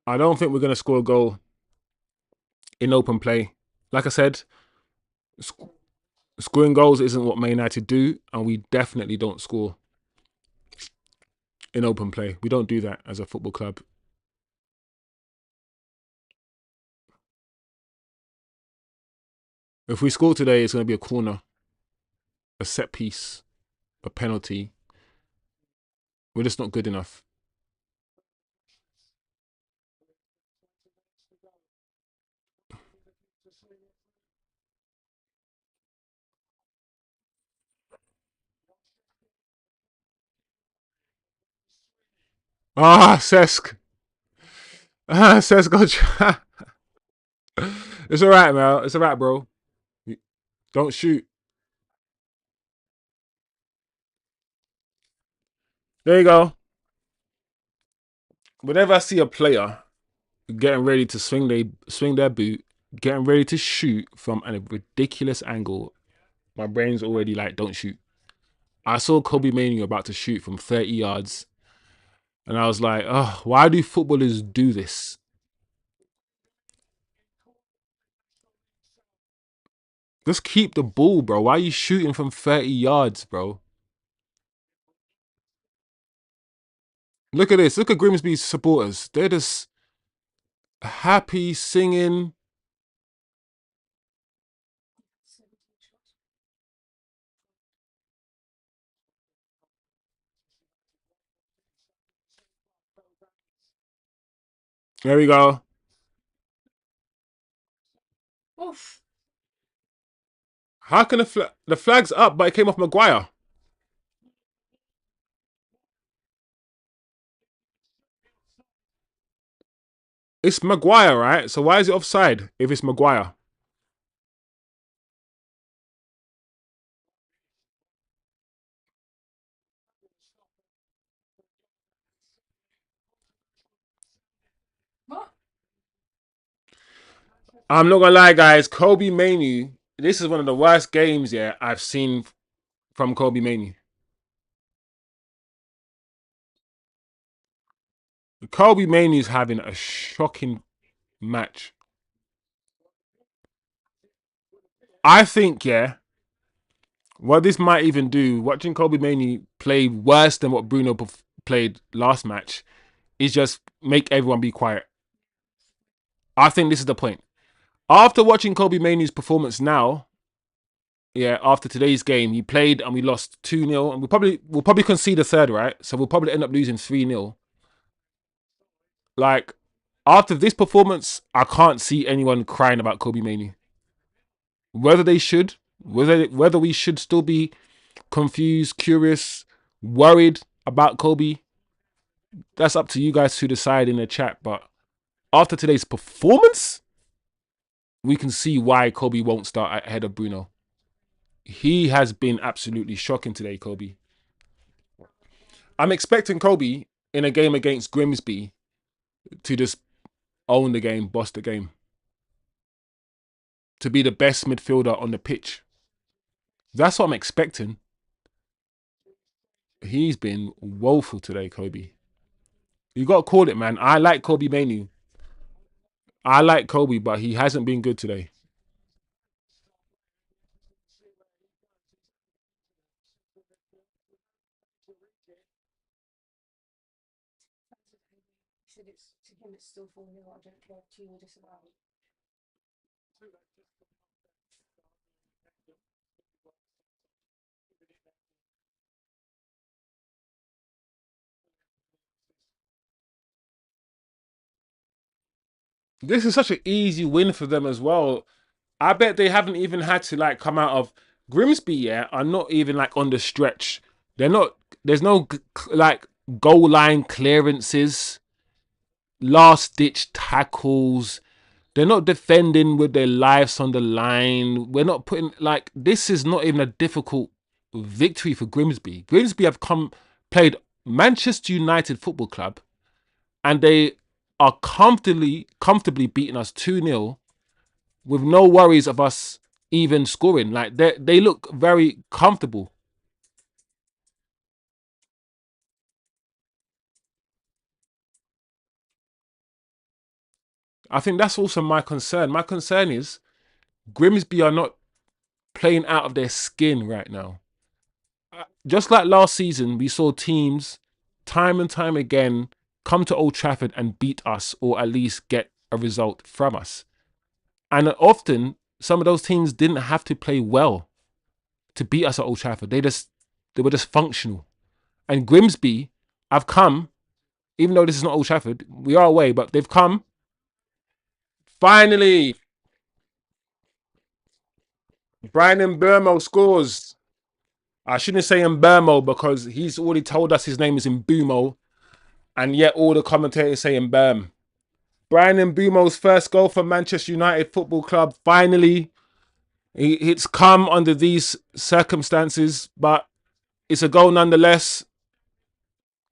I don't think we're going to score a goal in open play. Like I said, scoring goals isn't what Man United do, and we definitely don't score in open play. We don't do that as a football club. If we score today, it's going to be a corner, a set piece, a penalty. We're just not good enough. Ah, Cesc. Ah, Cesc got. It's all right, man. It's all right, bro. Don't shoot. There you go. Whenever I see a player getting ready to swing their boot, getting ready to shoot from a ridiculous angle, my brain's already like, don't shoot. I saw Kobbie Mainoo about to shoot from 30 yards, and I was like, oh, why do footballers do this? Just keep the ball, bro. Why are you shooting from 30 yards, bro? Look at this. Look at Grimsby's supporters. They're just happy, singing. 17 shots. There we go. Oof. How can the flag's up, but it came off Maguire? It's Maguire, right? So why is it offside if it's Maguire? What? I'm not gonna lie, guys. Kobbie Mainoo. This is one of the worst games, yeah, I've seen from Kobbie Mainoo. Kobbie Mainoo is having a shocking match. I think, yeah, what this might even do, watching Kobbie Mainoo play worse than what Bruno played last match, is just make everyone be quiet. I think this is the point. After watching Kobbie Mainoo's performance now, yeah, after today's game, he played and we lost 2-0, and we'll probably concede a third, right? So we'll probably end up losing 3-0. Like, after this performance, I can't see anyone crying about Kobbie Mainoo. Whether they should, whether we should still be confused, curious, worried about Kobbie, that's up to you guys to decide in the chat. But after today's performance, we can see why Kobbie won't start ahead of Bruno. He has been absolutely shocking today, Kobbie. I'm expecting Kobbie in a game against Grimsby to just own the game, boss the game. To be the best midfielder on the pitch. That's what I'm expecting. He's been woeful today, Kobbie. You got to call it, man. I like Kobbie Mainoo. I like Kobbie, but he hasn't been good today. He said it's to him it's still 4-0. I don't care if 2 or disavow. This is such an easy win for them as well. I bet they haven't even had to like come out of Grimsby. Yeah, are not even like on the stretch. They're not. There's no like goal line clearances, last ditch tackles. They're not defending with their lives on the line. We're not putting like this is not even a difficult victory for Grimsby. Grimsby have played Manchester United Football Club, and they are comfortably beating us 2-0 with no worries of us even scoring. Like they look very comfortable. I think that's also my concern. My concern is Grimsby are not playing out of their skin right now. Just like last season, we saw teams time and time again come to Old Trafford and beat us, or at least get a result from us. And often, some of those teams didn't have to play well to beat us at Old Trafford. They were just functional. And Grimsby have come, even though this is not Old Trafford, we are away, but they've come. Finally, Brian Burmo scores. I shouldn't say Mbermo because he's already told us his name is Mbumo, and yet all the commentators say Mberm. Brian Mbumo's first goal for Manchester United Football Club. Finally, it's come under these circumstances, but it's a goal nonetheless.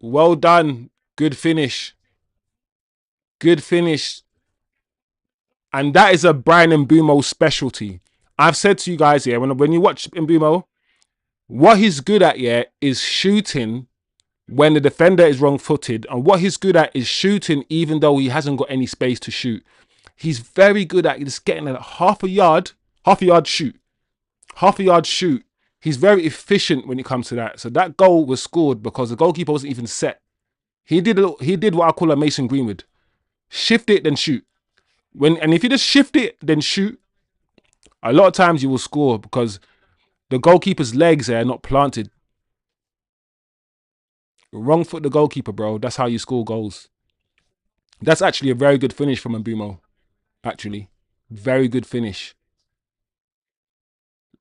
Well done. Good finish. Good finish. And that is a Brian Mbumo specialty. I've said to you guys here, when you watch Mbumo, what he's good at, yeah, is shooting when the defender is wrong-footed. And what he's good at is shooting even though he hasn't got any space to shoot. He's very good at just getting a half a yard shoot. Half a yard shoot. He's very efficient when it comes to that. So that goal was scored because the goalkeeper wasn't even set. He did what I call a Mason Greenwood. Shift it, then shoot. And if you just shift it, then shoot, a lot of times you will score because the goalkeeper's legs are not planted. Wrong foot the goalkeeper, bro. That's how you score goals. That's actually a very good finish from Mbumo. Actually, very good finish.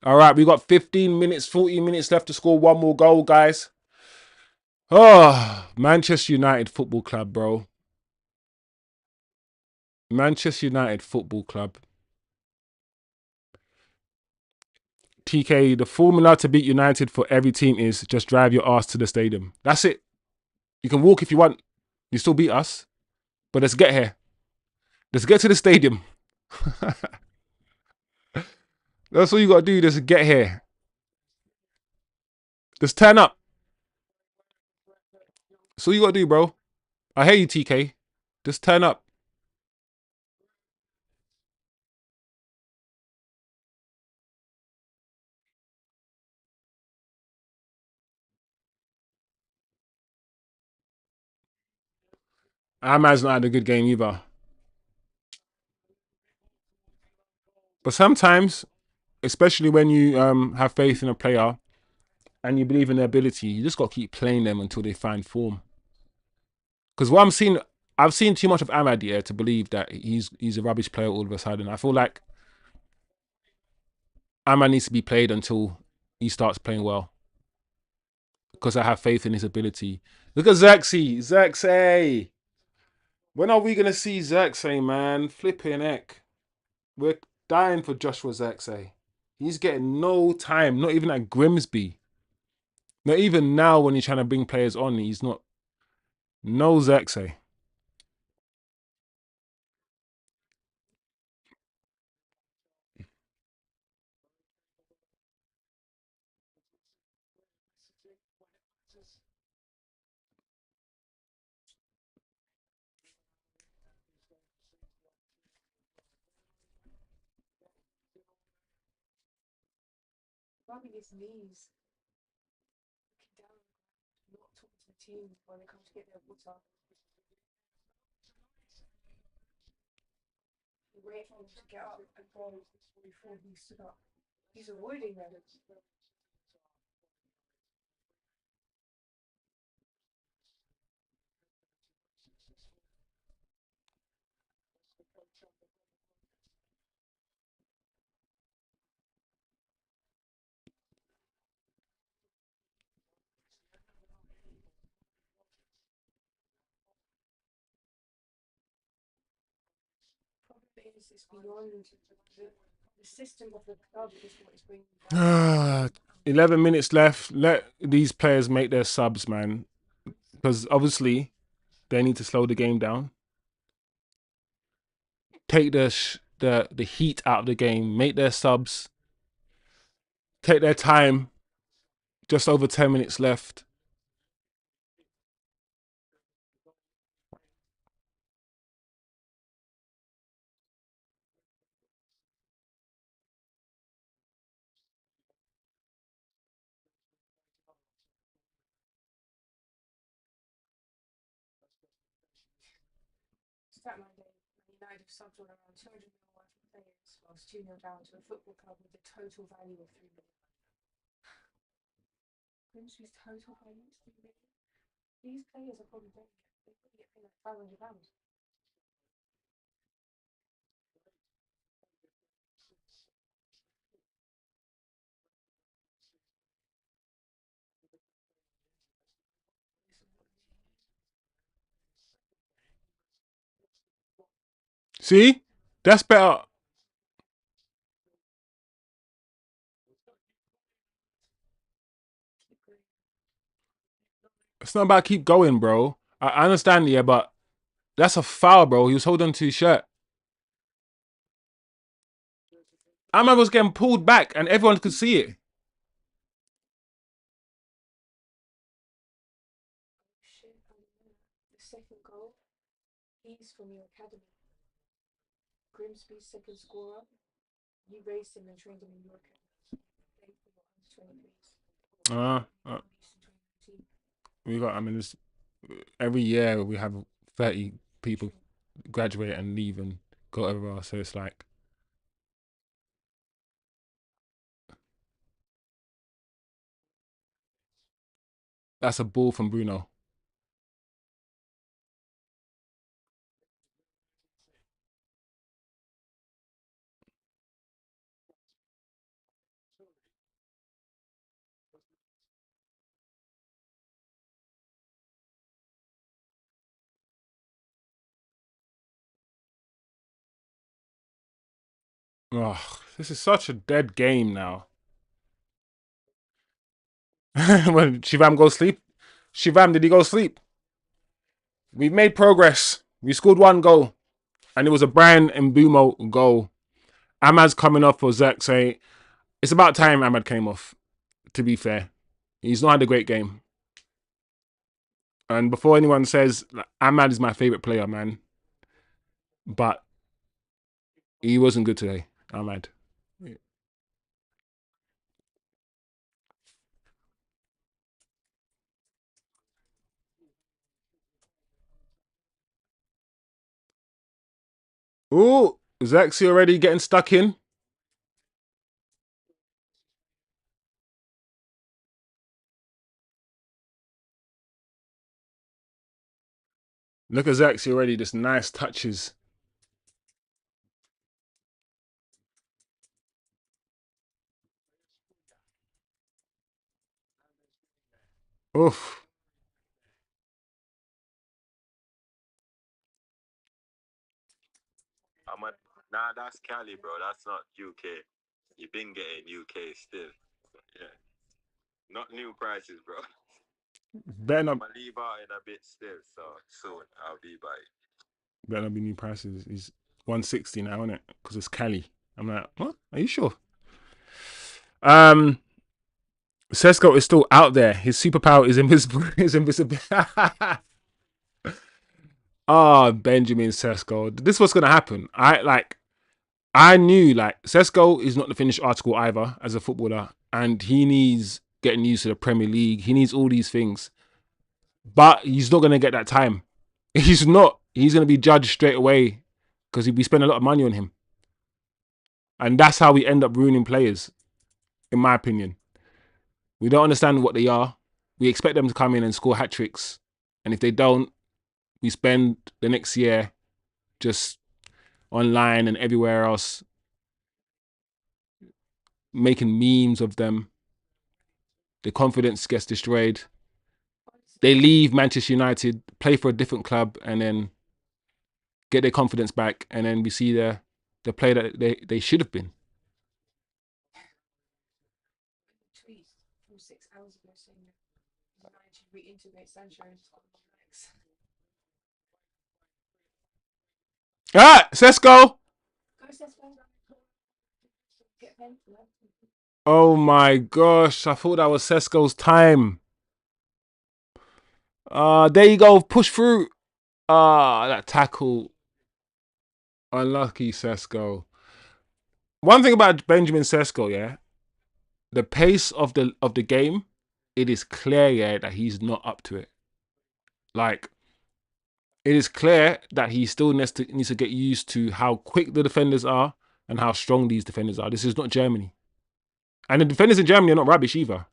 All right, we got 15 minutes, 14 minutes left to score one more goal, guys. Oh, Manchester United Football Club, bro. Manchester United Football Club. TK, the formula to beat United for every team is just drive your ass to the stadium. That's it. You can walk if you want. You still beat us. But let's get here. Let's get to the stadium. That's all you got to do. Just get here. Just turn up. That's all you got to do, bro. I hear you, TK. Just turn up. Ahmad's not had a good game either. But sometimes, especially when you have faith in a player and you believe in their ability, you just got to keep playing them until they find form. Because what I'm seeing, I've seen too much of Ahmad here to believe that he's a rubbish player all of a sudden. I feel like Ahmad needs to be played until he starts playing well. Because I have faith in his ability. Look at Zexy. Zexy. When are we going to see Zexy, man? Flipping heck. We're dying for Joshua Zexy. He's getting no time, not even at Grimsby. Not even now when he's trying to bring players on, he's not. No Zexy. Rubbing his knees, looking down, not talking to the team when they come to get their water. He waited for them to get up and go before he stood up. He's avoiding them. Problem is, it's beyond the system of the club is what is bringing down. 11 minutes left. Let these players make their subs, man. Because obviously they need to slow the game down. Take the heat out of the game. Make their subs. Take their time. Just over 10 minutes left. Statman Day, Man United have subbed on around 200 mil worth of players whilst 2-0 down to a football club with a total value of 3 million. Grimsby's total value is 3 million. These players are probably they probably get paid like £500. See? That's better. It's not about keep going, bro. I understand, yeah, but that's a foul, bro. He was holding on to his shirt. Ahmad was getting pulled back and everyone could see it. Shit, the second goal, he's from your academy. Grimsby's second scorer, you raised him and trained him in your academy. Played for your under 23s. Uh, uh, we got, I mean, Every year we have 30 people graduate and leave and go everywhere. So it's like that's a ball from Bruno. Oh, this is such a dead game now. When Shivam goes sleep, Shivam, did he go sleep? We've made progress. We scored one goal, and it was a Brian Mbumo goal. Ahmad's coming off for Zach saying it's about time Ahmad came off. To be fair, he's not had a great game. And before anyone says Ahmad is my favorite player, man, but he wasn't good today. Ahmad. Ooh, Zach's already getting stuck in. Look at Zach's already. Just nice touches. Oof. I'm a, nah, that's Cali, bro. That's not UK. You've been getting UK still. Yeah. Not new prices, bro. Better not, I'm gonna leave out in a bit still, so soon I'll be by. better not be new prices. He's 160 now, isn't it? Because it's Cali. I'm like, what? Are you sure? Um, Sesko is still out there. His superpower is invisible. Is invisible. Oh, Benjamin Sesko. This was gonna happen. I knew like Sesko is not the finished article either as a footballer, and he needs getting used to the Premier League. He needs all these things, but he's not gonna get that time. He's not. He's gonna be judged straight away because we spend a lot of money on him, and that's how we end up ruining players, in my opinion. We don't understand what they are. We expect them to come in and score hat tricks, and if they don't, we spend the next year just online and everywhere else making memes of them. Their confidence gets destroyed. They leave Manchester United, play for a different club, and then get their confidence back, and then we see the player that they should have been. Tweet from 6 hours ago saying that United should reintegrate Sancho into squad legs. Ah, Sesko! Go Sesco. Get pen for that. Oh my gosh, I thought that was Sesko's time. There you go, push through. That tackle. Unlucky Sesko. One thing about Benjamin Sesko, yeah, the pace of the game, it is clear, yeah, that he's not up to it. Like, it is clear that he still needs to get used to how quick the defenders are and how strong these defenders are. This is not Germany. And the defenders in Germany are not rubbish either.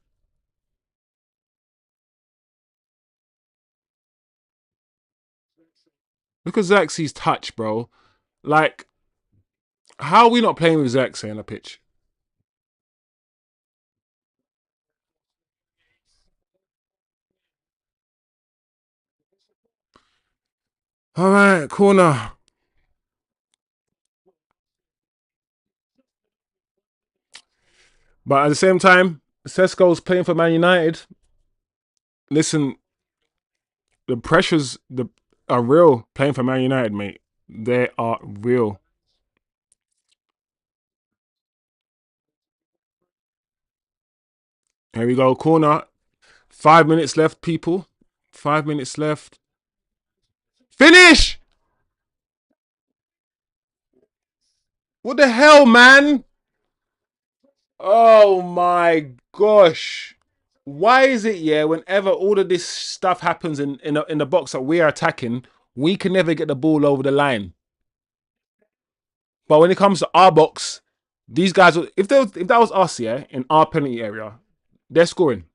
Look at Xerxes' touch, bro. Like, how are we not playing with Xerxes on the pitch? All right, corner. But at the same time, Sesko's playing for Man United. Listen, the pressures are real playing for Man United, mate. They are real. Here we go, corner. 5 minutes left, people. 5 minutes left. Finish! What the hell, man? Oh my gosh. Why is it, yeah, whenever all of this stuff happens in the box that we're attacking, we can never get the ball over the line. But when it comes to our box, these guys, if that was us, yeah, in our penalty area, they're scoring.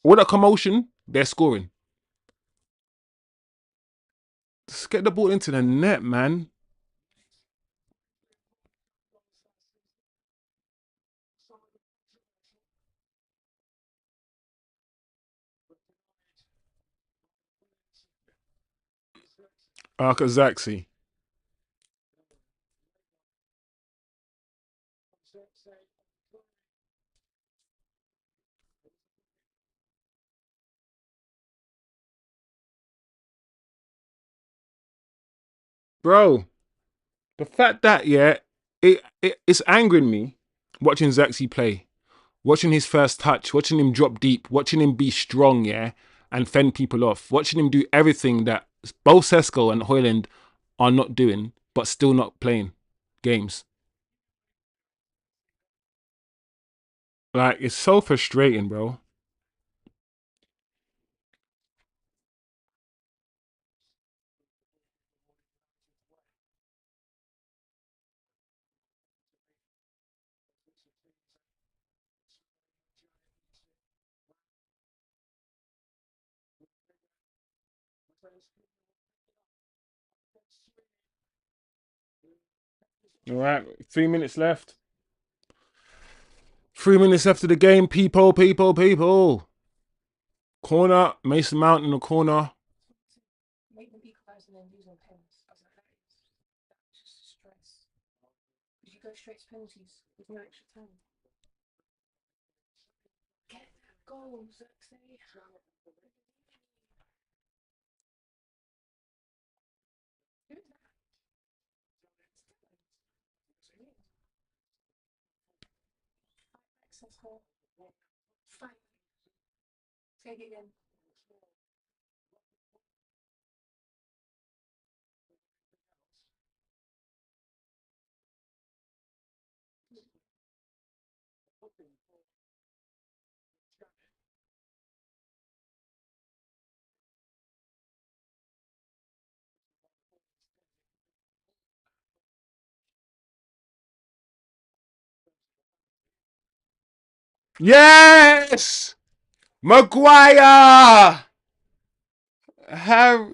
All that commotion, they're scoring. Just get the ball into the net, man. Akazaxi. Bro, the fact that, yeah, it's angering me watching Zaxi play. Watching his first touch, watching him drop deep, watching him be strong, yeah, and fend people off, watching him do everything that both Sesko and Hoyland are not doing, but still not playing games. Like, it's so frustrating, bro. All right, 3 minutes left. 3 minutes left of the game, people, people, people. Corner, Mason Mount in the corner. Make them equalise and then lose on pens. I was like, that's just stress. Because you go straight to penalties with no extra time. Get that goal, Xerxes. Who's that? Access her. Fight. Take it again. Yes! Maguire! Harry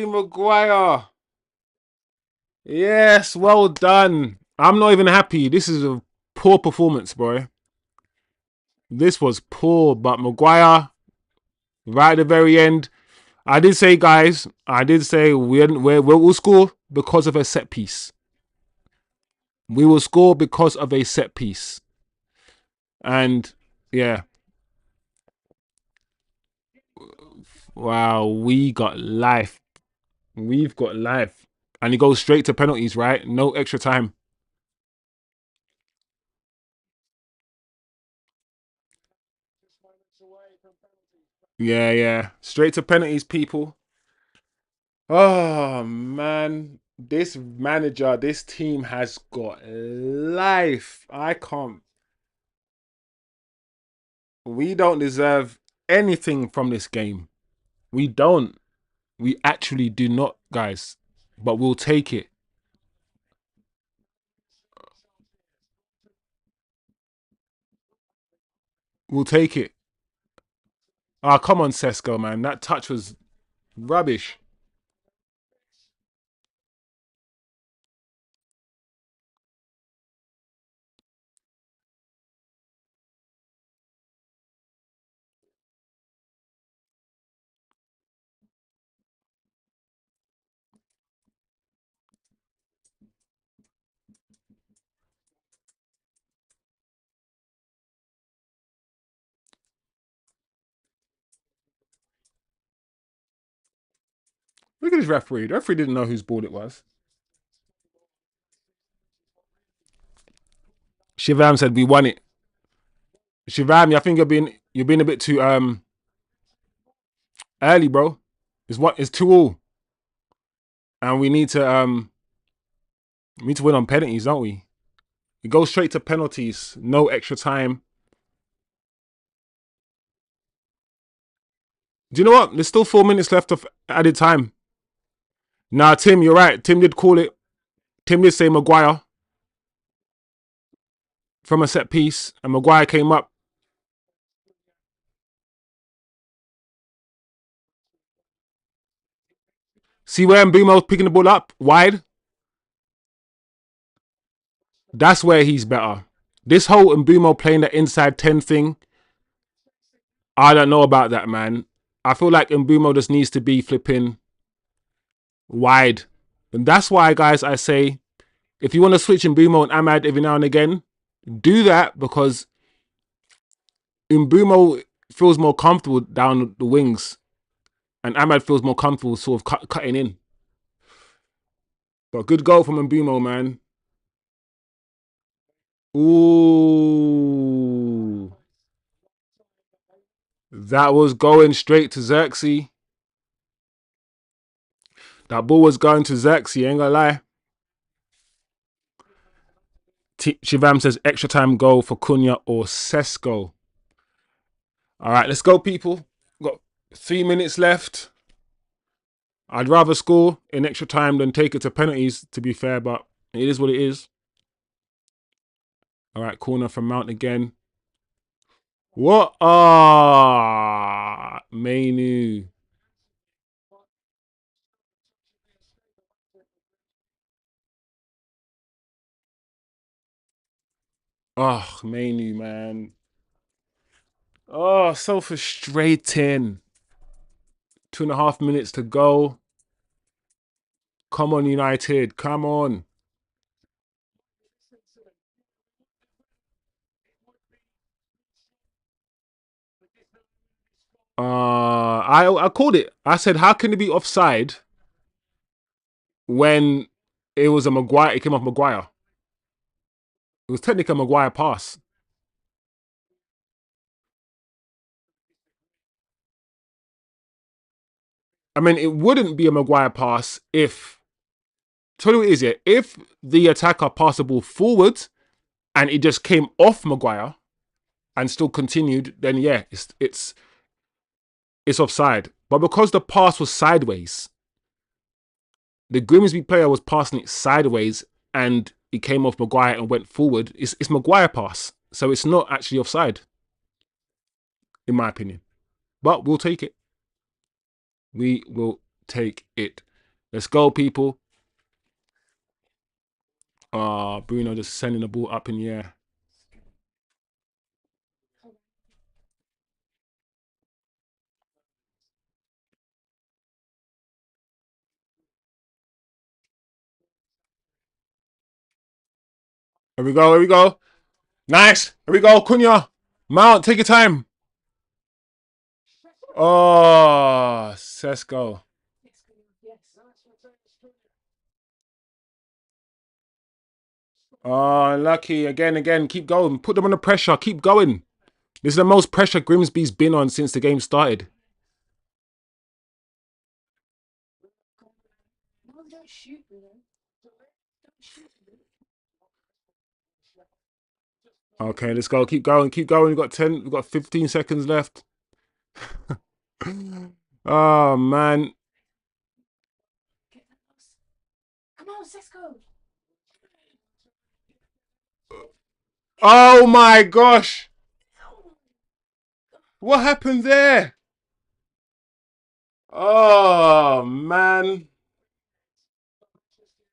Maguire. Yes, well done. I'm not even happy. This is a poor performance, bro. This was poor, but Maguire, right at the very end, I did say, guys, I did say we'll score because of a set piece. We will score because of a set piece. And yeah, wow, we got life. We've got life. And he goes straight to penalties, right? No extra time. Yeah, yeah. Straight to penalties, people. Oh, man. This manager, this team has got life. I can't. We don't deserve anything from this game. We don't. We actually do not, guys. But we'll take it. We'll take it. Ah, come on, Sesko, man. That touch was rubbish. Look at this referee. The referee didn't know whose ball it was. Shivam said we won it. Shivam, I think you're being a bit too early, bro. It's 2-2. And we need to win on penalties, don't we? It goes straight to penalties. No extra time. Do you know what? There's still 4 minutes left of added time. Nah, Tim, you're right. Tim did call it. Tim did say Maguire from a set piece, and Maguire came up. See where Mbumo's picking the ball up wide? That's where he's better. This whole Mbumo playing the inside 10 thing, I don't know about that, man. I feel like Mbumo just needs to be flipping wide. And that's why, guys, I say, if you want to switch Mbumo and Ahmad every now and again, do that, because Mbumo feels more comfortable down the wings and Ahmad feels more comfortable sort of cutting in. But good goal from Mbumo, man. Ooh. That was going straight to Xerxes. That ball was going to Xerxes, ain't gonna lie. Shivam says extra time goal for Cunha or Sesko. All right, let's go, people. Got 3 minutes left. I'd rather score in extra time than take it to penalties, to be fair, but it is what it is. All right, corner from Mount again. What? Ah, Mainoo. Oh, Mainoo, man. Oh, so frustrating. 2.5 minutes to go. Come on, United. Come on. I called it. I said, how can it be offside when it was a Maguire? It came off Maguire. It was technically a Maguire pass. I mean, it wouldn't be a Maguire pass if. Tell you what it is, yeah. If the attacker passed the ball forward and it just came off Maguire and still continued, then yeah, it's offside. But because the pass was sideways, the Grimsby player was passing it sideways and it came off Maguire and went forward. It's Maguire pass, so it's not actually offside, in my opinion. But we'll take it. We will take it. Let's go, people. Bruno just sending the ball up in the air. Here we go. Here we go. Nice. Here we go. Cunha. Mount, take your time. Oh, Sesko. Oh, lucky. Again. Keep going. Put them under pressure. Keep going. This is the most pressure Grimsby's been on since the game started. Okay, let's go. Keep going. Keep going. We've got 10. We've got 15 seconds left. Oh, man. Come on, Sesko. Oh, my gosh. What happened there? Oh, man.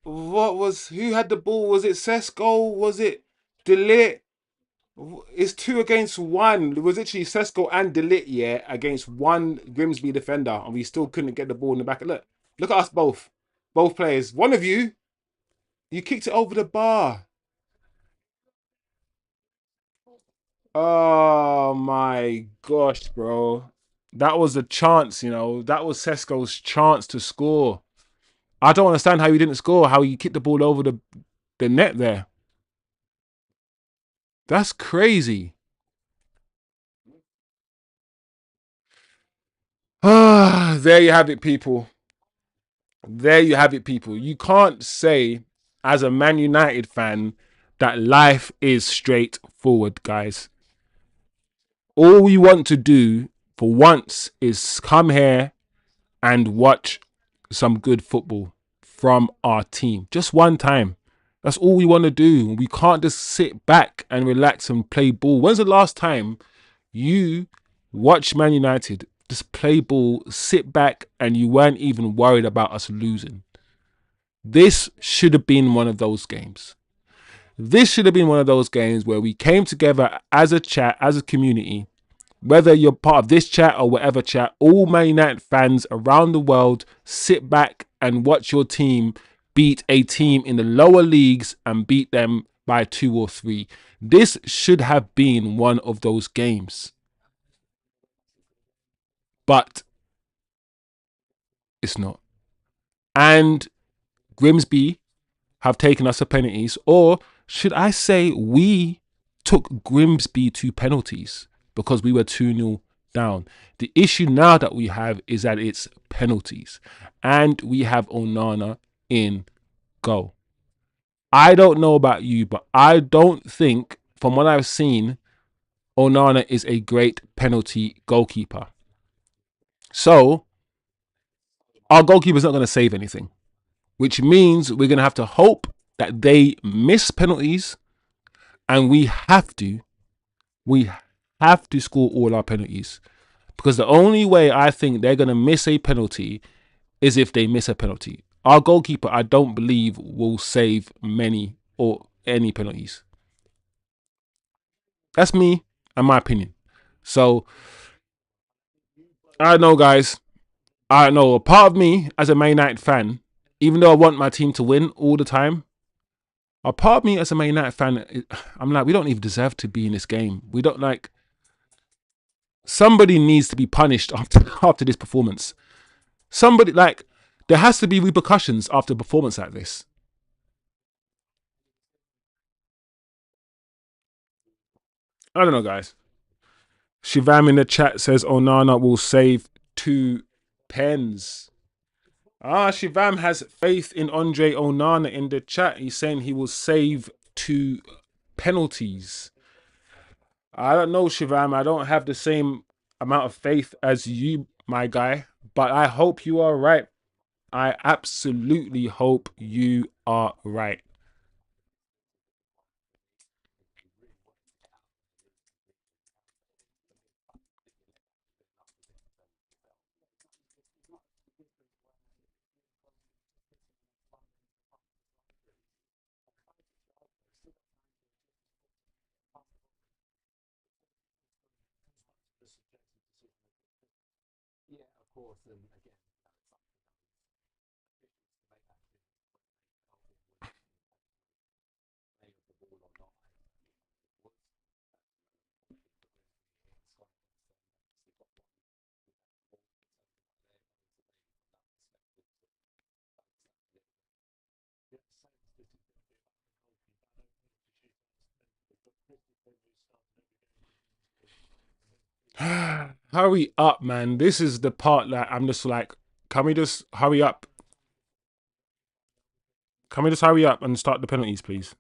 Who had the ball? Was it Sesko? Was it Dalot? It's 2 against 1. It was literally Sesko and Dalot, yeah, against one Grimsby defender, and we still couldn't get the ball in the back. Look at us both. Both players. One of you kicked it over the bar. Oh my gosh, bro. That was a chance, you know. That was Sesko's chance to score. I don't understand how he didn't score, how he kicked the ball over the net there. That's crazy. Ah, there you have it, people. There you have it, people. You can't say, as a Man United fan, that life is straightforward, guys. All we want to do for once is come here and watch some good football from our team. Just one time. That's all we want to do. We can't just sit back and relax and play ball. When's the last time you watched Man United just play ball, sit back, and you weren't even worried about us losing? This should have been one of those games. This should have been one of those games where we came together as a chat, as a community, whether you're part of this chat or whatever chat, all Man United fans around the world sit back and watch your team beat a team in the lower leagues and beat them by 2 or 3. This should have been one of those games. But it's not. And Grimsby have taken us to penalties, or should I say we took Grimsby to penalties because we were 2-0 down. The issue now that we have is that it's penalties, and we have Onana in goal. I don't know about you, but I don't think, from what I've seen, Onana is a great penalty goalkeeper. So our goalkeeper's not going to save anything, which means we're going to have to hope that they miss penalties, and we have to score all our penalties, because the only way I think they're going to miss a penalty is if they miss a penalty. Our goalkeeper, I don't believe, will save many or any penalties. That's me and my opinion. So I don't know, guys. I don't know. A part of me as a Man United fan, even though I want my team to win all the time, a part of me as a Man United fan, I'm like, we don't even deserve to be in this game. We don't, like, somebody needs to be punished after this performance. Somebody, like, there has to be repercussions after a performance like this. I don't know, guys. Shivam in the chat says Onana will save 2 pens. Shivam has faith in Andre Onana in the chat. He's saying he will save 2 penalties. I don't know, Shivam. I don't have the same amount of faith as you, my guy. But I hope you are right. I absolutely hope you are right. Hurry up, man. This is the part that I'm just like, can we just hurry up? Can we just hurry up and start the penalties, please?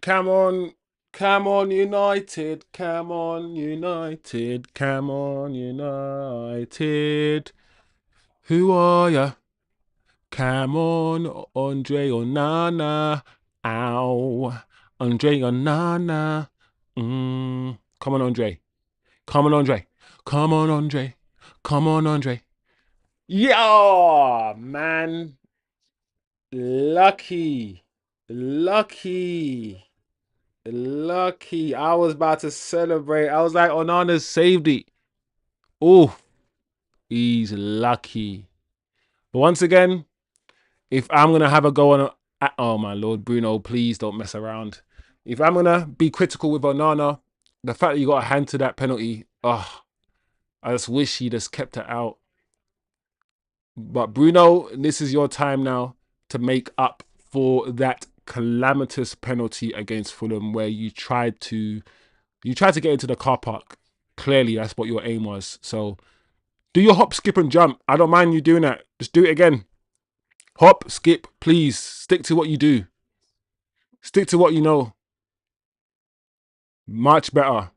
Come on, come on, United. Come on, United. Come on, United. Who are ya? Come on, Andre Onana. Ow. Andre Onana. Come on, Andre. Come on, Andre. Come on, Andre. Come on, Andre. Yeah, man. Lucky. Lucky. Lucky. I was about to celebrate. I was like, Onana saved it. Oh, he's lucky. But once again, if I'm going to have a go on... oh, my Lord, Bruno, please don't mess around. If I'm going to be critical with Onana, the fact that you got a hand to that penalty, I just wish he just kept it out. But Bruno, this is your time now to make up for that calamitous penalty against Fulham where you tried to get into the car park. Clearly, that's what your aim was. So do your hop, skip and jump. I don't mind you doing that. Just do it again. Hop, skip, please. Stick to what you do. Stick to what you know. Much better.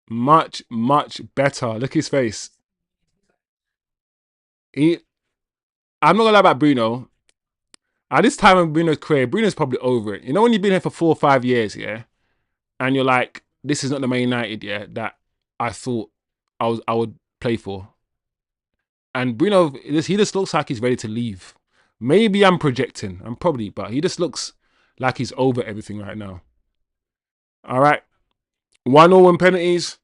Much, much better. Look at his face. I'm not going to lie about Bruno. At this time in Bruno's career, Bruno's probably over it. You know when you've been here for 4 or 5 years, yeah? And you're like, this is not the Man United, yeah, that I thought I would play for. And Bruno, he just looks like he's ready to leave. Maybe I'm projecting. I'm probably, but he just looks like he's over everything right now. All right. 1-1 in penalties.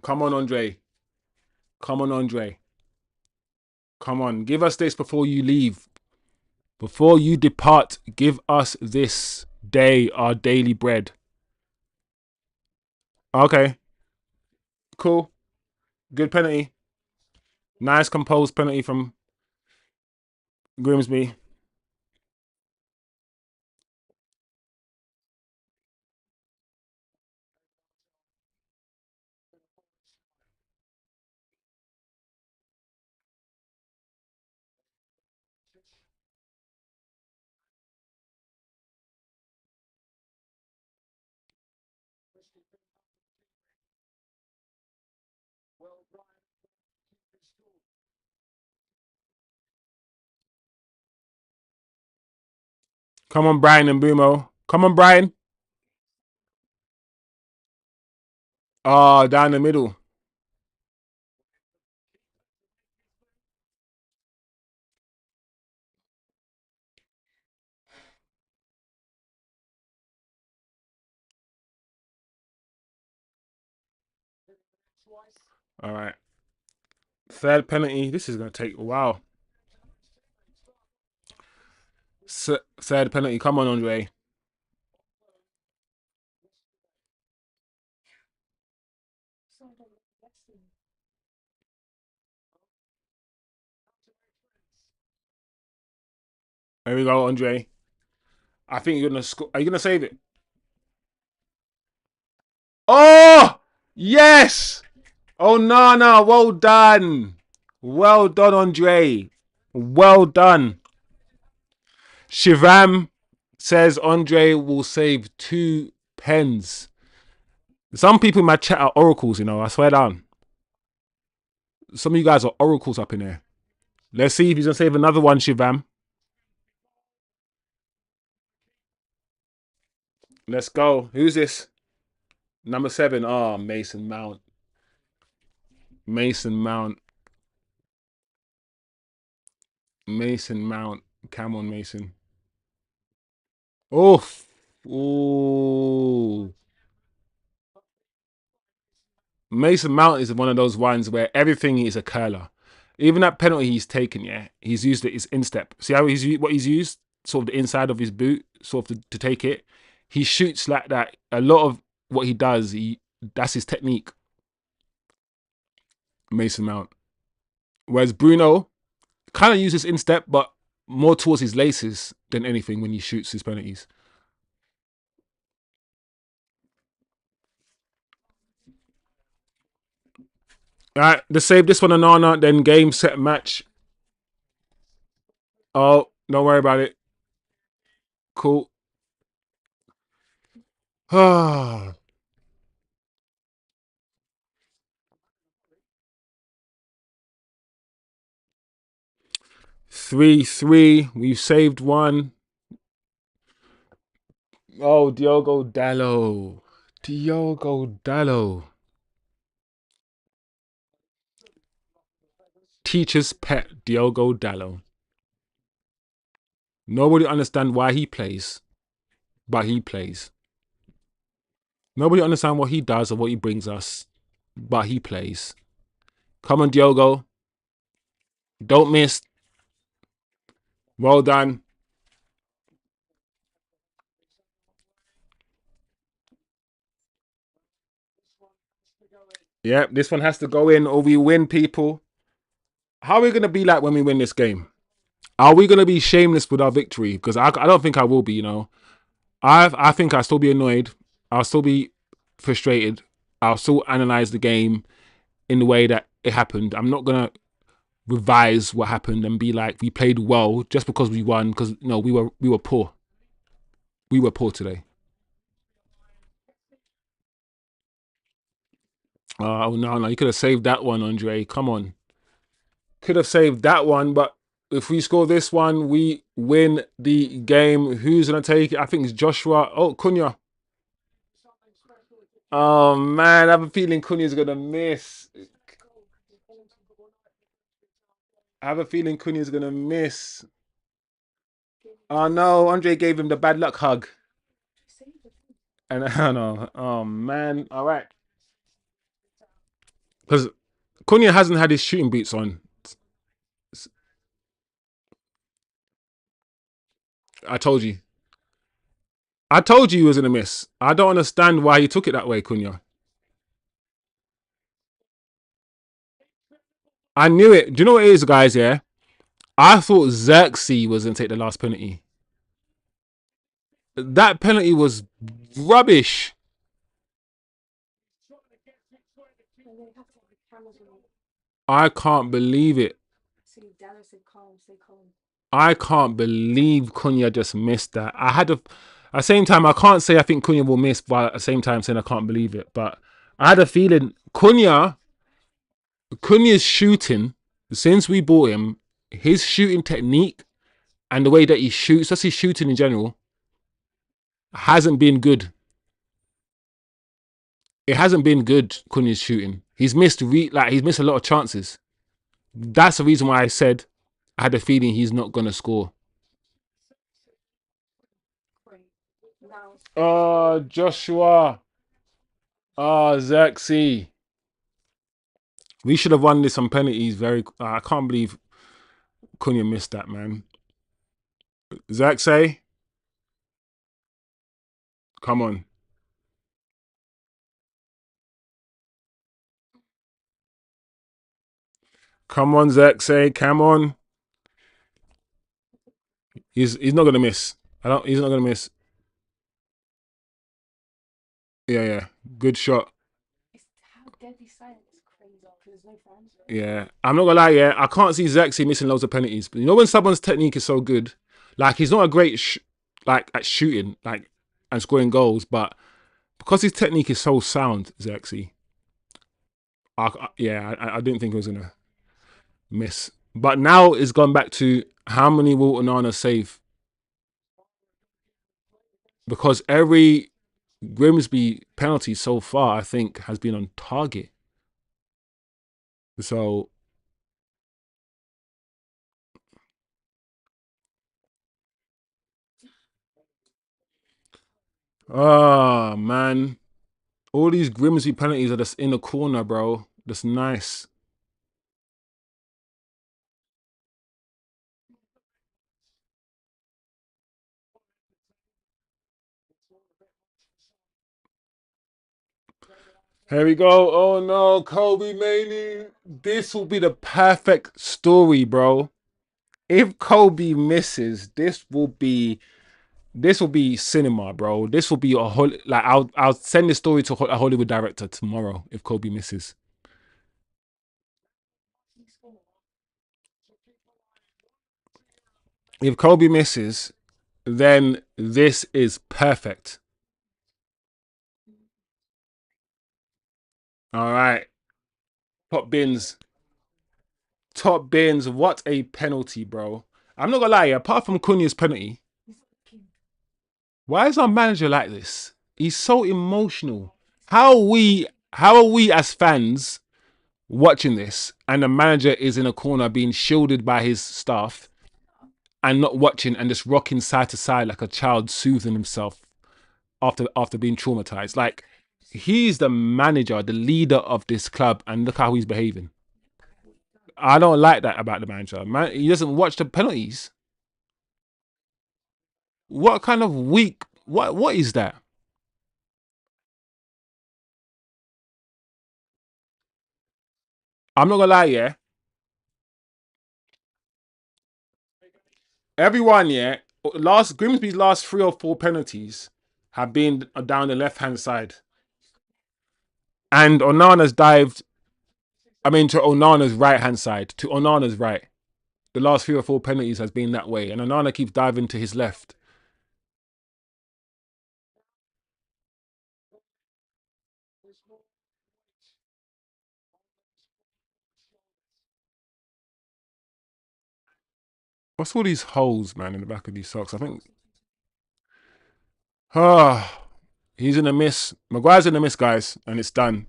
Come on, Andre. Come on, Andre. Come on. Give us this before you leave. Before you depart, give us this day, our daily bread. Okay. Cool. Good penalty. Nice composed penalty from Grimsby. Come on, Brian and Bumo. Come on, Brian. Oh, down the middle. All right. Third penalty. This is going to take a while. Third penalty. Come on, Andre. There we go, Andre. I think you're going to score. Are you going to save it? Oh! Yes! Oh, no. Well done. Well done, Andre. Well done. Shivam says Andre will save 2 pens. Some people in my chat are oracles, you know. I swear down. Some of you guys are oracles up in there. Let's see if he's going to save another one, Shivam. Let's go. Who's this? Number 7. Oh, Mason Mount. Mason Mount. Mason Mount. Come on, Mason. Oof. Ooh. Mason Mount is one of those ones where everything is a curler. Even that penalty he's taken, yeah, he's used it, his instep. See how what he's used? Sort of the inside of his boot, sort of to take it. He shoots like that. A lot of what he does, that's his technique. Mason Mount. Whereas Bruno kind of uses instep, but more towards his laces than anything when he shoots his penalties. All right, let's save this one on Nana, then game, set, match. Oh, don't worry about it. Cool. 3-3. We've saved one. Oh, Diogo Dalot. Diogo Dalot. Teacher's pet, Diogo Dalot. Nobody understands why he plays, but he plays. Nobody understands what he does or what he brings us, but he plays. Come on, Diogo. Don't miss. Well done. Yeah, this one has to go in or we win, people. How are we going to be like when we win this game? Are we going to be shameless with our victory? Because I don't think I will be, you know. I think I'll still be annoyed. I'll still be frustrated. I'll still analyze the game in the way that it happened. I'm not going to revise what happened and be like, we played well just because we won. Because, you know, we were poor. We were poor today. Oh, no. You could have saved that one, Andre. Come on. Could have saved that one, but if we score this one, we win the game. Who's going to take it? I think it's Joshua. Oh, Cunha. Oh, man. I have a feeling Cunha's going to miss. I have a feeling Cunha's going to miss. Oh, no. Andre gave him the bad luck hug. And I don't know. Oh, man. All right. Because Cunha hasn't had his shooting boots on. I told you. I told you he was going to miss. I don't understand why he took it that way, Cunha. I knew it. Do you know what it is, guys? Yeah. I thought Xerxes was going to take the last penalty. That penalty was rubbish. I can't believe it. I can't believe Cunha just missed that. At the same time, I can't say I think Cunha will miss, but at the same time saying I can't believe it. But I had a feeling Cunha's shooting, since we bought him, his shooting technique and the way that he shoots, just his shooting in general, hasn't been good. It hasn't been good, Cunha's shooting. He's missed he's missed a lot of chances. That's the reason why I said I had a feeling he's not gonna score. Oh, Joshua. Oh, Xerxes. We should have won this on penalties. I can't believe Cunha missed that, man. Xerxes, come on. Come on, Xerxes, come on. He's not gonna miss. He's not gonna miss. Yeah. Good shot. Yeah. I'm not gonna lie, yeah. I can't see Xerxes missing loads of penalties. But you know when someone's technique is so good, like he's not a great at shooting, and scoring goals, but because his technique is so sound, Xerxes, I didn't think he was gonna miss. But now it's gone back to how many will Onana save? Because every Grimsby penalty so far, I think, has been on target. So, oh man, all these Grimsby penalties are just in the corner, bro. That's nice. Here we go. Oh no, Kobbie Mainoo. This will be the perfect story, bro. If Kobbie misses, this will be cinema, bro. This will be I'll send this story to a Hollywood director tomorrow if Kobbie misses. If Kobbie misses, then this is perfect. All right. Top bins. Top bins. What a penalty, bro. I'm not gonna lie, apart from Cunha's penalty, why is our manager like this? He's so emotional. How are we as fans watching this and the manager is in a corner being shielded by his staff and not watching and just rocking side to side like a child soothing himself after being traumatized? Like, he's the manager, the leader of this club, and look how he's behaving. I don't like that about the manager. Man, he doesn't watch the penalties. What kind of weak? What is that? I'm not gonna lie, yeah. Everyone, yeah. Grimsby's last 3 or 4 penalties have been down the left hand side, and Onana's dived. I mean, to Onana's right hand side, to Onana's right. The last 3 or 4 penalties has been that way, and Onana keeps diving to his left. What's all these holes, man, in the back of these socks? I think. Ah, he's in a miss. Maguire's in a miss, guys, and it's done.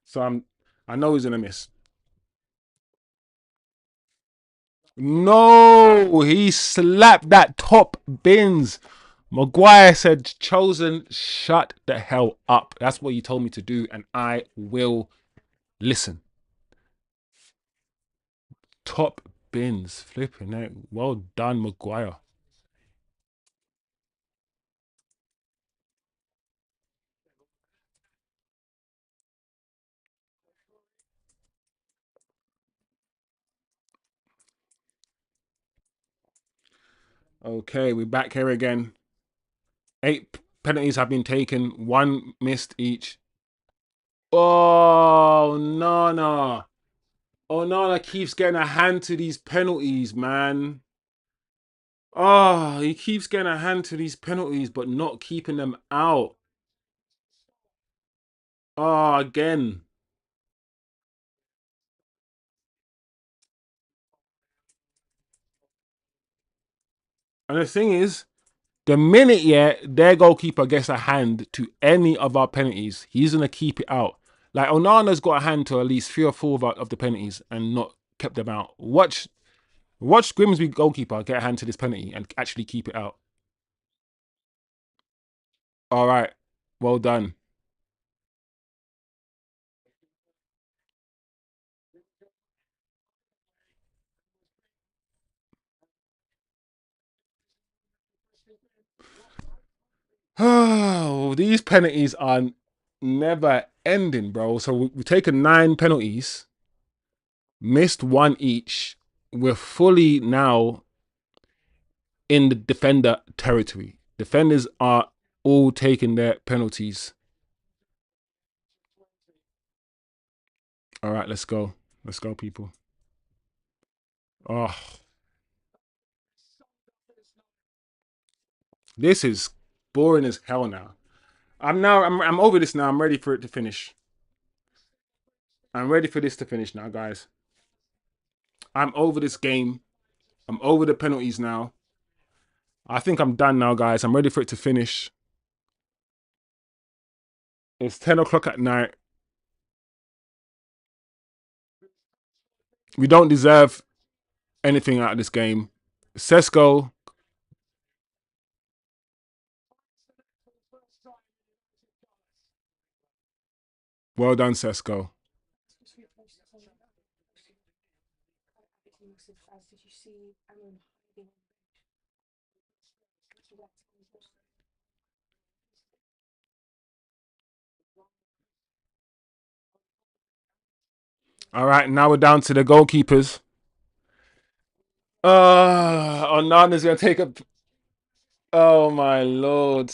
So I know he's in a miss. No, he slapped that top bins. Maguire said, "Chosen, shut the hell up." That's what you told me to do, and I will listen. Top bins, flipping it. Well done, Maguire. Okay, we're back here again. 8 penalties have been taken, 1 missed each. Oh, Nana. Oh, Nana keeps getting a hand to these penalties, man. Oh, he keeps getting a hand to these penalties, but not keeping them out. Oh, again. And the thing is, the minute, yeah, their goalkeeper gets a hand to any of our penalties, he's going to keep it out. Like, Onana's got a hand to at least 3 or 4 of the penalties and not kept them out. Watch Grimsby goalkeeper get a hand to this penalty and actually keep it out. All right. Well done. Oh, these penalties are never ending, bro. So we've taken 9 penalties, missed 1 each. We're fully now in the defender territory. Defenders are all taking their penalties. All right, let's go. Let's go, people. Oh, this is boring as hell now. I'm over this now. I'm ready for it to finish. I'm ready for this to finish now, guys. I'm over this game. I'm over the penalties now. I think I'm done now, guys. I'm ready for it to finish. It's 10 o'clock at night. We don't deserve anything out of this game. Sesko, well done, Sesko. Did you see Aaron hiding? All right, now we're down to the goalkeepers. Onana's going to take a... Oh, my Lord.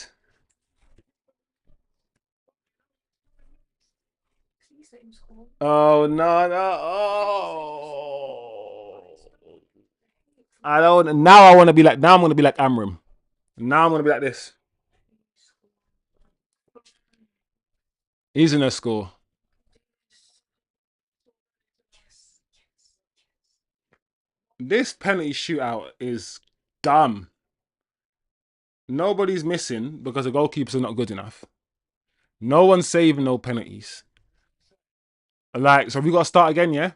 Oh, no, no. Oh. I don't... Now I want to be like... Now I'm going to be like Amram. Now I'm going to be like this. He's in a score. This penalty shootout is dumb. Nobody's missing because the goalkeepers are not good enough. No one's saving no penalties. Like, so we got to start again, yeah?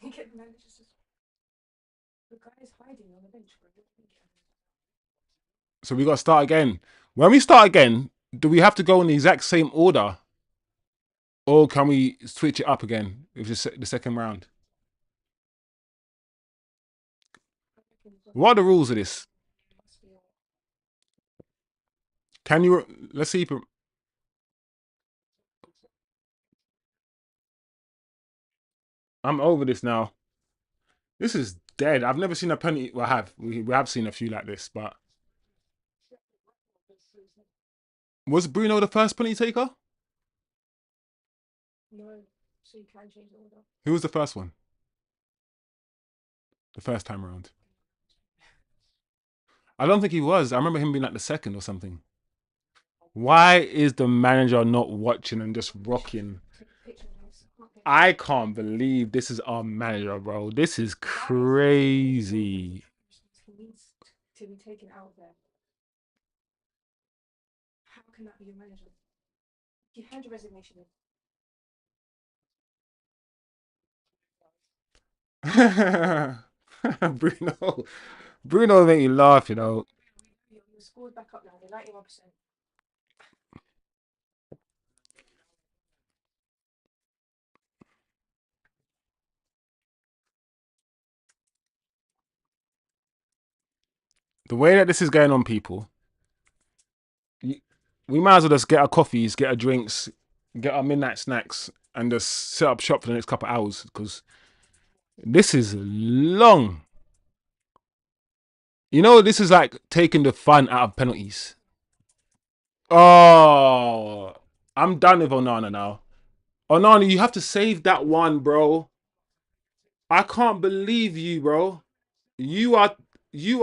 The guy's hiding on the bench. So we got to start again. When we start again, do we have to go in the exact same order? Or can we switch it up again with the second round? What are the rules of this? Can you? Let's see. I'm over this now. This is dead. I've never seen a penalty. Well, we have seen a few like this, but was Bruno the first penalty taker? No, so you can change the order. Who was the first one? The first time around. I don't think he was. I remember him being like the second or something. Why is the manager not watching and just rocking? Take a picture of this. I can't believe this is our manager, bro. This is crazy. He needs to be taken out there. How can that be your manager? You hand your resignation in. Bruno make you laugh, you know. Your score's back up now. They're 91%. The way that this is going on, people, we might as well just get our coffees, get our drinks, get our midnight snacks, and just set up shop for the next couple of hours because this is long. You know, this is like taking the fun out of penalties. Oh, I'm done with Onana now. Onana, you have to save that one, bro. I can't believe you, bro. You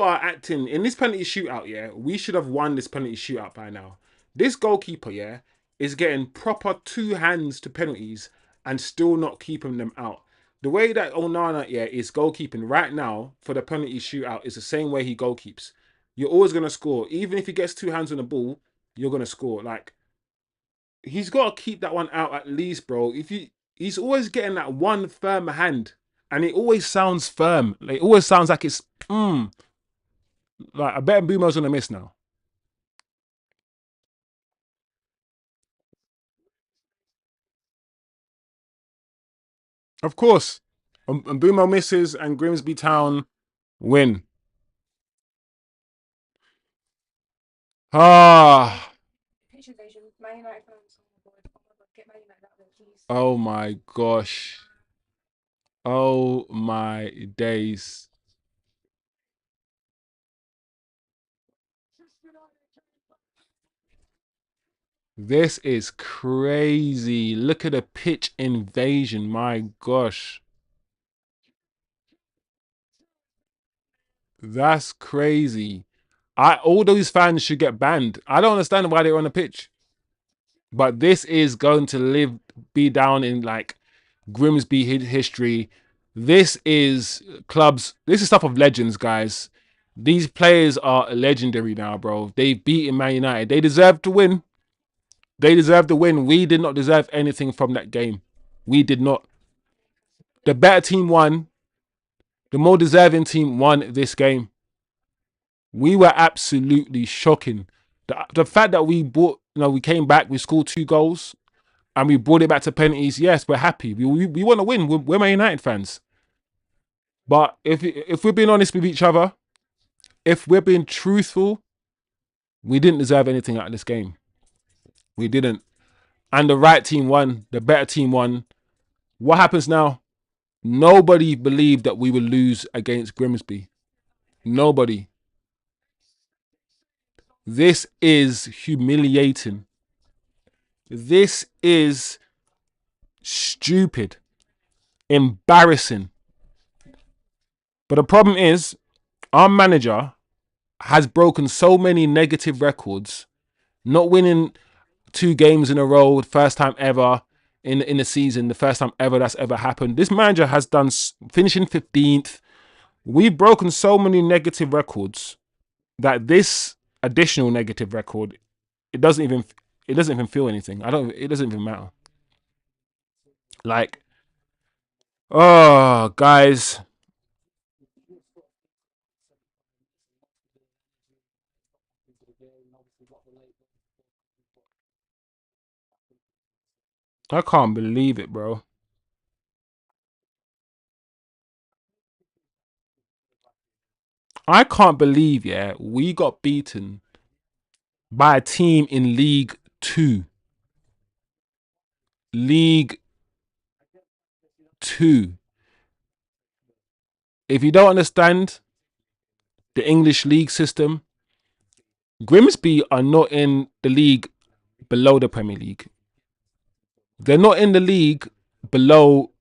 are acting in this penalty shootout, yeah. We should have won this penalty shootout by now. This goalkeeper, yeah, is getting proper two hands to penalties and still not keeping them out. The way that Onana, yeah, is goalkeeping right now for the penalty shootout is the same way he goalkeeps. You're always gonna score. Even if he gets two hands on the ball, you're gonna score. Like, he's got to keep that one out at least, bro. He's always getting that one firm hand, and it always sounds firm. Like, it always sounds like it's like I bet Mbumo's gonna miss now. Of course, Mbumo misses and Grimsby Town win. Ah, Pitch invasion. Man United fans. Oh my god. Oh my god. Get Man United out there, please. oh my gosh. Oh my days. This is crazy. Look at the pitch invasion. My gosh. That's crazy. All those fans should get banned. I don't understand why they're on the pitch. But this is going to be down in like Grimsby history. This is this is stuff of legends, guys. These players are legendary now, bro. They've beaten Man United. They deserve to win. They deserve to win. We did not deserve anything from that game. We did not. The better team won. The more deserving team won this game. We were absolutely shocking. The fact that we came back, we scored 2 goals, and we brought it back to penalties. Yes, we're happy. We want to win. We're Man United fans. But if we're being honest with each other, if we're being truthful, we didn't deserve anything out of this game. We didn't. And the right team won. The better team won. What happens now? Nobody believed that we would lose against Grimsby. Nobody. This is humiliating. This is stupid. Embarrassing. But the problem is, our manager has broken so many negative records, not winning 2 games in a row, first time ever in the season, the first time ever that's ever happened. This manager has done finishing 15th. We've broken so many negative records that this additional negative record, it doesn't even feel anything. It doesn't even matter. Like, oh, guys, I can't believe it, bro. I can't believe, yeah, we got beaten by a team in League 2. League 2. If you don't understand the English league system, Grimsby are not in the league below the Premier League. They're not in the league below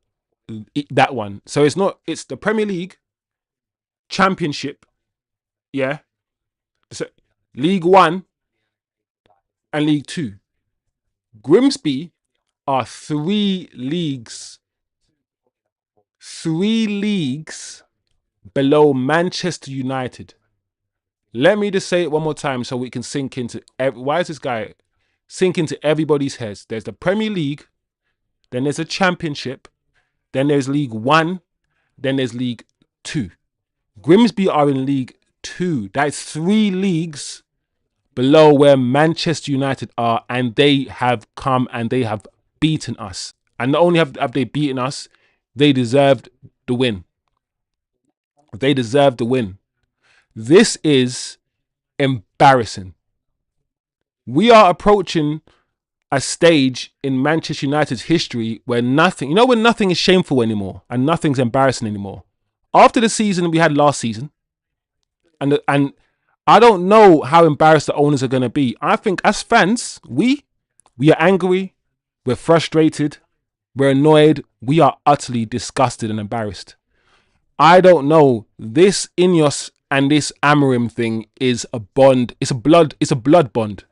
that one. So it's the Premier League, Championship, yeah, so League 1 and League 2. Grimsby are three leagues below Manchester United. Let me just say it one more time so we can sink into why is this guy sink into everybody's heads. There's the Premier League, then there's a Championship, then there's League 1, then there's League 2. Grimsby are in League 2. That's 3 leagues below where Manchester United are, and they have come and they have beaten us. And not only have they beaten us, they deserved the win. They deserved the win. This is embarrassing. We are approaching a stage in Manchester United's history where nothing, when nothing is shameful anymore and nothing's embarrassing anymore. After the season we had last season, and I don't know how embarrassed the owners are going to be. I think as fans, we are angry, we're frustrated, we're annoyed, we are utterly disgusted and embarrassed. I don't know. This Ineos and this Amorim thing is a bond. It's a blood bond.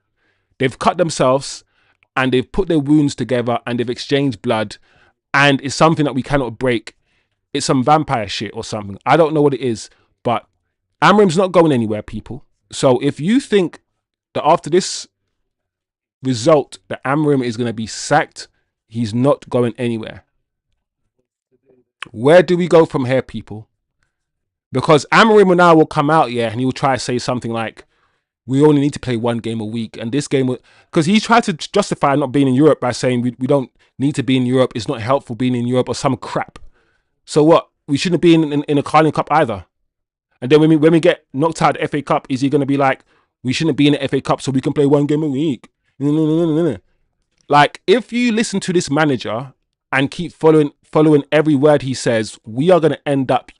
They've cut themselves and they've put their wounds together and they've exchanged blood, and it's something that we cannot break. It's some vampire shit or something. I don't know what it is, but Amorim's not going anywhere, people. So if you think that after this result that Amorim is going to be sacked, he's not going anywhere. Where do we go from here, people? Because Amorim now will come out, and he will try to say something like, we only need to play 1 game a week. And this game, because he tried to justify not being in Europe by saying we don't need to be in Europe. It's not helpful being in Europe or some crap. So what? We shouldn't be in a Carling Cup either. And then when we get knocked out of the FA Cup, is he going to be like, we shouldn't be in the FA Cup so we can play 1 game a week? No. Like, if you listen to this manager and keep following every word he says, we are going to end up,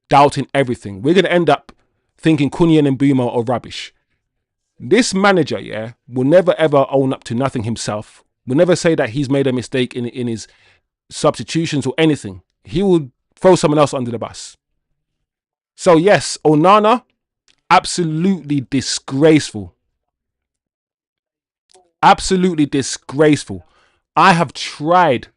doubting everything. We're going to end up thinking Cunha and Mbeumo are rubbish. This manager, will never ever own up to nothing himself. Will never say that he's made a mistake in his substitutions or anything. He will throw someone else under the bus. So yes, Onana, absolutely disgraceful. Absolutely disgraceful. I have tried.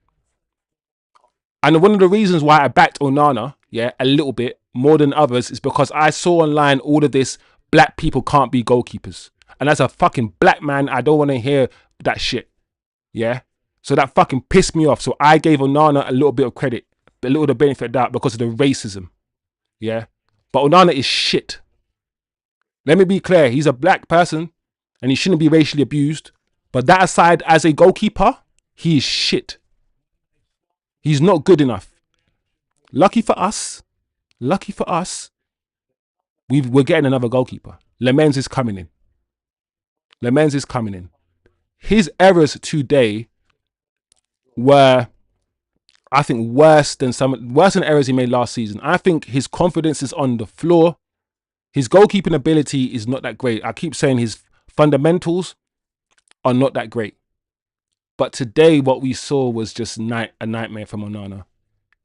And one of the reasons why I backed Onana, a little bit more than others, is because I saw online all of this, black people can't be goalkeepers. And as a fucking black man, I don't want to hear that shit. So that fucking pissed me off. So I gave Onana a little bit of credit, a little bit of benefit of doubt because of the racism. But Onana is shit. Let me be clear. He's a black person and he shouldn't be racially abused. But that aside, as a goalkeeper, he is shit. He's not good enough. Lucky for us, we're getting another goalkeeper. Lemens is coming in. His errors today were, I think, worse than errors he made last season. I think his confidence is on the floor. His goalkeeping ability is not that great. I keep saying his fundamentals are not that great. But today, what we saw was just a nightmare from Onana.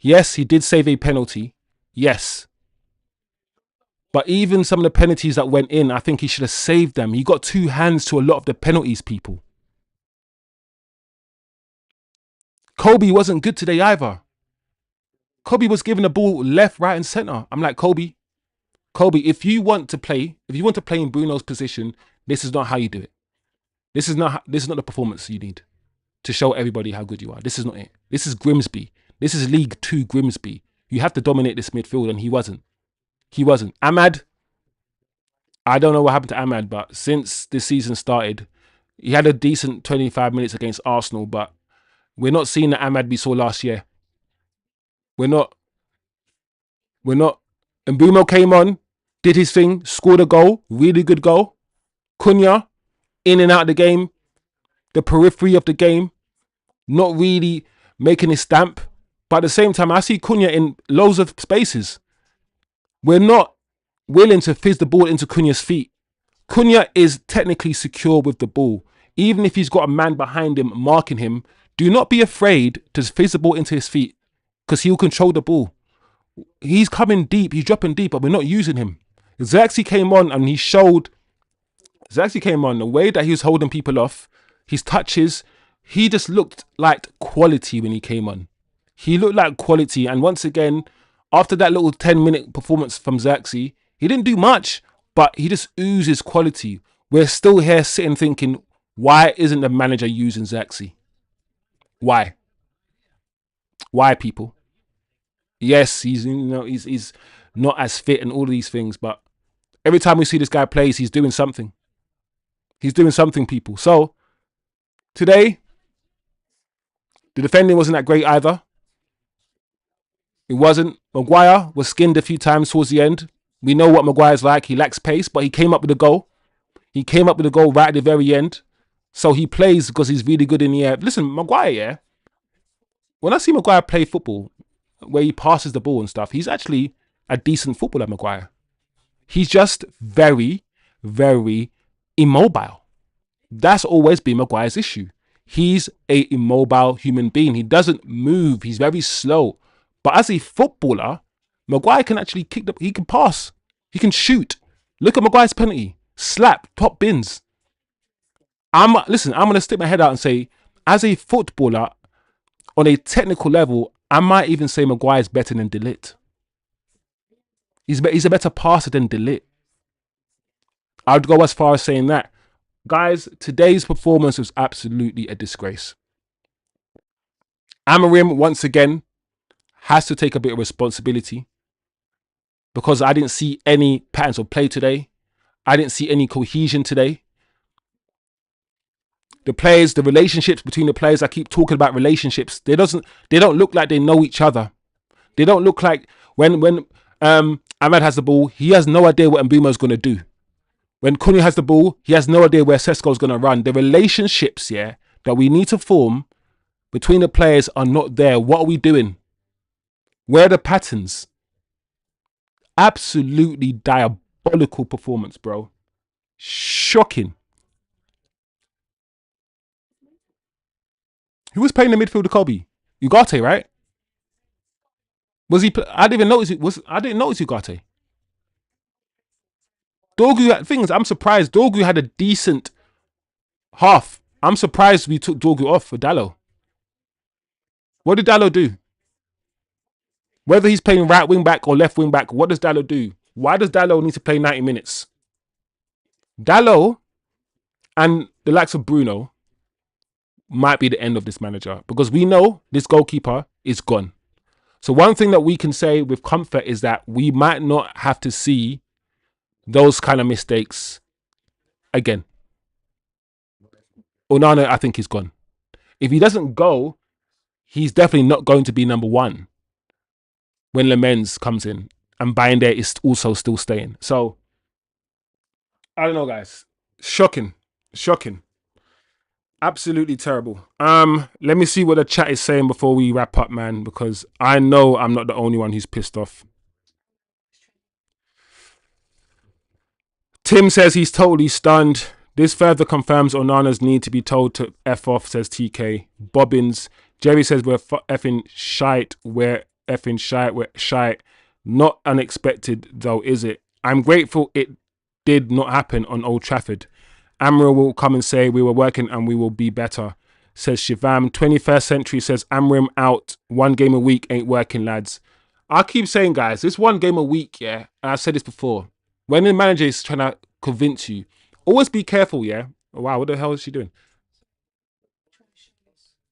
Yes, he did save a penalty. Yes. But even some of the penalties that went in, I think he should have saved them. He got 2 hands to a lot of the penalties, people. Kobbie wasn't good today either. Kobbie was giving the ball left, right and centre. I'm like, Kobbie, if you want to play in Bruno's position, this is not how you do it. This is not the performance you need to show everybody how good you are. This is not it. This is Grimsby. This is League 2 Grimsby. You have to dominate this midfield, and he wasn't. Ahmad, I don't know what happened to Ahmad, but since this season started, he had a decent 25 minutes against Arsenal, but we're not seeing the Ahmad we saw last year. We're not. And Mbeumo came on, did his thing, scored a goal, really good goal. Cunha, in and out of the game, the periphery of the game, not really making his stamp. But at the same time, I see Cunha in loads of spaces. We're not willing to fizz the ball into Cunha's feet. Cunha is technically secure with the ball. Even if he's got a man behind him marking him, do not be afraid to fizz the ball into his feet because he'll control the ball. He's coming deep, he's dropping deep, but we're not using him. Xerxes came on and he showed. Xerxes came on the way that he was holding people off, his touches. He just looked like quality when he came on. He looked like quality. And once again, after that little 10-minute performance from Xerxes, he didn't do much, but he just oozes quality. We're still here sitting thinking, why isn't the manager using Xerxes? Why? Why, people? Yes, he's not as fit and all of these things, but every time we see this guy plays, he's doing something. He's doing something, people. So today, the defending wasn't that great either. It wasn't. Maguire was skinned a few times towards the end. We know what Maguire's like. He lacks pace, but he came up with a goal. He came up with a goal right at the very end. So he plays because he's really good in the air. Listen, Maguire, yeah. When I see Maguire play football, where he passes the ball and stuff, he's actually a decent footballer, Maguire. He's just very, very immobile. That's always been Maguire's issue. He's a immobile human being. He doesn't move. He's very slow. But as a footballer, Maguire can actually he can pass. He can shoot. Look at Maguire's penalty. Slap, top bins. Listen, I'm going to stick my head out and say, as a footballer, on a technical level, I might even say Maguire's better than dalot. He's a better passer than dalot. I'd go as far as saying that. Guys, today's performance was absolutely a disgrace. Amorim, once again, has to take a bit of responsibility because I didn't see any patterns of play today. I didn't see any cohesion today. The players, the relationships between the players, I keep talking about relationships. They don't look like they know each other. They don't look like when Ahmad has the ball, he has no idea what Mbeumo's going to do. When Cunha has the ball, he has no idea where Sesko's going to run. The relationships, that we need to form between the players are not there. What are we doing? Where are the patterns? Absolutely diabolical performance, bro. Shocking. Who was playing the midfield of Kobbie? Ugarte, right? Was he? I didn't even notice. I didn't notice Ugarte. Dorgu, things. I'm surprised. Dorgu had a decent half. I'm surprised we took Dorgu off for Dalot. What did Dalot do? Whether he's playing right wing back or left wing back, what does Dalot do? Why does Dalot need to play 90 minutes? Dalot and the likes of Bruno might be the end of this manager because we know this goalkeeper is gone. So one thing that we can say with comfort is that we might not have to see those kind of mistakes again. Onana, I think, is gone. If he doesn't go, he's definitely not going to be number one when Lemens comes in, and Binder is also still staying. So I don't know, guys. Shocking. Absolutely terrible. Let me see what the chat is saying before we wrap up, man, because I know I'm not the only one who's pissed off. Tim says he's totally stunned. This further confirms Onana's need to be told to F off, says TK. Bobbins. Jerry says we're effing shite. We're effing shite. We're shite. Not unexpected, though, is it? I'm grateful it did not happen on Old Trafford. Amra will come and say we were working and we will be better, says Shivam. 21st Century says Amrim out. 1 game a week ain't working, lads. I keep saying, guys, this 1 game a week, and I've said this before, when the manager is trying to convince you, always be careful, Wow, what the hell is she doing?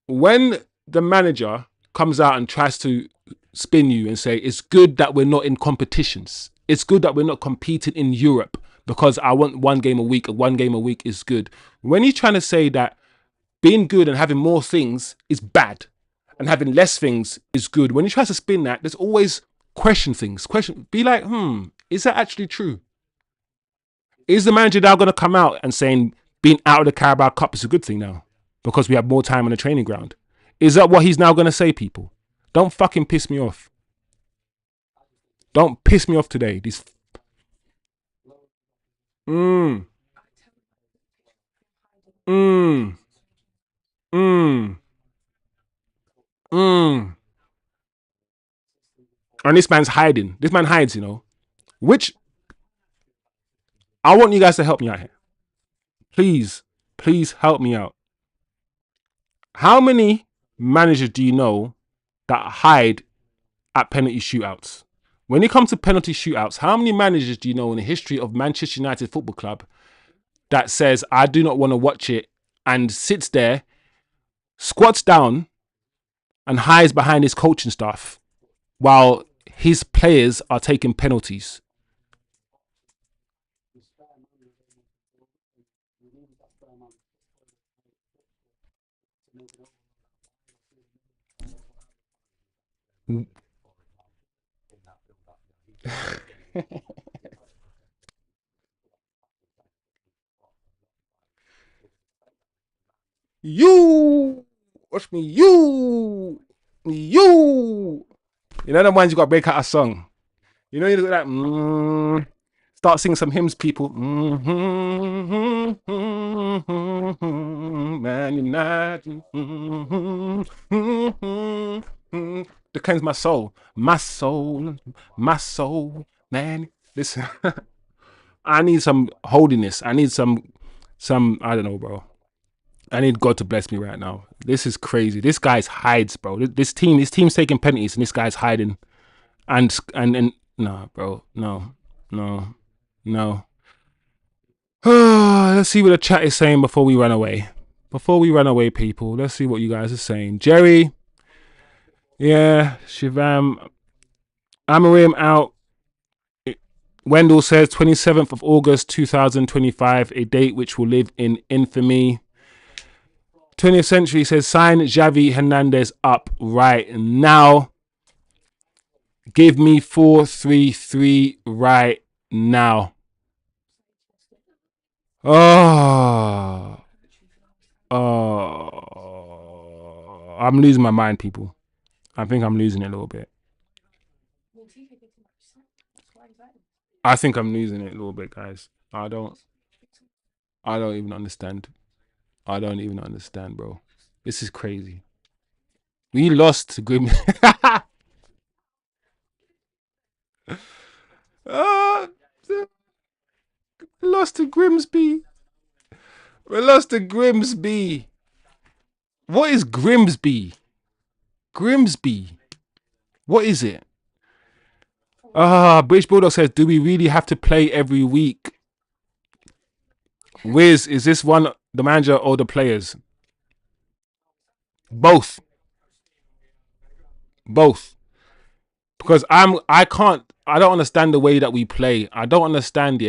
When the manager comes out and tries to spin you and say, it's good that we're not in competitions. It's good that we're not competing in Europe because I want 1 game a week. 1 game a week is good. When he's trying to say that being good and having more things is bad and having less things is good, when he tries to spin that, there's always question things. Be like, is that actually true? Is the manager now going to come out and saying being out of the Carabao Cup is a good thing now because we have more time on the training ground? Is that what he's now going to say, people? Don't fucking piss me off. Don't piss me off today. These. Mm. Mm. Mm. Mm. And this man's hiding. This man hides, you know. Which I want you guys to help me out here. Please, please help me out. How many managers do you know that hide at penalty shootouts? When it comes to penalty shootouts, how many managers do you know in the history of Manchester United Football Club that says, I do not want to watch it, and sits there, squats down, and hides behind his coaching staff while his players are taking penalties? You watch me, you. You know the ones you got to break out a song. You know you do that. Start singing some hymns, people. Man United. That cleanse my soul, man. Listen, I need some holiness. I need some. I don't know, bro. I need God to bless me right now. This is crazy. This guy's hides, bro. This team's taking penalties, and this guy's hiding. And no, bro, no. Let's see what the chat is saying before we run away. People, let's see what you guys are saying. Jerry, yeah, Shivam, Amarim out. Wendell says 27th of August 2025, a date which will live in infamy. 20th Century says sign Xavi Hernandez up right now. Give me 4-3-3 right now. Oh, I'm losing my mind, people. I think I'm losing it a little bit. I think I'm losing it a little bit, guys. I don't even understand. I don't even understand, bro. This is crazy. We lost to Grimsby. Lost to Grimsby. We lost to Grimsby. What is Grimsby? Grimsby. What is it? British Bulldog says, do we really have to play every week? Wiz, is this one the manager or the players? Both. Because I don't understand the way that we play. I don't understand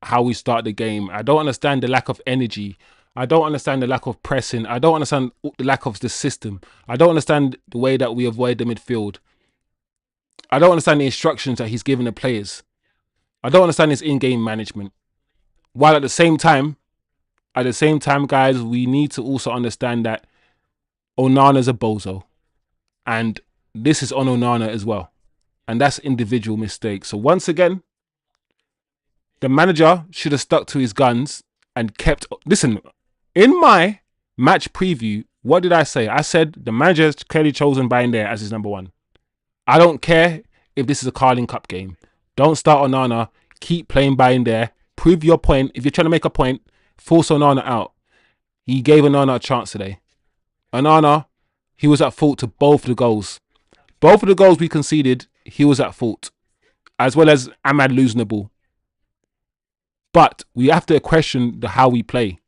how we start the game. I don't understand the lack of energy. I don't understand the lack of pressing. I don't understand the lack of the system. I don't understand the way that we avoid the midfield. I don't understand the instructions that he's giving the players. I don't understand his in-game management. While at the same time, guys, we need to also understand that Onana's a bozo. And this is on Onana as well. And that's individual mistakes. So once again, the manager should have stuck to his guns and kept... Listen, in my match preview, what did I say? I said the manager is clearly chosen by there as his number one. I don't care if this is a Carling Cup game. Don't start Onana. Keep playing by in there. Prove your point. If you're trying to make a point, force Onana out. He gave Onana a chance today. Onana, he was at fault to both the goals. Both of the goals we conceded, he was at fault. As well as Ahmad losing the ball. But we have to question how we play.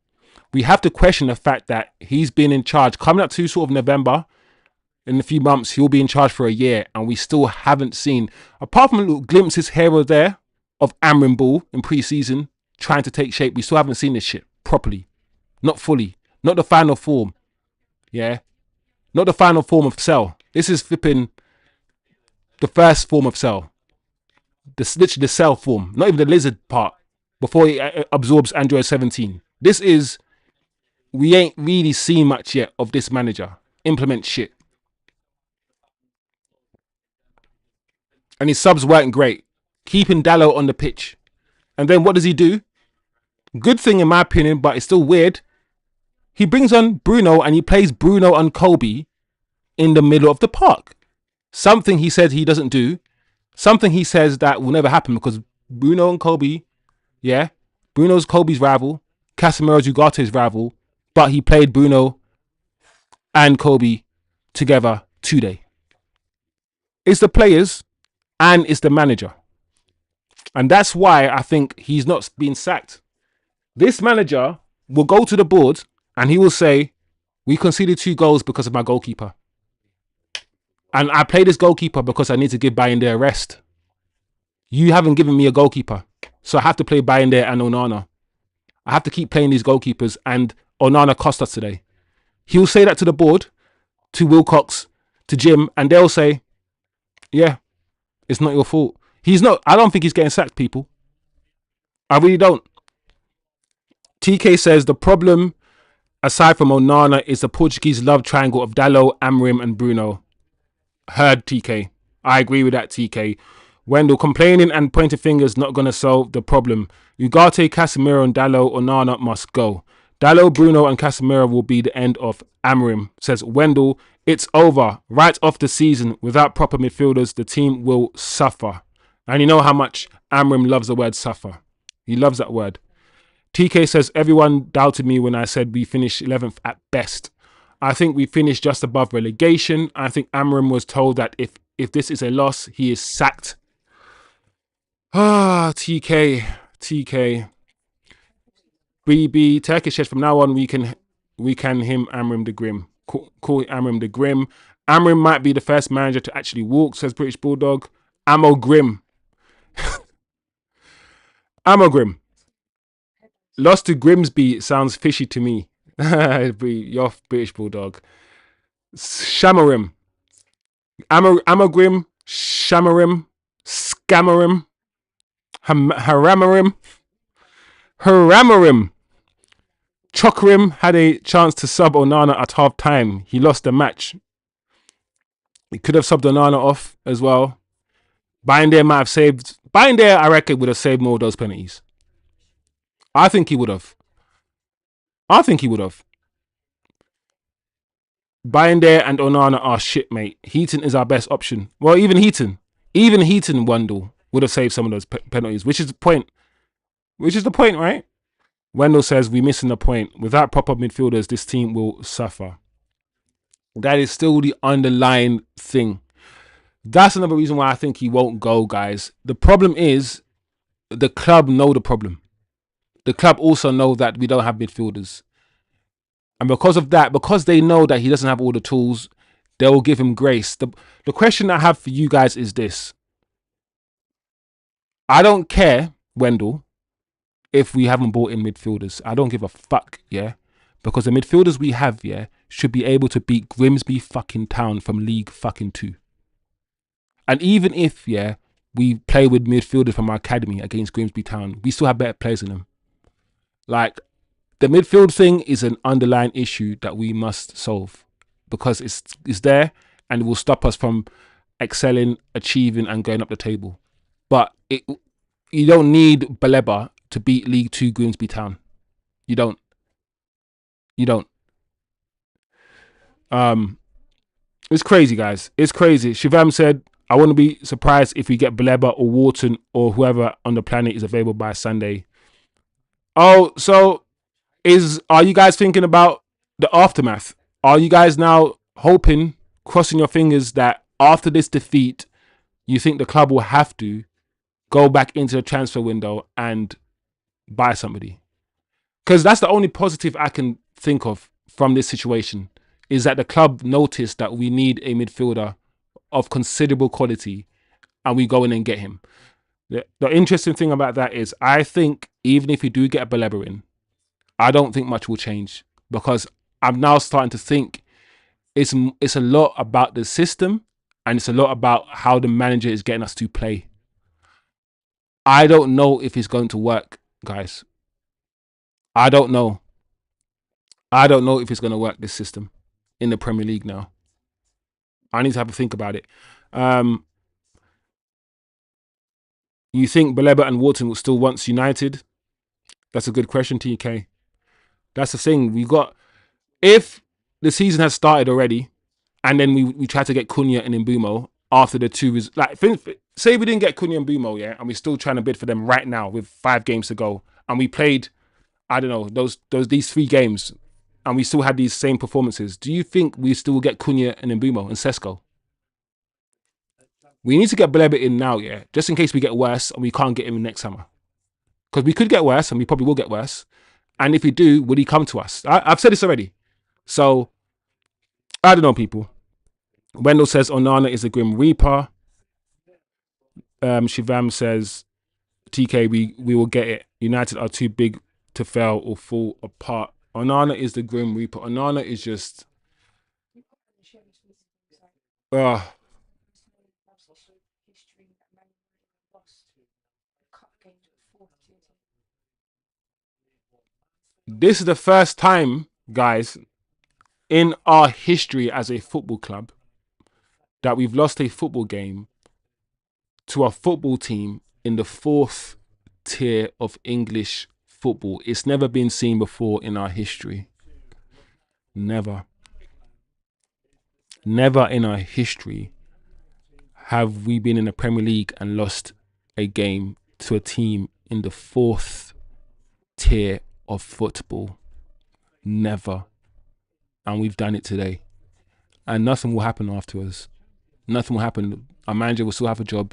We have to question the fact that he's been in charge. Coming up to sort of November, in a few months, he'll be in charge for a year. And we still haven't seen, apart from little glimpses here or there of Amrin Ball in pre-season trying to take shape, we still haven't seen this shit properly. Not fully. Not the final form. Yeah? Not the final form of Cell. This is flipping the first form of Cell. Literally the Cell form. Not even the lizard part. before he absorbs Android 17. We ain't really seen much yet of this manager implement shit. And his subs weren't great. Keeping Dalot on the pitch. And then what does he do? Good thing in my opinion, but it's still weird. He brings on Bruno and he plays Bruno and Kobbie in the middle of the park. Something he said he doesn't do. Something he says that will never happen because Bruno and Kobbie, yeah, Bruno's Kobbie's rival, Casemiro's Ugarte's rival, but he played Bruno and Kobbie together today. It's the players and it's the manager. And that's why I think he's not being sacked. This manager will go to the board and he will say, we conceded 2 goals because of my goalkeeper. And I play this goalkeeper because I need to give Bayern a rest. You haven't given me a goalkeeper. So I have to play Bayern and Onana. I have to keep playing these goalkeepers and Onana cost us today. He'll say that to the board, to Wilcox, to Jim, and they'll say, yeah, it's not your fault. I don't think he's getting sacked, people. I really don't. TK says the problem, aside from Onana, is the Portuguese love triangle of Dalot, Amorim, and Bruno. Heard, TK. I agree with that, TK. Wendell, complaining and pointing fingers not going to solve the problem. Ugarte, Casemiro, and Dalot, Onana must go. Dalot, Bruno, and Casemiro will be the end of Amorim. Says Wendell, it's over. Right off the season, without proper midfielders, the team will suffer. And you know how much Amorim loves the word suffer. He loves that word. TK says, everyone doubted me when I said we finished 11th at best. I think we finished just above relegation. I think Amorim was told that if this is a loss, he is sacked. TK. BB, Turkish says, from now on, we can him Amorim the Grim. Call Amorim the Grim. Amorim might be the first manager to actually walk, says British Bulldog. Ammo Grim. Ammo Grim. Lost to Grimsby sounds fishy to me. You're British Bulldog. Shamarim. Amogrim. Shamarim. Scamarim. Haramarim. Haramarim. Chokrim had a chance to sub Onana at half time. He lost the match. He could have subbed Onana off as well. Binder might have saved. Binder, I reckon, would have saved more of those penalties. I think he would have. Binder and Onana are shit, mate. Heaton is our best option. Well, even Heaton, Wendell would have saved some of those penalties, which is the point. Right? Wendell says, we're missing the point. Without proper midfielders, this team will suffer. That is still the underlying thing. That's another reason why I think he won't go, guys. The problem is the club know the problem. The club also know that we don't have midfielders. And because of that, because they know that he doesn't have all the tools, they will give him grace. The question I have for you guys is this. I don't care, Wendell, if we haven't brought in midfielders. I don't give a fuck, yeah? Because the midfielders we have, yeah, should be able to beat Grimsby fucking Town from League fucking 2. And even if, yeah, we play with midfielders from our academy against Grimsby Town, we still have better players than them. Like, the midfield thing is an underlying issue that we must solve because it's there and it will stop us from excelling, achieving, and going up the table. But you don't need Baleba to beat League 2 Grimsby Town. You don't. It's crazy, guys. It's crazy. Shivam said, I wouldn't be surprised if we get Baleba or Wharton or whoever on the planet is available by Sunday. Oh, so are you guys thinking about the aftermath? Are you guys now hoping, crossing your fingers, that after this defeat, you think the club will have to go back into the transfer window and buy somebody? Because that's the only positive I can think of from this situation, is that the club noticed that we need a midfielder of considerable quality and we go in and get him. The interesting thing about that is I think even if you do get a Baleba in, I don't think much will change because I'm now starting to think it's a lot about the system and it's a lot about how the manager is getting us to play. I don't know if it's going to work guys. I don't know. I don't know if it's going to work, this system in the Premier League now. I need to have a think about it. You think Baleba and Wharton will still once united? That's a good question, TK. That's the thing. We got, if the season has started already, and then we try to get Cunha and Mbumo after the two is like, say we didn't get Cunha and Mbumo, yeah, and we're still trying to bid for them right now with 5 games to go, and we played, I don't know, these 3 games, and we still had these same performances. Do you think we still get Cunha and Mbumo and Sesko? We need to get Baleba in now, yeah, just in case we get worse and we can't get him next summer. Because we could get worse, and we probably will get worse. And if we do, would he come to us? I've said this already. So, I don't know, people. Wendell says Onana is a Grim Reaper. Shivam says, TK, we will get it. United are too big to fail or fall apart. Onana is the Grim Reaper. Onana is just... This is the first time, guys, in our history as a football club that we've lost a football game to a football team in the 4th tier of English football. It's never been seen before in our history. Never. Never in our history have we been in the Premier League and lost a game to a team in the 4th tier of football. Never. And we've done it today. And nothing will happen afterwards. Nothing will happen. Our manager will still have a job.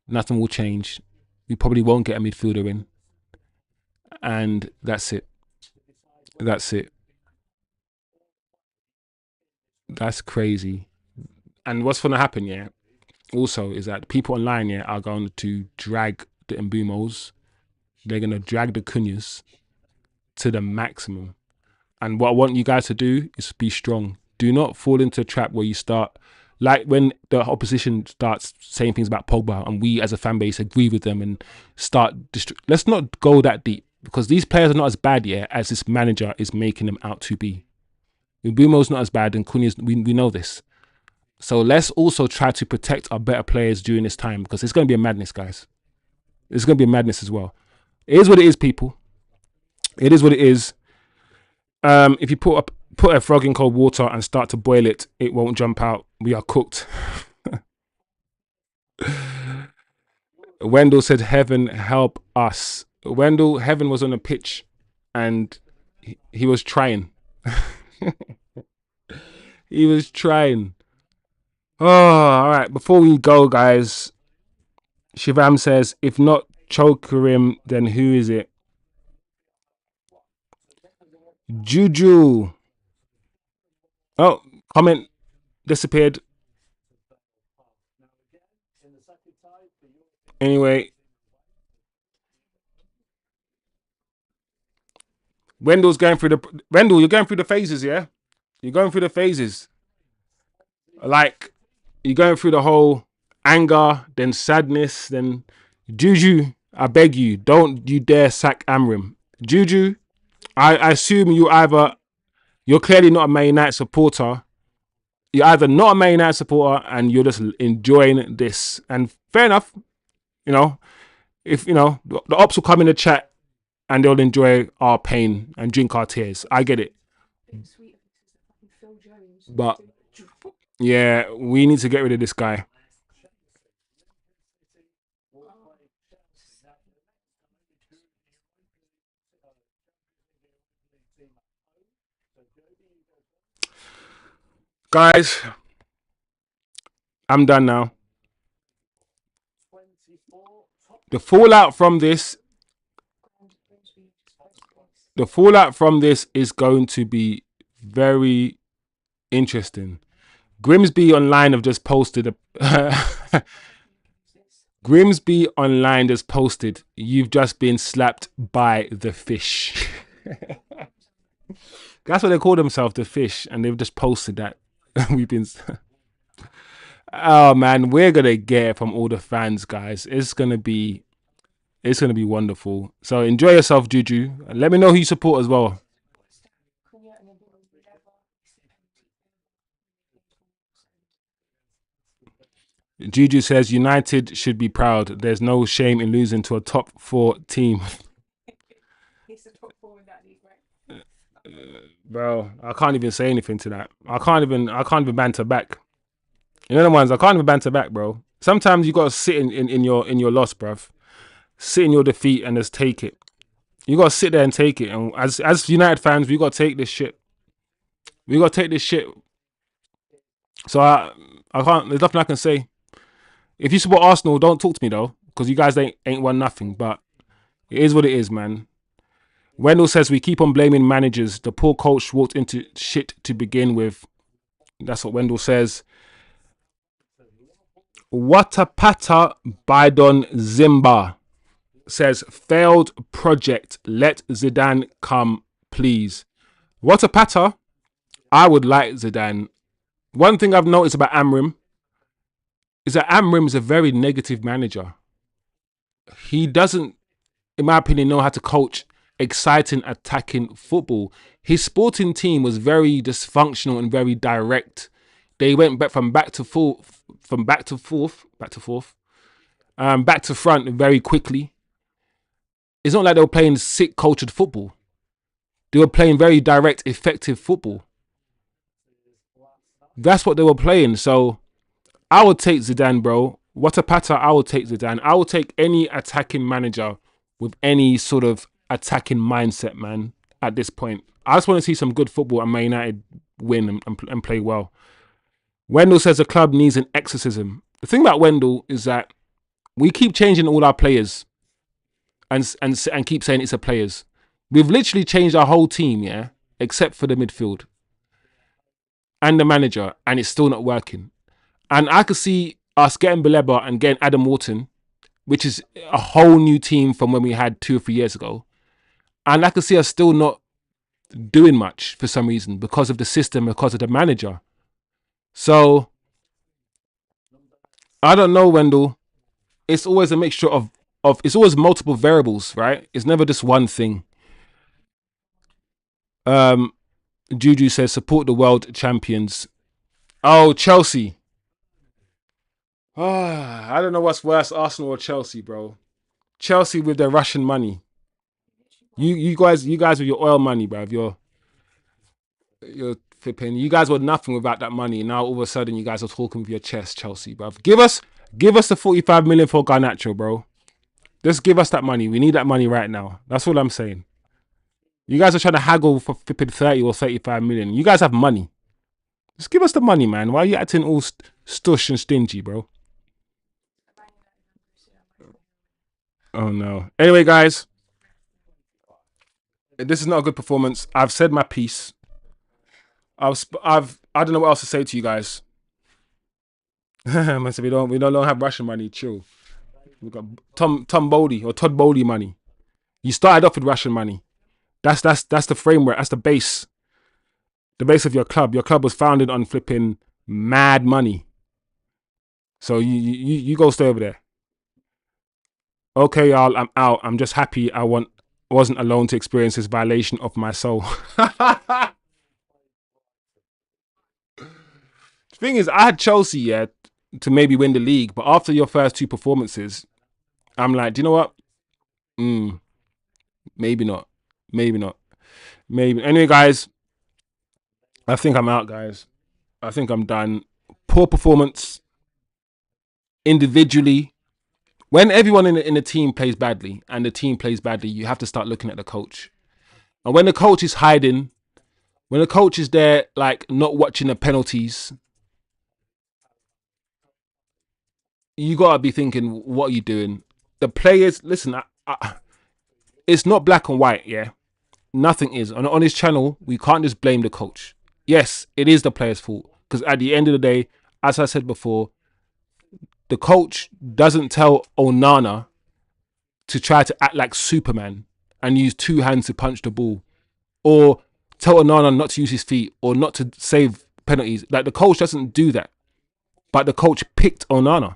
Nothing will change. We probably won't get a midfielder in. And that's it. That's it. That's crazy. And what's going to happen, yeah, also, is that people online, yeah, are going to drag the Mbumos. They're going to drag the Cunhas to the maximum. And what I want you guys to do is be strong. Do not fall into a trap where you start, like when the opposition starts saying things about Pogba and we as a fan base agree with them and start, let's not go that deep, because these players are not as bad yet as this manager is making them out to be. Mbumo's not as bad and Cunha's, we know this. So let's also try to protect our better players during this time, because it's going to be a madness, guys. It's going to be a madness as well. It is what it is, people. It is what it is. If you put a frog in cold water and start to boil it, it won't jump out. We are cooked. Wendell said, heaven help us. Wendell, heaven was on a pitch and he was trying. He was trying. Oh, all right. Before we go, guys, Shivam says, if not Chokerim, then who is it? Juju. Oh, comment disappeared. Anyway, Wendell, you're going through the phases, yeah? You're going through the phases. Like, you're going through the whole anger, then sadness, then Juju, I beg you, don't you dare sack Amrim. Juju, I assume you're clearly not a Man United supporter. You're either not a Man United supporter and you're just enjoying this. And fair enough, you know, if, you know, the ops will come in the chat and they'll enjoy our pain and drink our tears. I get it. But, yeah, we need to get rid of this guy. Guys, I'm done now. The fallout from this is going to be very interesting. Grimsby Online have just posted Grimsby Online just posted, you've just been slapped by the fish. That's what they call themselves, the fish, and they've just posted that. We've been... Oh man, we're gonna get it from all the fans, guys. It's gonna be It's going to be wonderful. So enjoy yourself, Juju. And let me know who you support as well. Juju says United should be proud. There's no shame in losing to a top 4 team. He's the top 4 in that league, right? Bro, I can't even say anything to that. I can't even banter back. You know the ones I can't even banter back, bro. Sometimes you gotta sit in your loss, bruv. Sit in your defeat and just take it. You gotta sit there and take it. And as United fans, we gotta take this shit. We gotta take this shit. So I can't. There's nothing I can say. If you support Arsenal, don't talk to me though, because you guys ain't won nothing. But it is what it is, man. Wendell says we keep on blaming managers. The poor coach walked into shit to begin with. That's what Wendell says. Watapata Bidon Zimba says failed project. Let Zidane come, please. Watapata, I would like Zidane. One thing I've noticed about Amrim is that Amrim is a very negative manager. He doesn't, in my opinion, know how to coach exciting attacking football. His sporting team was very dysfunctional and very direct. They went back back to front very quickly. It's not like they were playing sick cultured football. They were playing very direct, effective football. That's what they were playing. So I would take Zidane, bro. Watapata, I would take Zidane. I would take any attacking manager with any sort of attacking mindset, man, at this point. I just want to see some good football and Man United win and play well. Wendell says the club needs an exorcism. The thing about Wendell is that we keep changing all our players and keep saying it's the players. We've literally changed our whole team, yeah, except for the midfield and the manager, and it's still not working. And I could see us getting Baleba and getting Adam Wharton, which is a whole new team from when we had 2 or 3 years ago. And I could see us still not doing much for some reason because of the system, because of the manager. So, I don't know, Wendell. It's always a mixture of it's always multiple variables, right? It's never just one thing. Juju says, support the world champions. Oh, Chelsea. I don't know what's worse, Arsenal or Chelsea, bro. Chelsea with their Russian money. You guys with your oil money, bro. You're flipping. You guys were nothing without that money. Now all of a sudden you guys are talking with your chest, Chelsea, bro. Give us the 45 million for Garnacho, bro. Just give us that money. We need that money right now. That's all I'm saying. You guys are trying to haggle for flipping 30 or 35 million. You guys have money. Just give us the money, man. Why are you acting all stush and stingy, bro? Oh no. Anyway, guys, this is not a good performance. I've said my piece. I don't know what else to say to you guys. We don't have Russian money. Chill. We got Tom Bowley or Todd Bowley money. You started off with Russian money. That's the framework. That's the base. The base of your club. Your club was founded on flipping mad money. So you go stay over there. Okay, y'all, I'm out. I'm just happy I wasn't alone to experience this violation of my soul. The thing is, I had Chelsea, yeah, to maybe win the league, but after your first 2 performances, I'm like, do you know what? Maybe not. Maybe. Anyway, guys, I think I'm out, guys. I think I'm done. Poor performance individually. When everyone in the team plays badly and the team plays badly, you have to start looking at the coach. And when the coach is hiding, when the coach is there, like, not watching the penalties, you got to be thinking, what are you doing? The players, listen, it's not black and white, yeah? Nothing is. On this channel, we can't just blame the coach. Yes, it is the player's fault. Because at the end of the day, as I said before, the coach doesn't tell Onana to try to act like Superman and use 2 hands to punch the ball. Or tell Onana not to use his feet or not to save penalties. Like, the coach doesn't do that. But the coach picked Onana.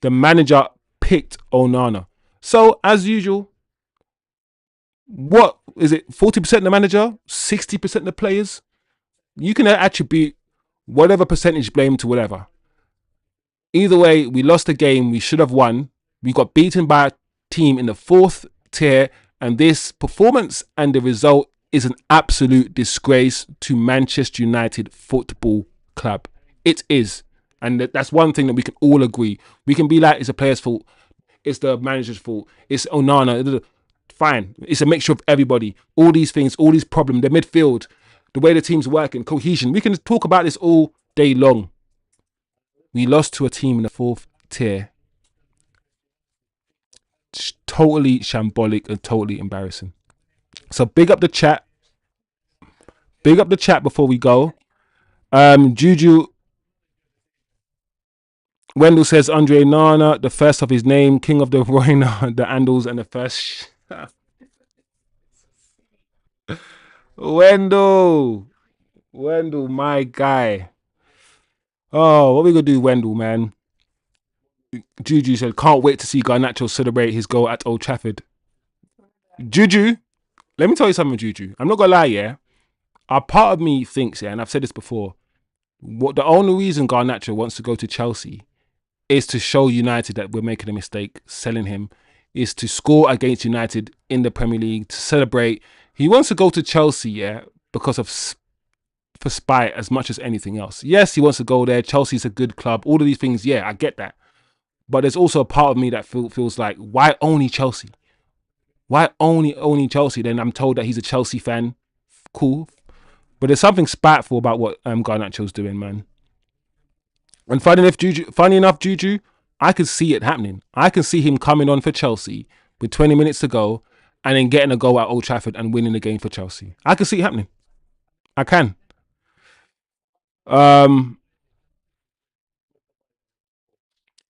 The manager picked Onana. So as usual, what is it? 40% the manager, 60% the players. You can attribute whatever percentage blame to whatever. Either way, we lost the game. We should have won. We got beaten by a team in the 4th tier, and this performance and the result is an absolute disgrace to Manchester United Football Club. It is. And that's one thing that we can all agree. We can be like, it's a player's fault. It's the manager's fault. It's Onana. Fine. It's a mixture of everybody. All these things, all these problems, the midfield, the way the team's working, cohesion. We can talk about this all day long. We lost to a team in the 4th tier. Totally shambolic and totally embarrassing. So big up the chat. Big up the chat before we go. Juju Wendell says Andre Nana, the first of his name, king of the Roina, the Andals, and the first. Wendell, my guy. Oh, what we gonna do, Wendell, man? Juju said, can't wait to see Garnacho celebrate his goal at Old Trafford. Juju, let me tell you something, Juju. I'm not gonna lie, yeah. A part of me thinks, yeah, and I've said this before, what the only reason Garnacho wants to go to Chelsea is to show United that we're making a mistake selling him, is to score against United in the Premier League, to celebrate. He wants to go to Chelsea, yeah, because of for spite as much as anything else. Yes, he wants to go there. Chelsea's a good club. All of these things, yeah, I get that. But there's also a part of me that feels like, why only Chelsea? Why only Chelsea? Then I'm told that he's a Chelsea fan. Cool. But there's something spiteful about what Garnacho's doing, man. And funny enough, Juju, I could see it happening. I can see him coming on for Chelsea with 20 minutes to go and then getting a goal at Old Trafford and winning the game for Chelsea. I can see it happening. I can.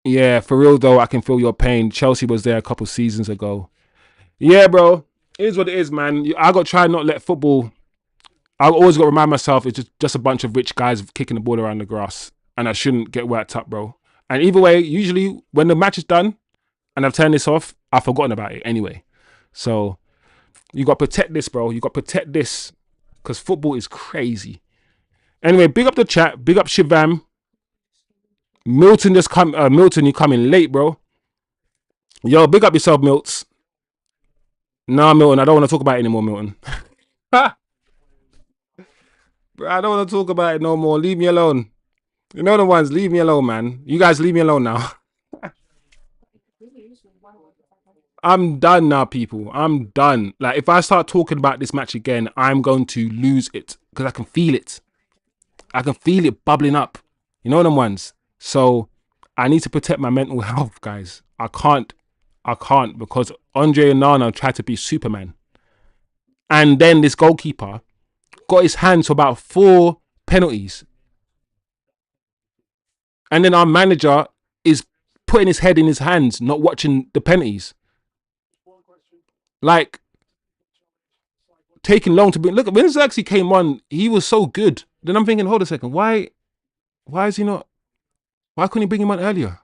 Yeah, for real though, I can feel your pain. Chelsea was there a couple seasons ago. Yeah, bro. It is what it is, man. I got to try not let football. I always got to remind myself it's just a bunch of rich guys kicking the ball around the grass. And I shouldn't get worked up, bro. And either way, usually when the match is done and I've turned this off, I've forgotten about it anyway. So you got to protect this, bro. You got to protect this because football is crazy. Anyway, big up the chat. Big up Shivam. Milton just come. Milton, you coming late, bro. Yo, big up yourself, Milts. Nah, Milton, I don't want to talk about it anymore, Milton. Bro, I don't want to talk about it no more. Leave me alone. You know the ones. Leave me alone, man. You guys leave me alone now. I'm done now, people. I'm done. Like, if I start talking about this match again, I'm going to lose it because I can feel it. I can feel it bubbling up. You know them ones. So I need to protect my mental health, guys. I can't because Andre Onana tried to be Superman. And then this goalkeeper got his hands to about 4 penalties. And then our manager is putting his head in his hands, not watching the penalties. Like, taking long to be. Look, when Xerxes came on, he was so good. Then I'm thinking, hold a second, why is he not? Why couldn't he bring him on earlier?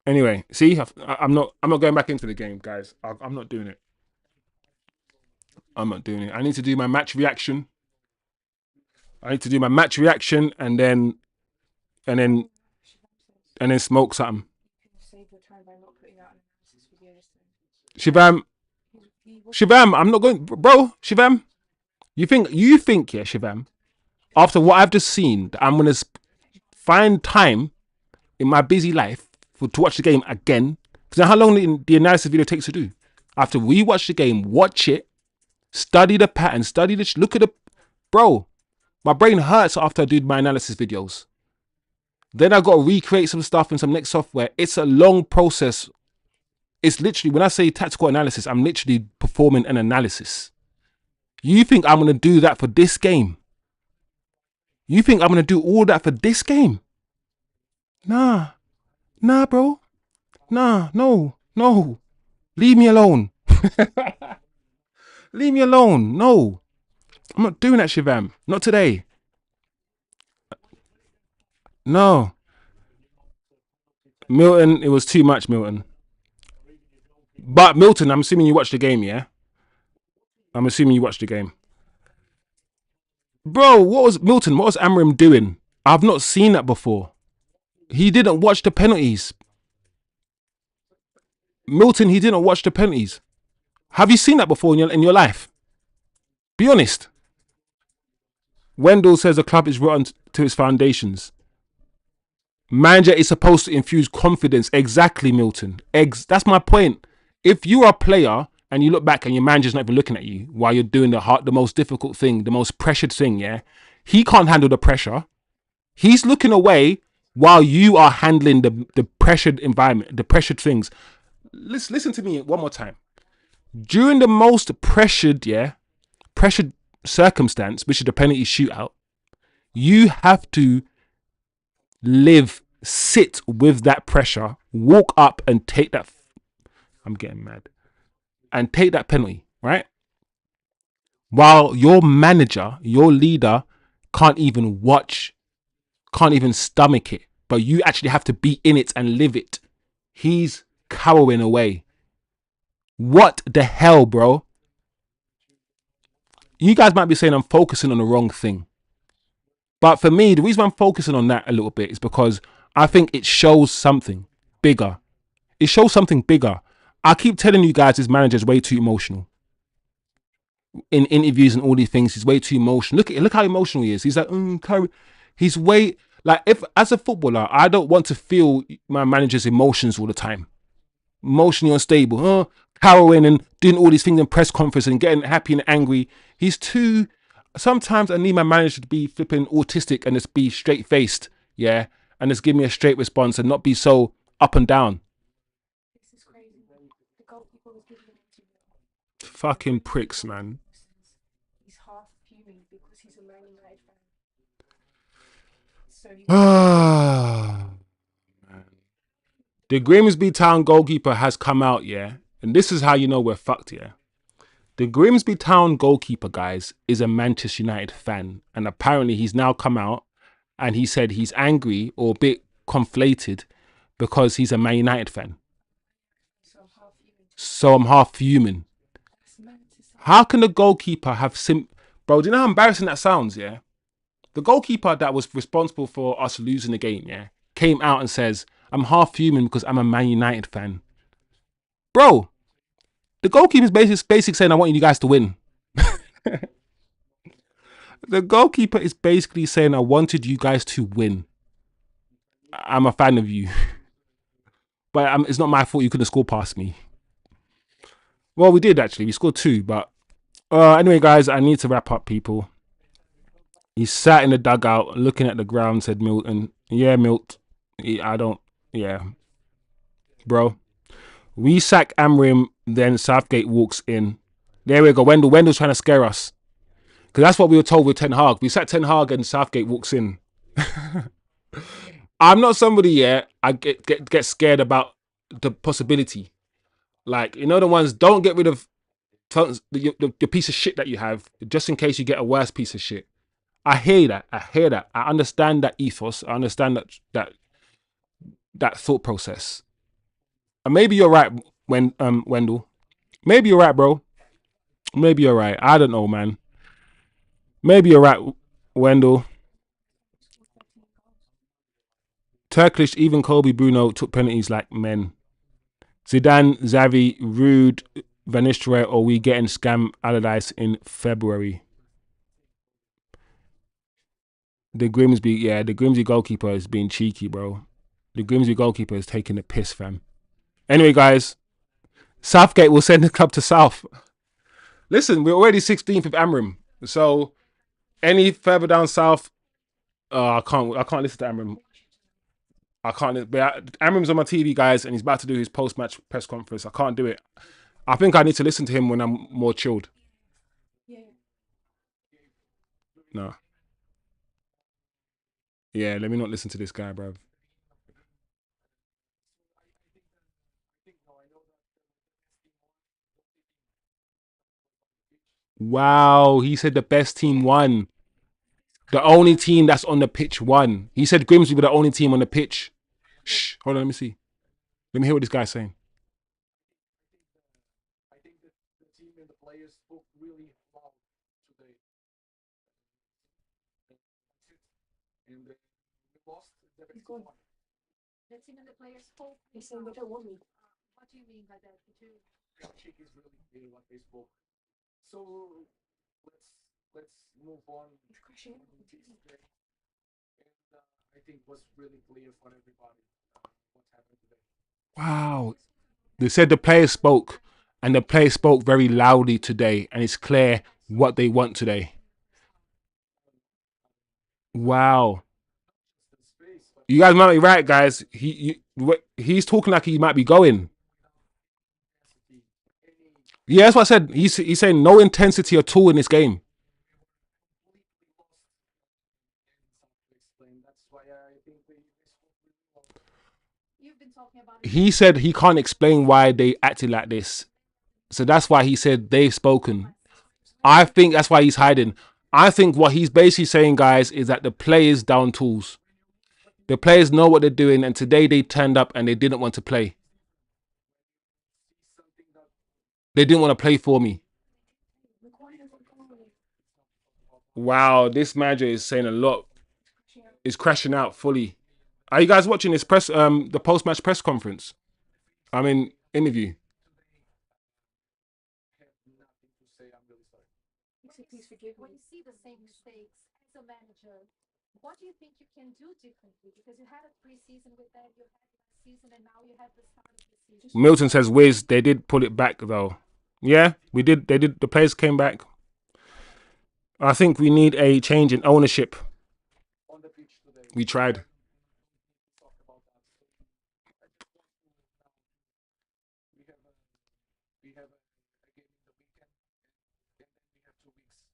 Anyway, see, I'm not going back into the game, guys. I'm not doing it. I'm not doing it. I need to do my match reaction. And then smoke something. Shivam, I'm not going, bro. Shivam, you think, yeah, Shivam, after what I've just seen, that I'm gonna find time in my busy life to watch the game again? Because how long the analysis video takes to do? After we watch the game, watch it, study the pattern, look at the, bro. My brain hurts after I do my analysis videos. Then I got to recreate some stuff in some next software. It's a long process. It's literally, when I say tactical analysis, I'm literally performing an analysis. You think I'm going to do that for this game? You think I'm going to do all that for this game? Nah, bro. Nah, no. Leave me alone. Leave me alone. No. I'm not doing that, Shivam. Not today. No. Milton, it was too much, Milton. But Milton, I'm assuming you watched the game, yeah? I'm assuming you watched the game. Bro, what was Milton? What was Amram doing? I've not seen that before. He didn't watch the penalties. Milton, he didn't watch the penalties. Have you seen that before in your life? Be honest. Wendell says the club is rotten to its foundations. Manager is supposed to infuse confidence. Exactly, Milton. That's my point. If you are a player and you look back and your manager's not even looking at you while you're doing the most difficult thing, the most pressured thing, yeah? He can't handle the pressure. He's looking away while you are handling the pressured environment, the pressured things. Listen to me one more time. During the most pressured circumstance, which is the penalty shootout, you have to sit with that pressure, walk up and take that. I'm getting mad. And take that penalty, right? While your manager, your leader, can't even watch, can't even stomach it, but you actually have to be in it and live it. He's cowering away. What the hell, bro? You guys might be saying I'm focusing on the wrong thing. But for me, the reason I'm focusing on that a little bit is because I think it shows something bigger. It shows something bigger. I keep telling you guys this manager is way too emotional. In interviews and all these things, he's way too emotional. Look how emotional he is. He's like, he's way, like, if as a footballer, I don't want to feel my manager's emotions all the time. Emotionally unstable, cowering and doing all these things in press conference and getting happy and angry. He's too. Sometimes I need my manager to be flipping autistic and just be straight faced, yeah, and just give me a straight response and not be so up and down. This is crazy. The goalkeeper was giving him to Fucking pricks, man. He's half fuming because he's a Man United fan. So The Grimsby Town goalkeeper has come out, yeah, and this is how you know we're fucked, yeah. The Grimsby Town goalkeeper, guys, is a Manchester United fan, and apparently he's now come out and he said he's angry or a bit conflated because he's a Man United fan. So I'm half fuming. How can the goalkeeper have Bro, do you know how embarrassing that sounds, yeah? The goalkeeper that was responsible for us losing the game, yeah, came out and says, I'm half fuming because I'm a Man United fan. Bro, the goalkeeper's basically saying, I want you guys to win. The goalkeeper is basically saying, I wanted you guys to win. I'm a fan of you. But it's not my fault you couldn't score past me. Well, we did actually. We scored 2. But anyway, guys, I need to wrap up, people. He sat in the dugout looking at the ground, said Milton. Yeah, Milt. Yeah. Bro. We sack Amrim, then Southgate walks in. There we go. Wendell's trying to scare us. Because that's what we were told with Ten Hag. We sack Ten Hag and Southgate walks in. I'm not somebody yet. I get scared about the possibility. Like, you know, the ones, don't get rid of the piece of shit that you have just in case you get a worse piece of shit. I hear that. I understand that ethos. I understand that thought process. And maybe you're right, Wendell. Maybe you're right, bro. Maybe you're right. I don't know, man. Maybe you're right, Wendell. Turkish, even Kobbie Mainoo took penalties like men. Zidane, Xavi, Rude, Van Nistelrooy, or we getting scam Allardyce in February. The Grimsby goalkeeper is being cheeky, bro. The Grimsby goalkeeper is taking the piss, fam. Anyway, guys, Southgate will send the club to South. Listen, we're already 16th with Amram, so any further down south, I can't listen to Amram. I can't. But Amram's on my TV, guys, and he's about to do his post-match press conference. I can't do it. I think I need to listen to him when I'm more chilled. yeah. No. Yeah, let me not listen to this guy, bro. Wow, he said the best team won. The only team that's on the pitch won. He said Grimsby were the only team on the pitch. Shh, hold on, let me see. Let me hear what this guy's saying. He's gone. Let's see when the players spoke. He's saying they don't want me. What do you mean by that? Did you? I think it's really clear what they spoke. So let's move on He's crashing out. with this today. And I think it was really clear for everybody what happened today. Wow. They said the players spoke, and the players spoke very loudly today, and it's clear what they want today. Wow. You guys might be right, guys. He's talking like he might be going. Yeah, that's what I said. He's saying no intensity at all in this game. That's why I think they spoke. You've been talking about. He said he can't explain why they acted like this. So that's why he said they've spoken. I think that's why he's hiding. I think what he's basically saying, guys, is that the players down tools. The players know what they're doing, and today they turned up and they didn't want to play. They didn't want to play for me. Wow, this manager is saying a lot. Is crashing out fully. Are you guys watching this the post-match press conference? I mean, interview. Please forgive When me. you see the same mistakes as a manager, what do you think you can do differently? Because you had a pre-season with that, you had last season, and now you have the start of the season. Milton says, Wiz, they did pull it back though. Yeah, we did. They did. The players came back. I think we need a change in ownership. On the pitch today. We tried. Talk about that. We have a game in the weekend, and then we have 2 weeks,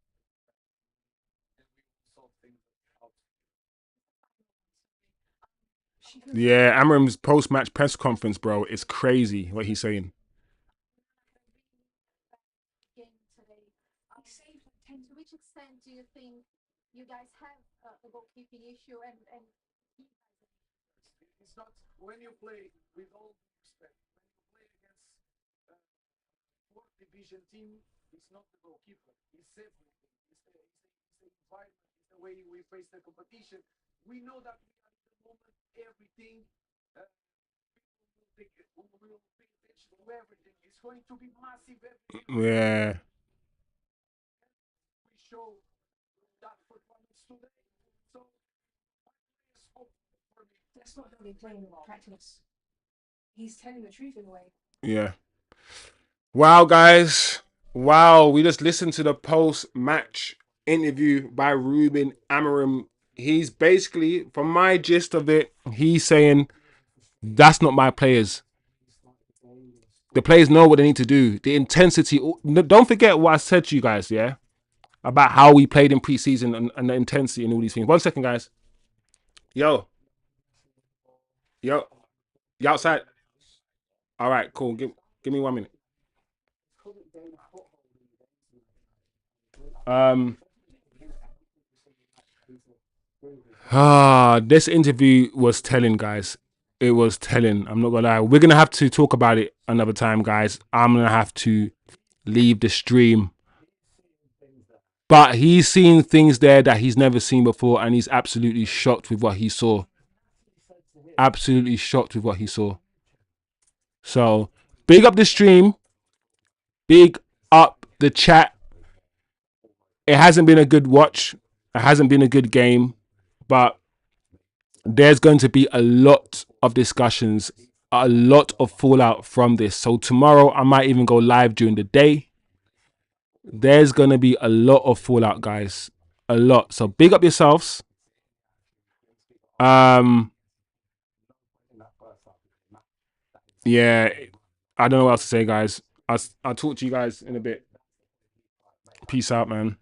and we will sort things out. Yeah, Amram's post-match press conference, bro, is crazy what he's saying. Game today. To which extent do you think you guys have a goalkeeping issue and It's not when you play with all due respect. When you play against fourth division team, it's not the goalkeeper. It's everything. It's the environment. It's the way we face the competition. We know that we are in the moment. Everything. People will pay attention to everything. It's going to be massive. Everything. Yeah. We show that performance today. So my players spoke for me. That's not how they play in practice. He's telling the truth in a way. Yeah. Wow, guys. Wow, we just listened to the post-match interview by Ruben Amorim. He's basically, from my gist of it, he's saying, that's not my players. The players know what they need to do. The intensity. Don't forget what I said to you guys, yeah? About how we played in pre-season and the intensity and all these things. 1 second, guys. Yo. You outside? All right, cool. Give me 1 minute. This interview was telling, guys. It was telling. I'm not gonna lie. We're gonna have to talk about it another time, guys. I'm gonna have to leave the stream. But he's seen things there that he's never seen before, and he's absolutely shocked with what he saw. Absolutely shocked with what he saw. So, big up the stream. Big up the chat. It hasn't been a good watch. It hasn't been a good game. But there's going to be a lot of discussions, a lot of fallout from this. So tomorrow, I might even go live during the day. There's going to be a lot of fallout, guys. A lot. So big up yourselves. Yeah, I don't know what else to say, guys. I'll talk to you guys in a bit. Peace out, man.